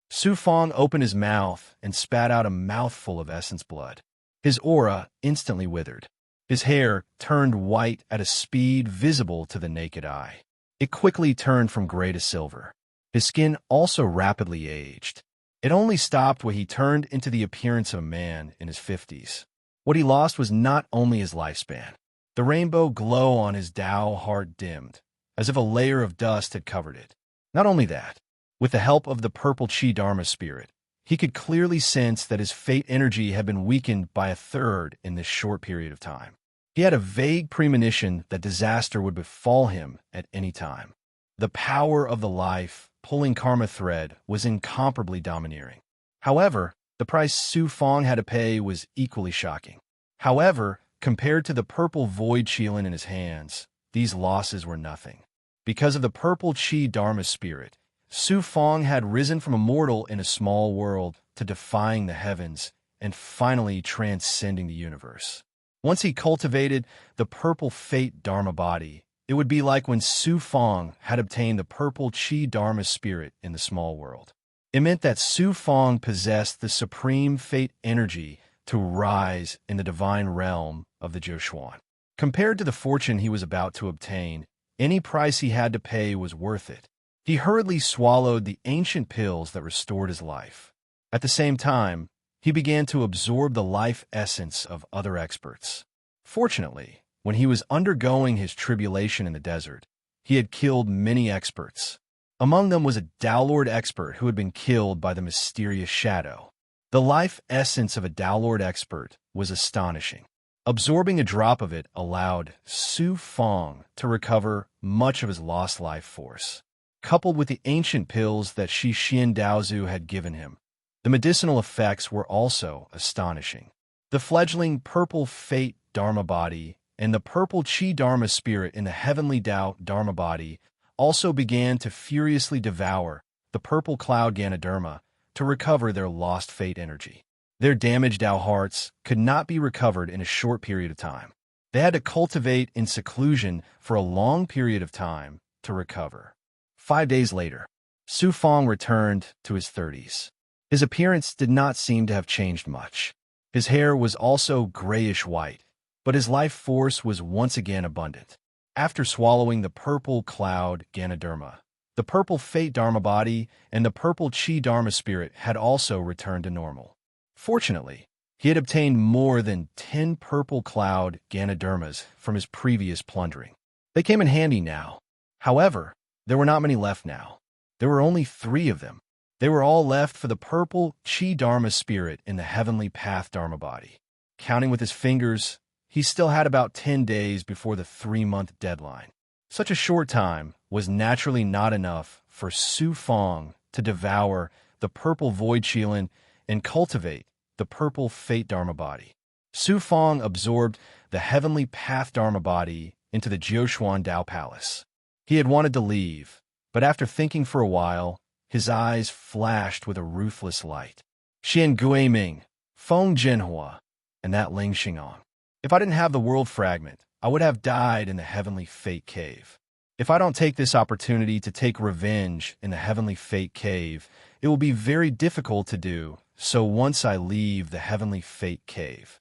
Su Fong opened his mouth and spat out a mouthful of essence blood. His aura instantly withered. His hair turned white at a speed visible to the naked eye. It quickly turned from gray to silver. His skin also rapidly aged. It only stopped when he turned into the appearance of a man in his 50s. What he lost was not only his lifespan. The rainbow glow on his Dao heart dimmed, as if a layer of dust had covered it. Not only that, with the help of the purple Qi Dharma spirit, he could clearly sense that his fate energy had been weakened by 1/3 in this short period of time. He had a vague premonition that disaster would befall him at any time. The power of the life, pulling karma thread, was incomparably domineering. However, the price Su Fong had to pay was equally shocking. However, compared to the purple void Qilin in his hands, these losses were nothing. Because of the purple Qi Dharma spirit, Su Fong had risen from a mortal in a small world to defying the heavens and finally transcending the universe. Once he cultivated the purple fate Dharma body, it would be like when Su Fong had obtained the purple Qi Dharma spirit in the small world. It meant that Su Fong possessed the supreme fate energy to rise in the divine realm of the Jiuquan. Compared to the fortune he was about to obtain, any price he had to pay was worth it. He hurriedly swallowed the ancient pills that restored his life. At the same time, he began to absorb the life essence of other experts. Fortunately, when he was undergoing his tribulation in the desert, he had killed many experts. Among them was a Dao Lord expert who had been killed by the mysterious shadow. The life essence of a Dao Lord expert was astonishing. Absorbing a drop of it allowed Su Fong to recover much of his lost life force. Coupled with the ancient pills that Shi Xian Daozu had given him, the medicinal effects were also astonishing. The fledgling purple fate Dharma body and the purple Qi Dharma spirit in the heavenly Dao Dharma body also began to furiously devour the purple cloud Ganoderma to recover their lost fate energy. Their damaged Dao hearts could not be recovered in a short period of time. They had to cultivate in seclusion for a long period of time to recover. 5 days later, Su Fong returned to his 30s. His appearance did not seem to have changed much. His hair was also grayish-white, but his life force was once again abundant. After swallowing the purple cloud Ganoderma, the purple fate Dharma body and the purple Qi Dharma spirit had also returned to normal. Fortunately, he had obtained more than 10 purple cloud Ganodermas from his previous plundering. They came in handy now. However, there were not many left now. There were only 3 of them. They were all left for the purple Qi Dharma spirit in the heavenly path Dharma body. Counting with his fingers, he still had about 10 days before the 3-month deadline. Such a short time was naturally not enough for Su Fong to devour the purple void Qilin and cultivate the purple fate Dharma body. Su Fong absorbed the heavenly path Dharma body into the Jiuquan Dao Palace. He had wanted to leave, but after thinking for a while, his eyes flashed with a ruthless light. Xian Guiming, Feng Jinhua, and that Ling Xingong. If I didn't have the world fragment, I would have died in the heavenly fate cave. If I don't take this opportunity to take revenge in the heavenly fate cave, it will be very difficult to do so once I leave the heavenly fate cave.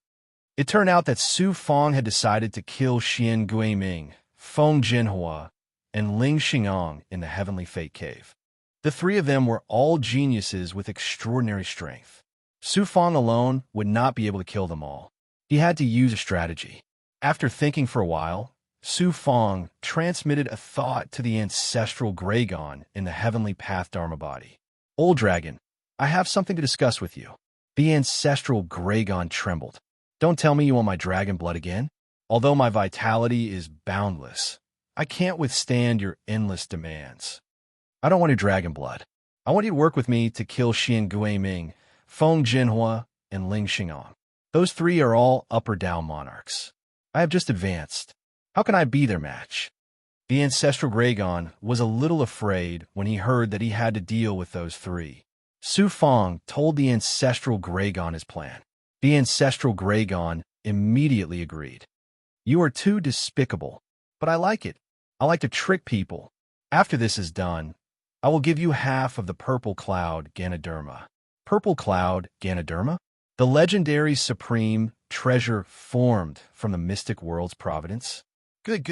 It turned out that Su Fang had decided to kill Xian Guiming, Feng Jinhua, and Ling Xingong in the Heavenly Fate Cave. The three of them were all geniuses with extraordinary strength. Su Fang alone would not be able to kill them all. He had to use a strategy. After thinking for a while, Su Fang transmitted a thought to the ancestral Gragon in the Heavenly Path Dharma body. Old Dragon, I have something to discuss with you. The ancestral Gragon trembled. Don't tell me you want my dragon blood again? Although my vitality is boundless, I can't withstand your endless demands. I don't want your dragon blood. I want you to work with me to kill Xian Guiming, Feng Jinhua, and Ling Xingong. Those three are all upper down monarchs. I have just advanced. How can I be their match? The ancestral Gragon was a little afraid when he heard that he had to deal with those three. Su Fang told the ancestral Gragon his plan. The ancestral Gragon immediately agreed. You are too despicable, but I like it. I like to trick people. After this is done, I will give you half of the purple cloud Ganoderma. Purple cloud Ganoderma? The legendary supreme treasure formed from the mystic world's providence? Good.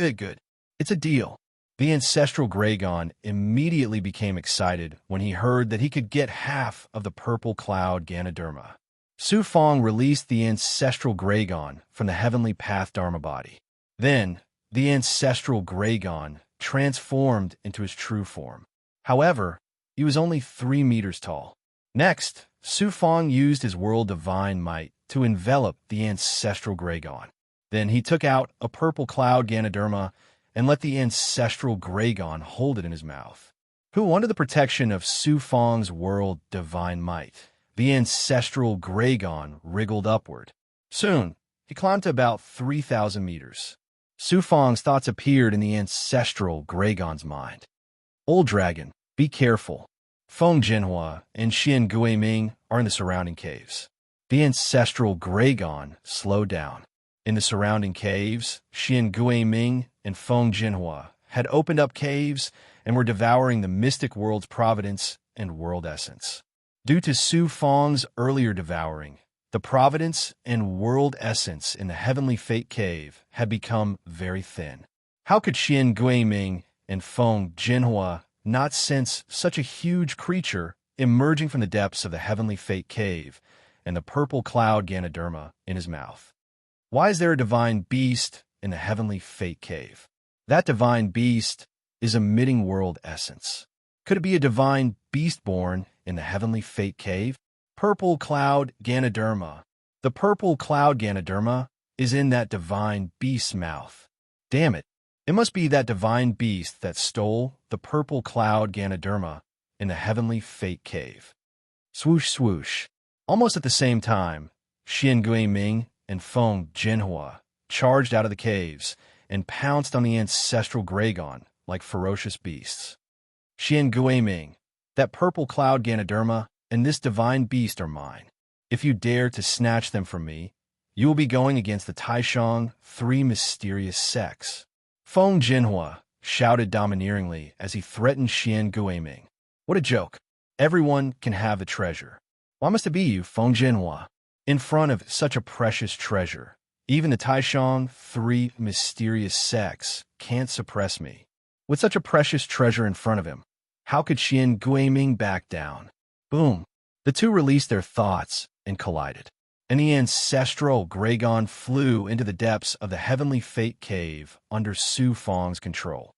It's a deal. The ancestral Gragon immediately became excited when he heard that he could get half of the purple cloud Ganoderma. Su Fang released the ancestral Gragon from the Heavenly Path Dharma body. Then, the ancestral Gragon transformed into his true form. However, he was only 3 meters tall. Next, Su Fang used his world divine might to envelop the ancestral Gragon. Then he took out a purple cloud Ganoderma and let the ancestral Gragon hold it in his mouth. Who, under the protection of Su Fang's world divine might, the ancestral Gragon wriggled upward. Soon, he climbed to about 3,000 meters. Su Fang's thoughts appeared in the ancestral Gragon's mind. Old Dragon, be careful. Feng Jinhua and Xian Guiming are in the surrounding caves. The ancestral Gragon slowed down. In the surrounding caves, Xian Guiming and Feng Jinhua had opened up caves and were devouring the mystic world's providence and world essence. Due to Su Fang's earlier devouring, the providence and world essence in the Heavenly Fate Cave had become very thin. How could Xian Guiming and Feng Jinhua not sense such a huge creature emerging from the depths of the Heavenly Fate Cave and the purple cloud Ganoderma in his mouth? Why is there a divine beast in the Heavenly Fate Cave? That divine beast is emitting world essence. Could it be a divine beast born in the Heavenly Fate Cave? Purple cloud Ganoderma. The purple cloud Ganoderma is in that divine beast's mouth. Damn it. It must be that divine beast that stole the purple cloud Ganoderma in the Heavenly Fate Cave. Swoosh, swoosh. Almost at the same time, Xian Guiming and Feng Jinhua charged out of the caves and pounced on the ancestral Gragon like ferocious beasts. Xian Guiming, that purple cloud Ganoderma and this divine beast are mine. If you dare to snatch them from me, you will be going against the Taishang 3 mysterious sects. Feng Jinhua shouted domineeringly as he threatened Xian Guiming. What a joke. Everyone can have the treasure. Why must it be you, Feng Jinhua? In front of such a precious treasure, even the Taishang 3 mysterious sects can't suppress me. With such a precious treasure in front of him, how could Xian Guiming back down? Boom. The two released their thoughts and collided, and the ancestral Gragon flew into the depths of the Heavenly Fate Cave under Su Fang's control.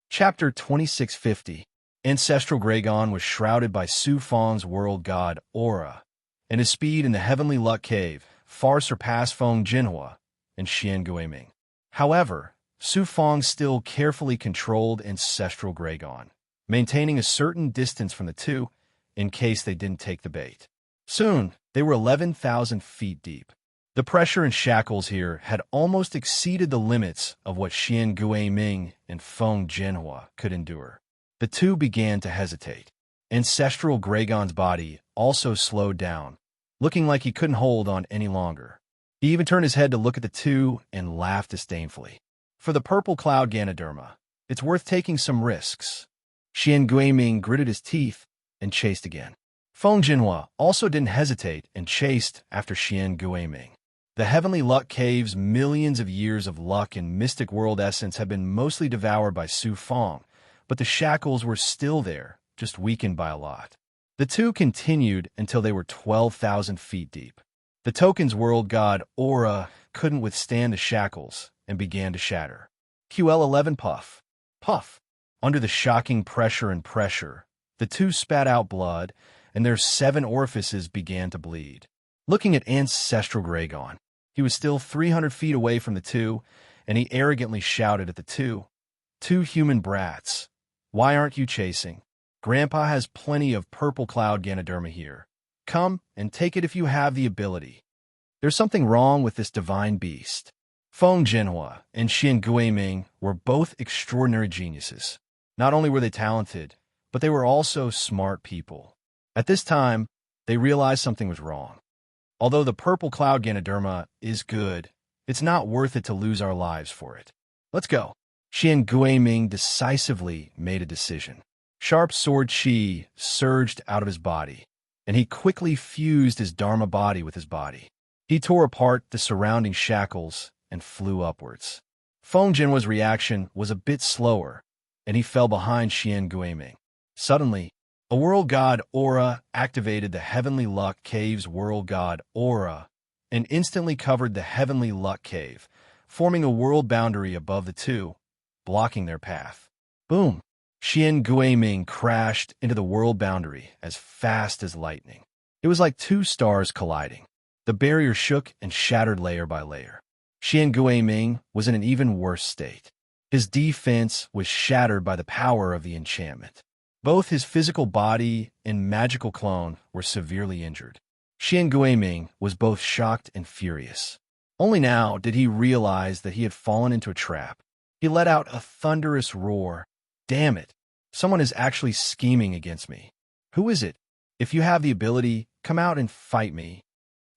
Chapter 2650. Ancestral Gragon was shrouded by Su Fang's world god aura, and his speed in the Heavenly Luck Cave far surpassed Feng Jinhua and Xian Guiming. However, Su Fang still carefully controlled Ancestral Gragon, maintaining a certain distance from the two in case they didn't take the bait. Soon, they were 11,000 feet deep. The pressure and shackles here had almost exceeded the limits of what Xian Guiming and Feng Jinhua could endure. The two began to hesitate. Ancestral Gragon's body also slowed down, looking like he couldn't hold on any longer. He even turned his head to look at the two and laughed disdainfully. For the purple cloud Ganoderma, it's worth taking some risks. Xian Guiming gritted his teeth and chased again. Feng Jinhua also didn't hesitate and chased after Xian Guiming. The Heavenly Luck Cave's millions of years of luck and mystic world essence had been mostly devoured by Su Fong, but the shackles were still there, just weakened by a lot. The two continued until they were 12,000 feet deep. The token's world god, Aura, couldn't withstand the shackles and began to shatter. QL11 puff. Puff. Under the shocking pressure, the two spat out blood, and their 7 orifices began to bleed. Looking at ancestral Gragon, he was still 300 feet away from the two, and he arrogantly shouted at the two. "Two human brats. Why aren't you chasing? Grandpa has plenty of purple cloud Ganoderma here. Come and take it if you have the ability. There's something wrong with this divine beast." Feng Jinhua and Xian Guiming were both extraordinary geniuses. Not only were they talented, but they were also smart people. At this time, they realized something was wrong. Although the purple cloud Ganoderma is good, it's not worth it to lose our lives for it. Let's go. Xian Guiming decisively made a decision. Sharp sword chi surged out of his body, and he quickly fused his Dharma body with his body. He tore apart the surrounding shackles and flew upwards. Feng Jinhua's reaction was a bit slower, and he fell behind Xian Guiming. Suddenly, a world god aura activated the Heavenly Luck Cave's world god aura and instantly covered the Heavenly Luck Cave, forming a world boundary above the two, blocking their path. Boom! Xian Guiming crashed into the world boundary as fast as lightning. It was like two stars colliding. The barrier shook and shattered layer by layer. Xian Guiming was in an even worse state. His defense was shattered by the power of the enchantment. Both his physical body and magical clone were severely injured. Xian Guiming was both shocked and furious. Only now did he realize that he had fallen into a trap. He let out a thunderous roar. Damn it! Someone is actually scheming against me. Who is it? If you have the ability, come out and fight me.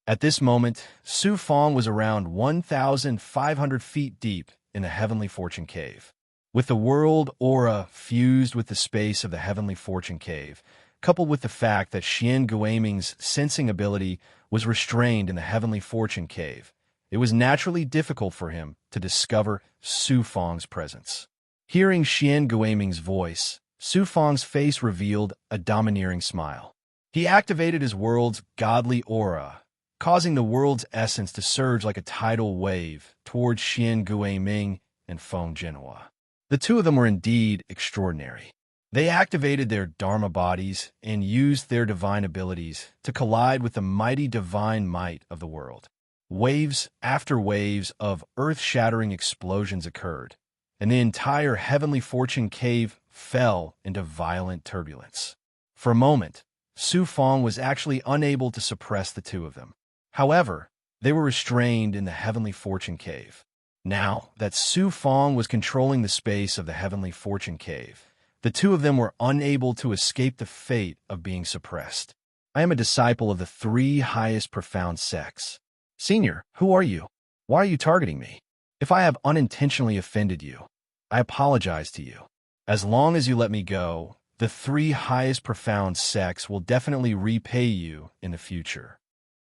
At this moment, Su Fong was around 1,500 feet deep in the Heavenly Fortune Cave. With the world aura fused with the space of the Heavenly Fortune Cave, coupled with the fact that Xian Guiming's sensing ability was restrained in the Heavenly Fortune Cave, it was naturally difficult for him to discover Su Fong's presence. Hearing Xian Guiming's voice, Su Fong's face revealed a domineering smile. He activated his world's godly aura, causing the world's essence to surge like a tidal wave towards Xian Guiming and Feng Jinhua. The two of them were indeed extraordinary. They activated their Dharma bodies and used their divine abilities to collide with the mighty divine might of the world. Waves after waves of earth-shattering explosions occurred, and the entire Heavenly Fortune Cave fell into violent turbulence. For a moment, Su Fong was actually unable to suppress the two of them. However, they were restrained in the Heavenly Fortune Cave. Now that Su Fong was controlling the space of the Heavenly Fortune Cave, the two of them were unable to escape the fate of being suppressed. I am a disciple of the 3 highest profound sects. Senior, who are you? Why are you targeting me? If I have unintentionally offended you, I apologize to you. As long as you let me go, the 3 highest profound sects will definitely repay you in the future.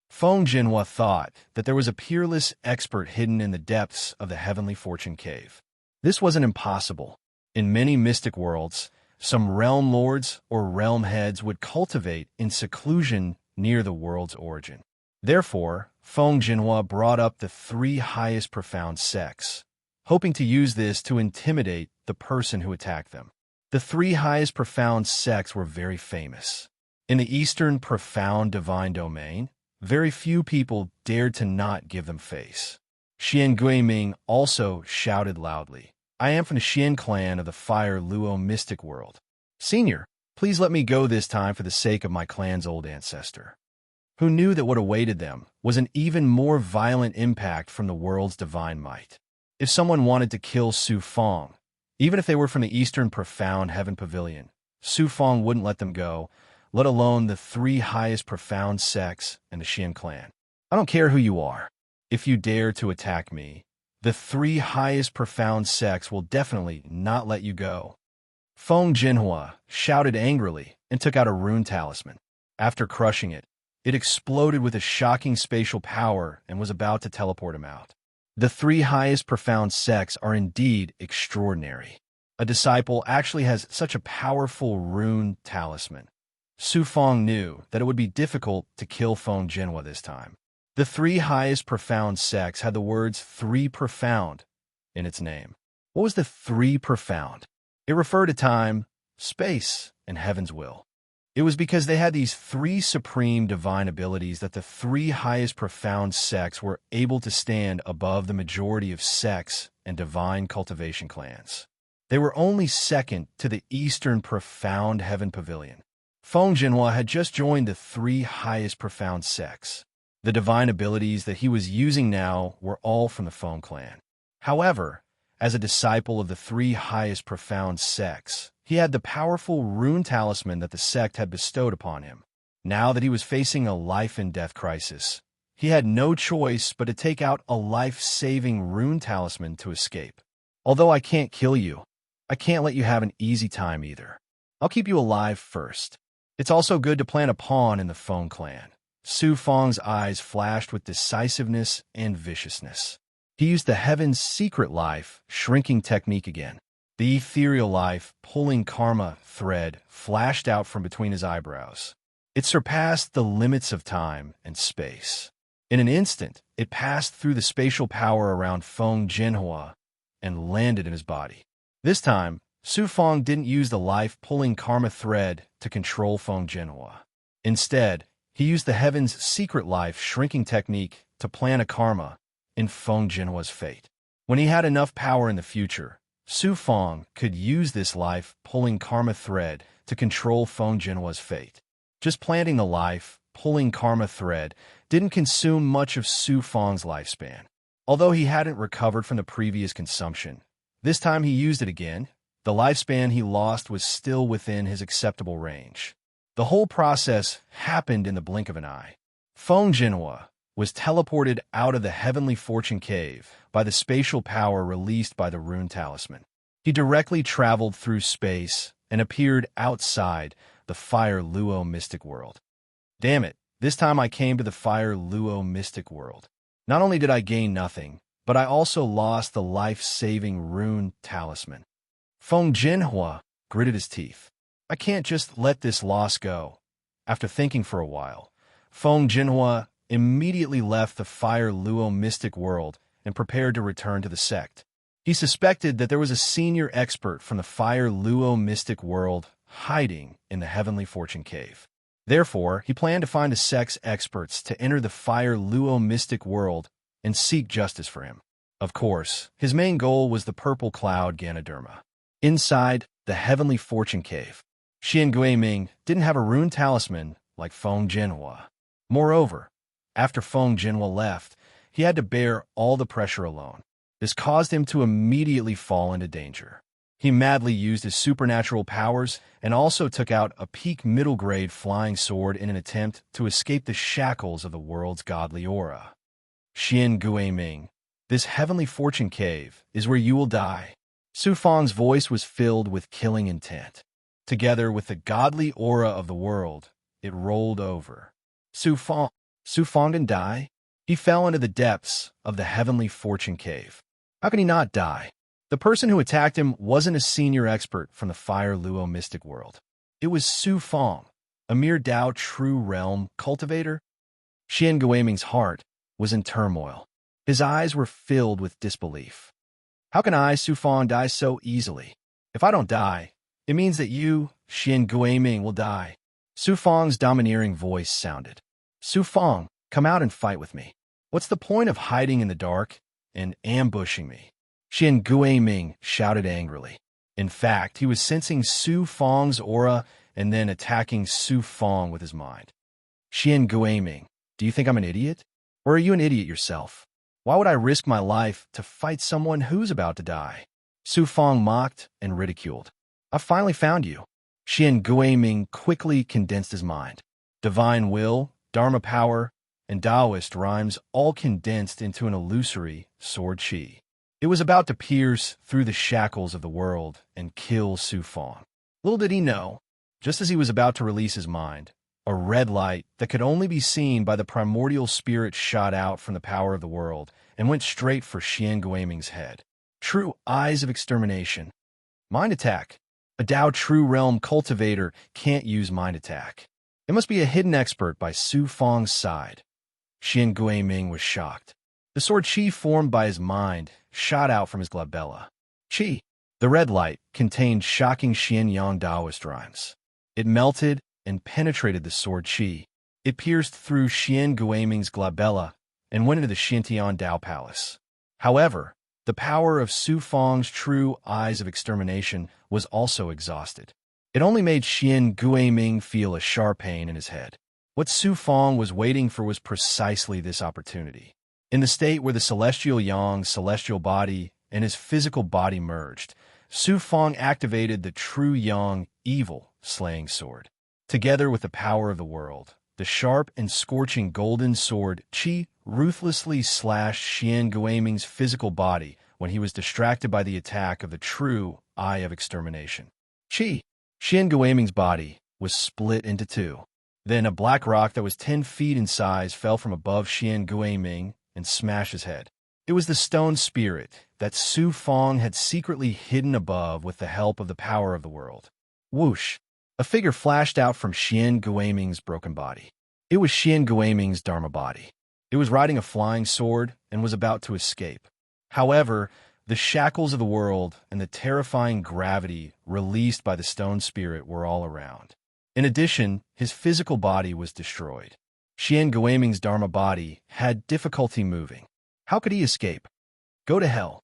Feng Jinhua thought that there was a peerless expert hidden in the depths of the Heavenly Fortune Cave. This wasn't impossible. In many mystic worlds, some realm lords or realm heads would cultivate in seclusion near the world's origin. Therefore, Feng Jinhua brought up the 3 highest profound sects, hoping to use this to intimidate the person who attacked them. The 3 highest profound sects were very famous. In the Eastern Profound Divine Domain, very few people dared to not give them face. Xian Guiming also shouted loudly, I am from the Xian clan of the Fire Luo Mystic World. Senior, please let me go this time for the sake of my clan's old ancestor, who knew that what awaited them was an even more violent impact from the world's divine might. If someone wanted to kill Su Fong, even if they were from the Eastern Profound Heaven Pavilion, Su Fong wouldn't let them go, let alone the 3 highest profound sects and the Xian clan. I don't care who you are. If you dare to attack me, the 3 highest profound sects will definitely not let you go. Feng Jinhua shouted angrily and took out a rune talisman. After crushing it, It exploded with a shocking spatial power and was about to teleport him out. The three highest profound sects are indeed extraordinary. A disciple actually has such a powerful rune talisman. Su Fong knew that it would be difficult to kill Feng Jinhua this time. The three highest profound sects had the words three profound in its name. What was the three profound? It referred to time, space, and heaven's will. It was because they had these three supreme divine abilities that the three highest profound sects were able to stand above the majority of sects and divine cultivation clans. They were only second to the Eastern Profound Heaven Pavilion. Feng Jinhua had just joined the three highest profound sects. The divine abilities that he was using now were all from the Feng clan. However, as a disciple of the three highest profound sects, he had the powerful rune talisman that the sect had bestowed upon him. Now that he was facing a life-and-death crisis, he had no choice but to take out a life-saving rune talisman to escape. Although I can't kill you, I can't let you have an easy time either. I'll keep you alive first. It's also good to plant a pawn in the Feng clan. Su Fong's eyes flashed with decisiveness and viciousness. He used the Heaven's secret life shrinking technique again. The ethereal life pulling karma thread flashed out from between his eyebrows. It surpassed the limits of time and space. In an instant, it passed through the spatial power around Feng Jinhua and landed in his body. This time, Su Fong didn't use the life-pulling karma thread to control Feng Jinhua. Instead, he used the Heaven's secret life shrinking technique to plan a karma in Feng Jinhua's fate. When he had enough power in the future, Su Fong could use this life-pulling karma thread to control Feng Jinhua's fate. Just planting the life-pulling karma thread didn't consume much of Su Fong's lifespan. Although he hadn't recovered from the previous consumption, this time he used it again. The lifespan he lost was still within his acceptable range. The whole process happened in the blink of an eye. Feng Jinhua was teleported out of the Heavenly Fortune Cave by the spatial power released by the rune talisman. He directly traveled through space and appeared outside the Fire Luo mystic world. Damn it, this time I came to the Fire Luo mystic world. Not only did I gain nothing, but I also lost the life-saving rune talisman. Feng Jinhua gritted his teeth. I can't just let this loss go. After thinking for a while, Feng Jinhua immediately left the Fire Luo mystic world and prepared to return to the sect. He suspected that there was a senior expert from the Fire Luo mystic world hiding in the Heavenly Fortune Cave. Therefore, he planned to find the sect's experts to enter the Fire Luo mystic world and seek justice for him. Of course, his main goal was the purple cloud Ganoderma. Inside the Heavenly Fortune Cave, Xian Guiming didn't have a rune talisman like Feng Jinhua. Moreover, after Feng Jinhua left, he had to bear all the pressure alone. This caused him to immediately fall into danger. He madly used his supernatural powers and also took out a peak middle-grade flying sword in an attempt to escape the shackles of the world's godly aura. Xian Guiming, this Heavenly Fortune Cave is where you will die. Su Fong's voice was filled with killing intent. Together with the godly aura of the world, it rolled over. Su Fong didn't die. He fell into the depths of the Heavenly Fortune Cave. How can he not die? The person who attacked him wasn't a senior expert from the Fire Luo mystic world. It was Su Fong, a mere Dao True Realm cultivator. Xian Guiming's heart was in turmoil. His eyes were filled with disbelief. How can I, Su Fong, die so easily? If I don't die, it means that you, Xian Guiming, will die. Su Fong's domineering voice sounded. Su Fong, come out and fight with me. What's the point of hiding in the dark and ambushing me? Xian Guiming shouted angrily. In fact, he was sensing Su Fong's aura and then attacking Su Fong with his mind. Xian Guiming, do you think I'm an idiot? Or are you an idiot yourself? Why would I risk my life to fight someone who's about to die? Su Fong mocked and ridiculed. I finally found you. Xian Guiming quickly condensed his mind. Divine will, Dharma power, and Taoist rhymes all condensed into an illusory sword chi. It was about to pierce through the shackles of the world and kill Su Fong. Little did he know, just as he was about to release his mind, A red light that could only be seen by the primordial spirit shot out from the power of the world and went straight for Xian Guiming's head. True eyes of extermination. Mind attack. A Dao True Realm cultivator can't use mind attack. It must be a hidden expert by Su Fong's side. Xian Guiming was shocked. The sword Qi formed by his mind shot out from his glabella. Qi. The red light contained shocking Xian Yang Daoist rhymes. It melted and penetrated the sword Qi. It pierced through Xian Guiming's glabella and went into the Xintian Dao Palace. However, the power of Su Fong's true eyes of extermination was also exhausted. It only made Xian Guiming feel a sharp pain in his head. What Su Fong was waiting for was precisely this opportunity. In the state where the celestial Yang's celestial body and his physical body merged, Su Fong activated the true Yang evil slaying sword. Together with the power of the world, the sharp and scorching golden sword Qi ruthlessly slashed Xian Guiming's physical body when he was distracted by the attack of the true eye of extermination. Qi. Xian Guiming's body was split into two. Then a black rock that was 10 feet in size fell from above Xian Guiming and smashed his head. It was the stone spirit that Su Fong had secretly hidden above with the help of the power of the world. Whoosh! A figure flashed out from Xian Guiming's broken body. It was Xian Guiming's Dharma body. It was riding a flying sword and was about to escape. However, the shackles of the world and the terrifying gravity released by the stone spirit were all around. In addition, his physical body was destroyed. Xian Guiming's Dharma body had difficulty moving. How could he escape? Go to hell.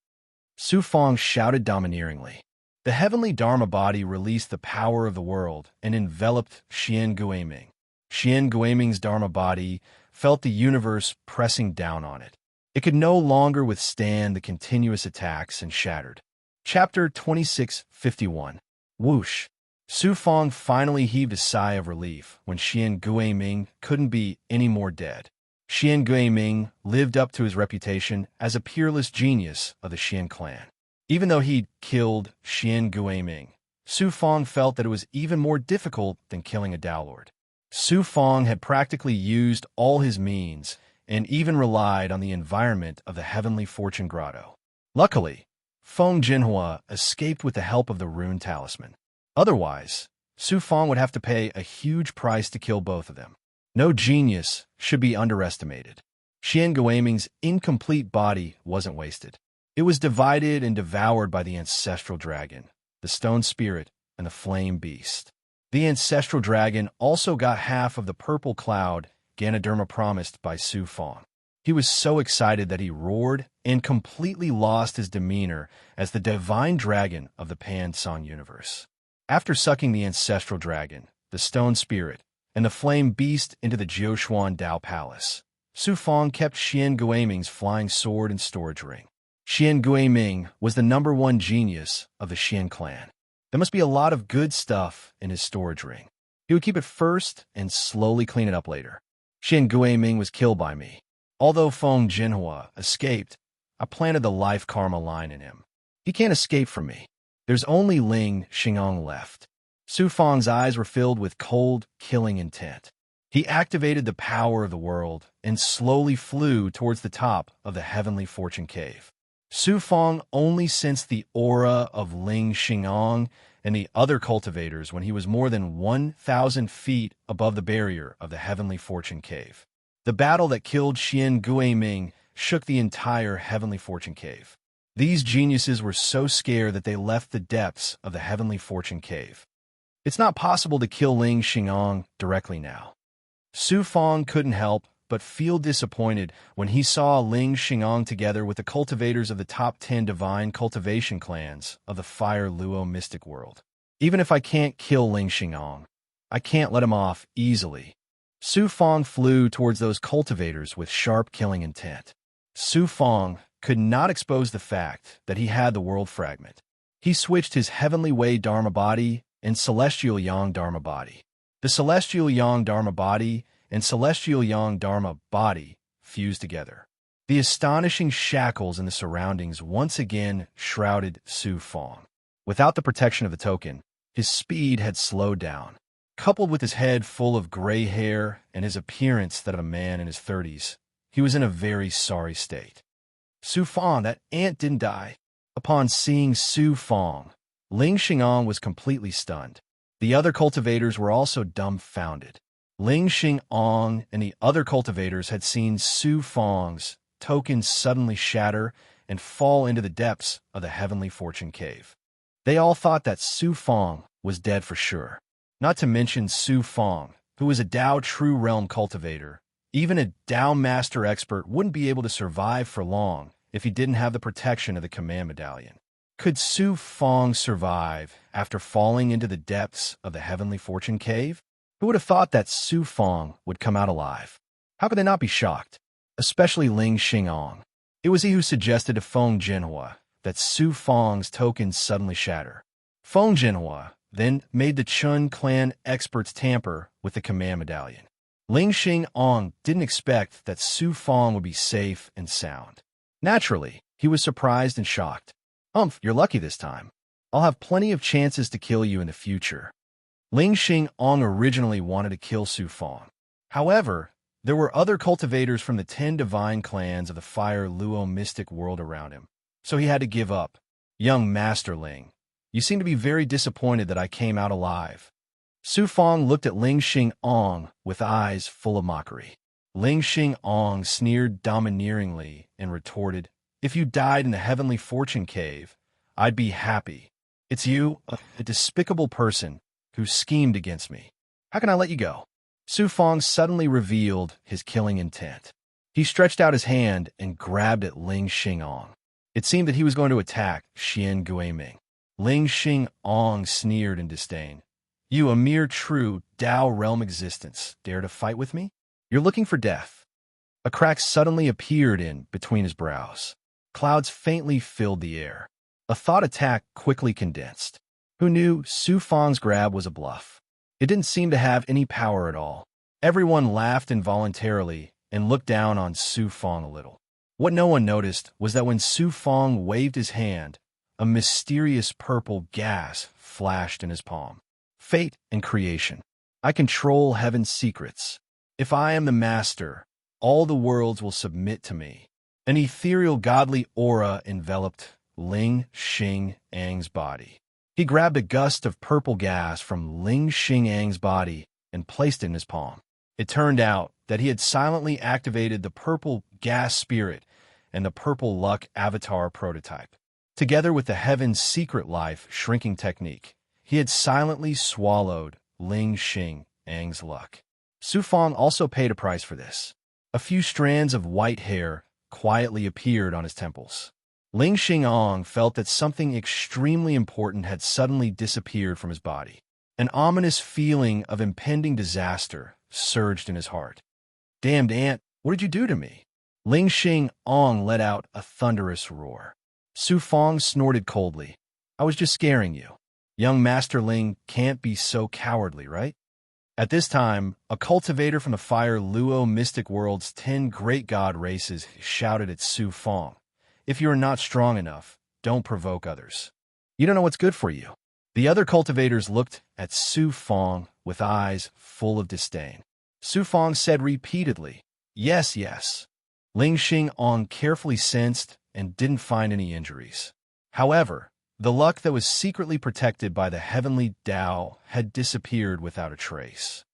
Su Fong shouted domineeringly. The heavenly Dharma body released the power of the world and enveloped Xian Guiming. Xian Guiming's Dharma body felt the universe pressing down on it. It could no longer withstand the continuous attacks and shattered. Chapter 2651. Whoosh! Su Fong finally heaved a sigh of relief when Xian Guiming couldn't be any more dead. Xian Guiming lived up to his reputation as a peerless genius of the Xian clan. Even though he'd killed Xian Guiming, Su Fong felt that it was even more difficult than killing a Dao Lord. Su Fong had practically used all his means and even relied on the environment of the Heavenly Fortune Grotto. Luckily, Feng Jinhua escaped with the help of the rune talisman. Otherwise, Su Fong would have to pay a huge price to kill both of them. No genius should be underestimated. Xian Guiming's incomplete body wasn't wasted. It was divided and devoured by the ancestral dragon, the stone spirit, and the flame beast. The ancestral dragon also got half of the purple cloud Ganoderma promised by Su Fong. He was so excited that he roared and completely lost his demeanor as the divine dragon of the Pan-Song universe. After sucking the ancestral dragon, the stone spirit, and the flame beast into the Jiushuan Dao Palace, Su Fong kept Xian Guiming's flying sword and storage ring. Xian Guiming was the #1 genius of the Xian clan. There must be a lot of good stuff in his storage ring. He would keep it first and slowly clean it up later. Xian Guiming was killed by me. Although Feng Jinhua escaped, I planted the life karma line in him. He can't escape from me. There's only Ling Xingong left. Su Fong's eyes were filled with cold, killing intent. He activated the power of the world and slowly flew towards the top of the Heavenly Fortune Cave. Su Fong only sensed the aura of Ling Xingong and the other cultivators when he was more than 1,000 feet above the barrier of the Heavenly Fortune Cave. The battle that killed Xian Guiming shook the entire Heavenly Fortune Cave. These geniuses were so scared that they left the depths of the Heavenly Fortune Cave. It's not possible to kill Ling Xingong directly now. Su Fong couldn't help but feel disappointed when he saw Ling Xingong together with the cultivators of the top 10 divine cultivation clans of the Fire Luo mystic world. Even if I can't kill Ling Xingong, I can't let him off easily. Su Fong flew towards those cultivators with sharp killing intent. Su Fong could not expose the fact that he had the world fragment. He switched his Heavenly Way Dharma body and Celestial Yang Dharma body. The Celestial Yang Dharma body and Celestial Yang Dharma body fused together. The astonishing shackles in the surroundings once again shrouded Su Fong. Without the protection of the token, his speed had slowed down. Coupled with his head full of gray hair and his appearance that of a man in his 30s, he was in a very sorry state. Su Fong, that ant didn't die. Upon seeing Su Fong, Ling Xingong was completely stunned. The other cultivators were also dumbfounded. Ling Xingong and the other cultivators had seen Su Fong's token suddenly shatter and fall into the depths of the heavenly fortune cave. They all thought that Su Fong was dead for sure. Not to mention Su Fong, who was a Dao True Realm cultivator. Even a Dao Master expert wouldn't be able to survive for long if he didn't have the protection of the Command Medallion. Could Su Fong survive after falling into the depths of the Heavenly Fortune Cave? Who would have thought that Su Fong would come out alive? How could they not be shocked? Especially Ling Xingong. It was he who suggested to Feng Jinhua that Su Fong's token suddenly shatter. Feng Jinhua then made the Chun clan experts tamper with the Command Medallion. Ling Xingong didn't expect that Su Fong would be safe and sound. Naturally, he was surprised and shocked. You're lucky this time. I'll have plenty of chances to kill you in the future. Ling Xingong originally wanted to kill Su Fong. However, there were other cultivators from the 10 divine clans of the Fire Luo mystic world around him, so he had to give up. Young Master Ling, you seem to be very disappointed that I came out alive. Su Fong looked at Ling Xingong with eyes full of mockery. Ling Xingong sneered domineeringly and retorted, "If you died in the Heavenly Fortune Cave, I'd be happy. It's you, a despicable person, who schemed against me. How can I let you go?" Su Fong suddenly revealed his killing intent. He stretched out his hand and grabbed at Ling Xingong. It seemed that he was going to attack Xian Guiming. Ling Xingong sneered in disdain. "You, a mere true Dao realm existence, dare to fight with me? You're looking for death." A crack suddenly appeared in between his brows. Clouds faintly filled the air. A thought attack quickly condensed. Who knew Su Fong's grab was a bluff? It didn't seem to have any power at all. Everyone laughed involuntarily and looked down on Su Fong a little. What no one noticed was that when Su Fong waved his hand, a mysterious purple gas flashed in his palm. Fate and creation. I control heaven's secrets. If I am the master, all the worlds will submit to me. An ethereal godly aura enveloped Ling Xingang's body. He grabbed a gust of purple gas from Ling Xingang's body and placed it in his palm. It turned out that he had silently activated the purple gas spirit and the purple luck avatar prototype. Together with the heaven's secret life shrinking technique, he had silently swallowed Ling Xingang's luck. Su Fong also paid a price for this. A few strands of white hair quietly appeared on his temples. Ling Xingong felt that something extremely important had suddenly disappeared from his body. An ominous feeling of impending disaster surged in his heart. "Damned ant, what did you do to me?" Ling Xingong let out a thunderous roar. Su Fong snorted coldly. "I was just scaring you. Young Master Ling can't be so cowardly, right?" At this time, a cultivator from the Fire Luo mystic world's 10 great god races shouted at Su Fong, "If you are not strong enough, don't provoke others. You don't know what's good for you." The other cultivators looked at Su Fong with eyes full of disdain. Su Fong said repeatedly, "Yes, yes." Ling Xingong carefully sensed and didn't find any injuries. However, the luck that was secretly protected by the heavenly Dao had disappeared without a trace.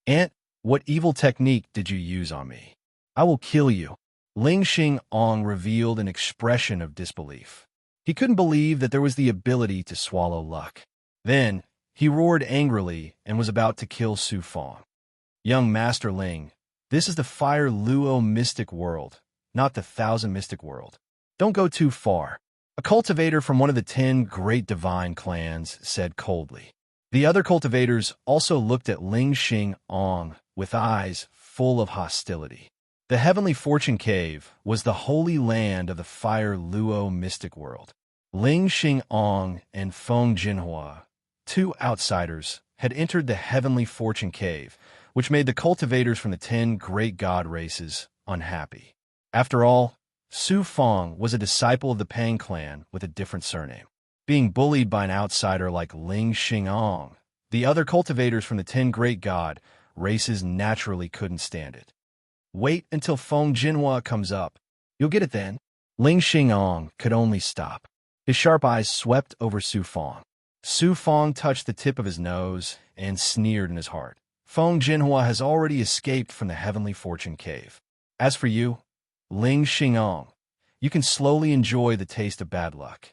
"Ant, what evil technique did you use on me? I will kill you." Ling Xingong revealed an expression of disbelief. He couldn't believe that there was the ability to swallow luck. Then, he roared angrily and was about to kill Su Fong. "Young Master Ling, this is the Fire Luo mystic world, not the Thousand Mystic world. Don't go too far." A cultivator from one of the 10 great divine clans said coldly. The other cultivators also looked at Ling Xingong with eyes full of hostility. The Heavenly Fortune Cave was the holy land of the Fire Luo mystic world. Ling Xingong and Feng Jinhua, 2 outsiders, had entered the Heavenly Fortune Cave, which made the cultivators from the 10 great god races unhappy. After all, Su Fong was a disciple of the Pang clan with a different surname. Being bullied by an outsider like Ling Xingong, The other cultivators from the 10 great god races naturally couldn't stand it. Wait until Feng Jinhua comes up. You'll get it then. Ling Xingong could only stop. His sharp eyes swept over Su Fong. Su Fong touched the tip of his nose and sneered in his heart. Feng Jinhua has already escaped from the heavenly fortune cave. As for you, Ling Xingong, you can slowly enjoy the taste of bad luck.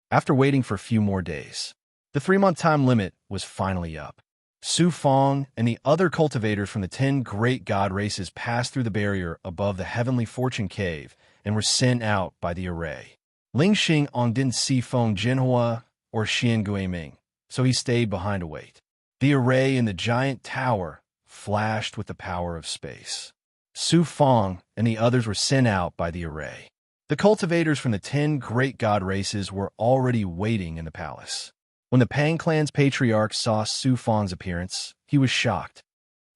After waiting for a few more days, the 3-month time limit was finally up. Su Fong and the other cultivators from the 10 great god races passed through the barrier above the heavenly fortune cave and were sent out by the array. Ling Xingong didn't see Feng Jinhua or Xian Guiming, so he stayed behind to wait. The array in the giant tower flashed with the power of space. Su Fong and the others were sent out by the array. The cultivators from the 10 great god races were already waiting in the palace. When the Pang clan's patriarch saw Su Fong's appearance, he was shocked.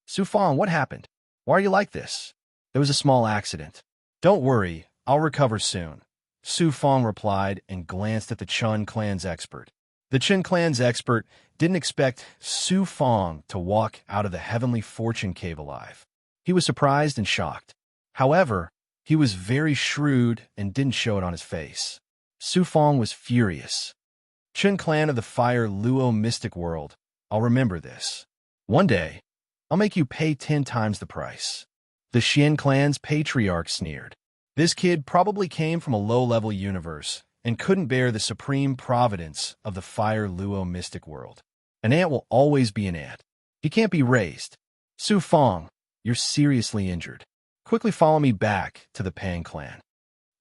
Su Fong, what happened? Why are you like this? There was a small accident. Don't worry, I'll recover soon. Su Fong replied and glanced at the Chun clan's expert. The Chun clan's expert didn't expect Su Fong to walk out of the heavenly fortune cave alive. He was surprised and shocked. However, he was very shrewd and didn't show it on his face. Su Fong was furious. Chun clan of the Fire Luo mystic world, I'll remember this. One day, I'll make you pay 10 times the price. The Xian clan's patriarch sneered. This kid probably came from a low-level universe and couldn't bear the supreme providence of the Fire Luo mystic world. An ant will always be an ant. He can't be raised. Su Fong, you're seriously injured. Quickly follow me back to the Pang clan.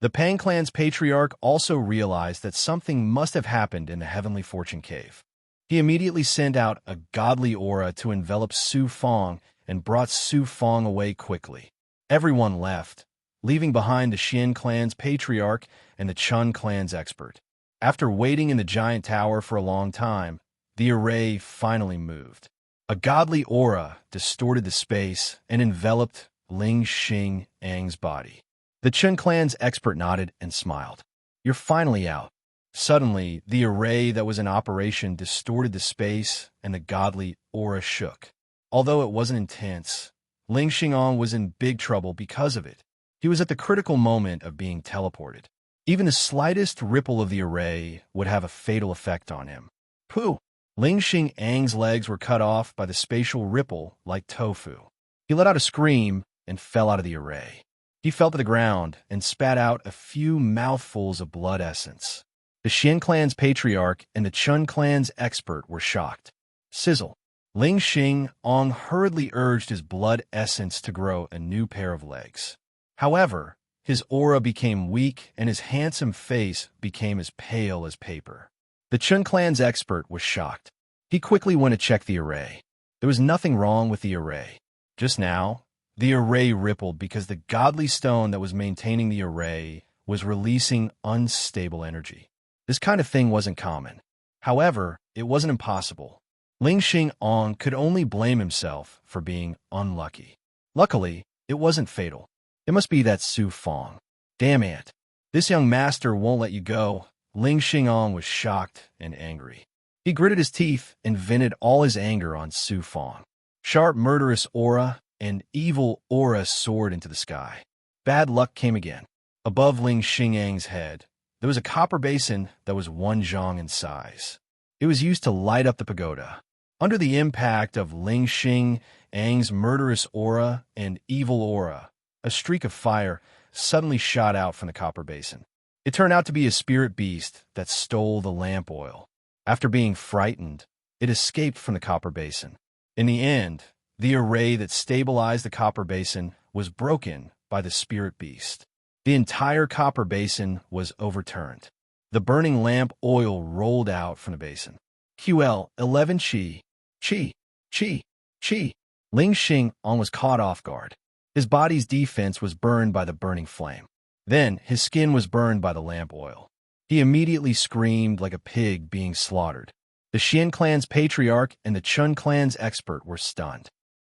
The Pang clan's patriarch also realized that something must have happened in the heavenly fortune cave. He immediately sent out a godly aura to envelop Su Fong and brought Su Fong away quickly. Everyone left, leaving behind the Xian clan's patriarch and the Chun clan's expert. After waiting in the giant tower for a long time, the array finally moved. A godly aura distorted the space and enveloped Ling Xing's body. The Chun clan's expert nodded and smiled. You're finally out. Suddenly, the array that was in operation distorted the space and the godly aura shook. Although it wasn't intense, Ling Xingong was in big trouble because of it. He was at the critical moment of being teleported. Even the slightest ripple of the array would have a fatal effect on him. Pooh! Ling Xing's legs were cut off by the spatial ripple like tofu. He let out a scream and fell out of the array. He fell to the ground and spat out a few mouthfuls of blood essence. The Xian clan's patriarch and the Chun clan's expert were shocked. Sizzle. Ling Xingong hurriedly urged his blood essence to grow a new pair of legs. However, his aura became weak and his handsome face became as pale as paper. The Chun clan's expert was shocked. He quickly went to check the array. There was nothing wrong with the array. Just now, the array rippled because the godly stone that was maintaining the array was releasing unstable energy. This kind of thing wasn't common. However, it wasn't impossible. Ling Xingong could only blame himself for being unlucky. Luckily, it wasn't fatal. It must be that Su Fong. Damn it. This young master won't let you go. Ling Xingong was shocked and angry. He gritted his teeth and vented all his anger on Su Fong. Sharp, murderous aura and evil aura soared into the sky. Bad luck came again. Above Ling Xing's head, there was a copper basin that was 1 zhong in size. It was used to light up the pagoda. Under the impact of Ling Xing's murderous aura and evil aura, a streak of fire suddenly shot out from the copper basin. It turned out to be a spirit beast that stole the lamp oil. After being frightened, it escaped from the copper basin. In the end, the array that stabilized the copper basin was broken by the spirit beast. The entire copper basin was overturned. The burning lamp oil rolled out from the basin. QL 11 Chi. Ling Xingong was caught off guard. His body's defense was burned by the burning flame. Then his skin was burned by the lamp oil. He immediately screamed like a pig being slaughtered. The Xian clan's patriarch and the Chun clan's expert were stunned.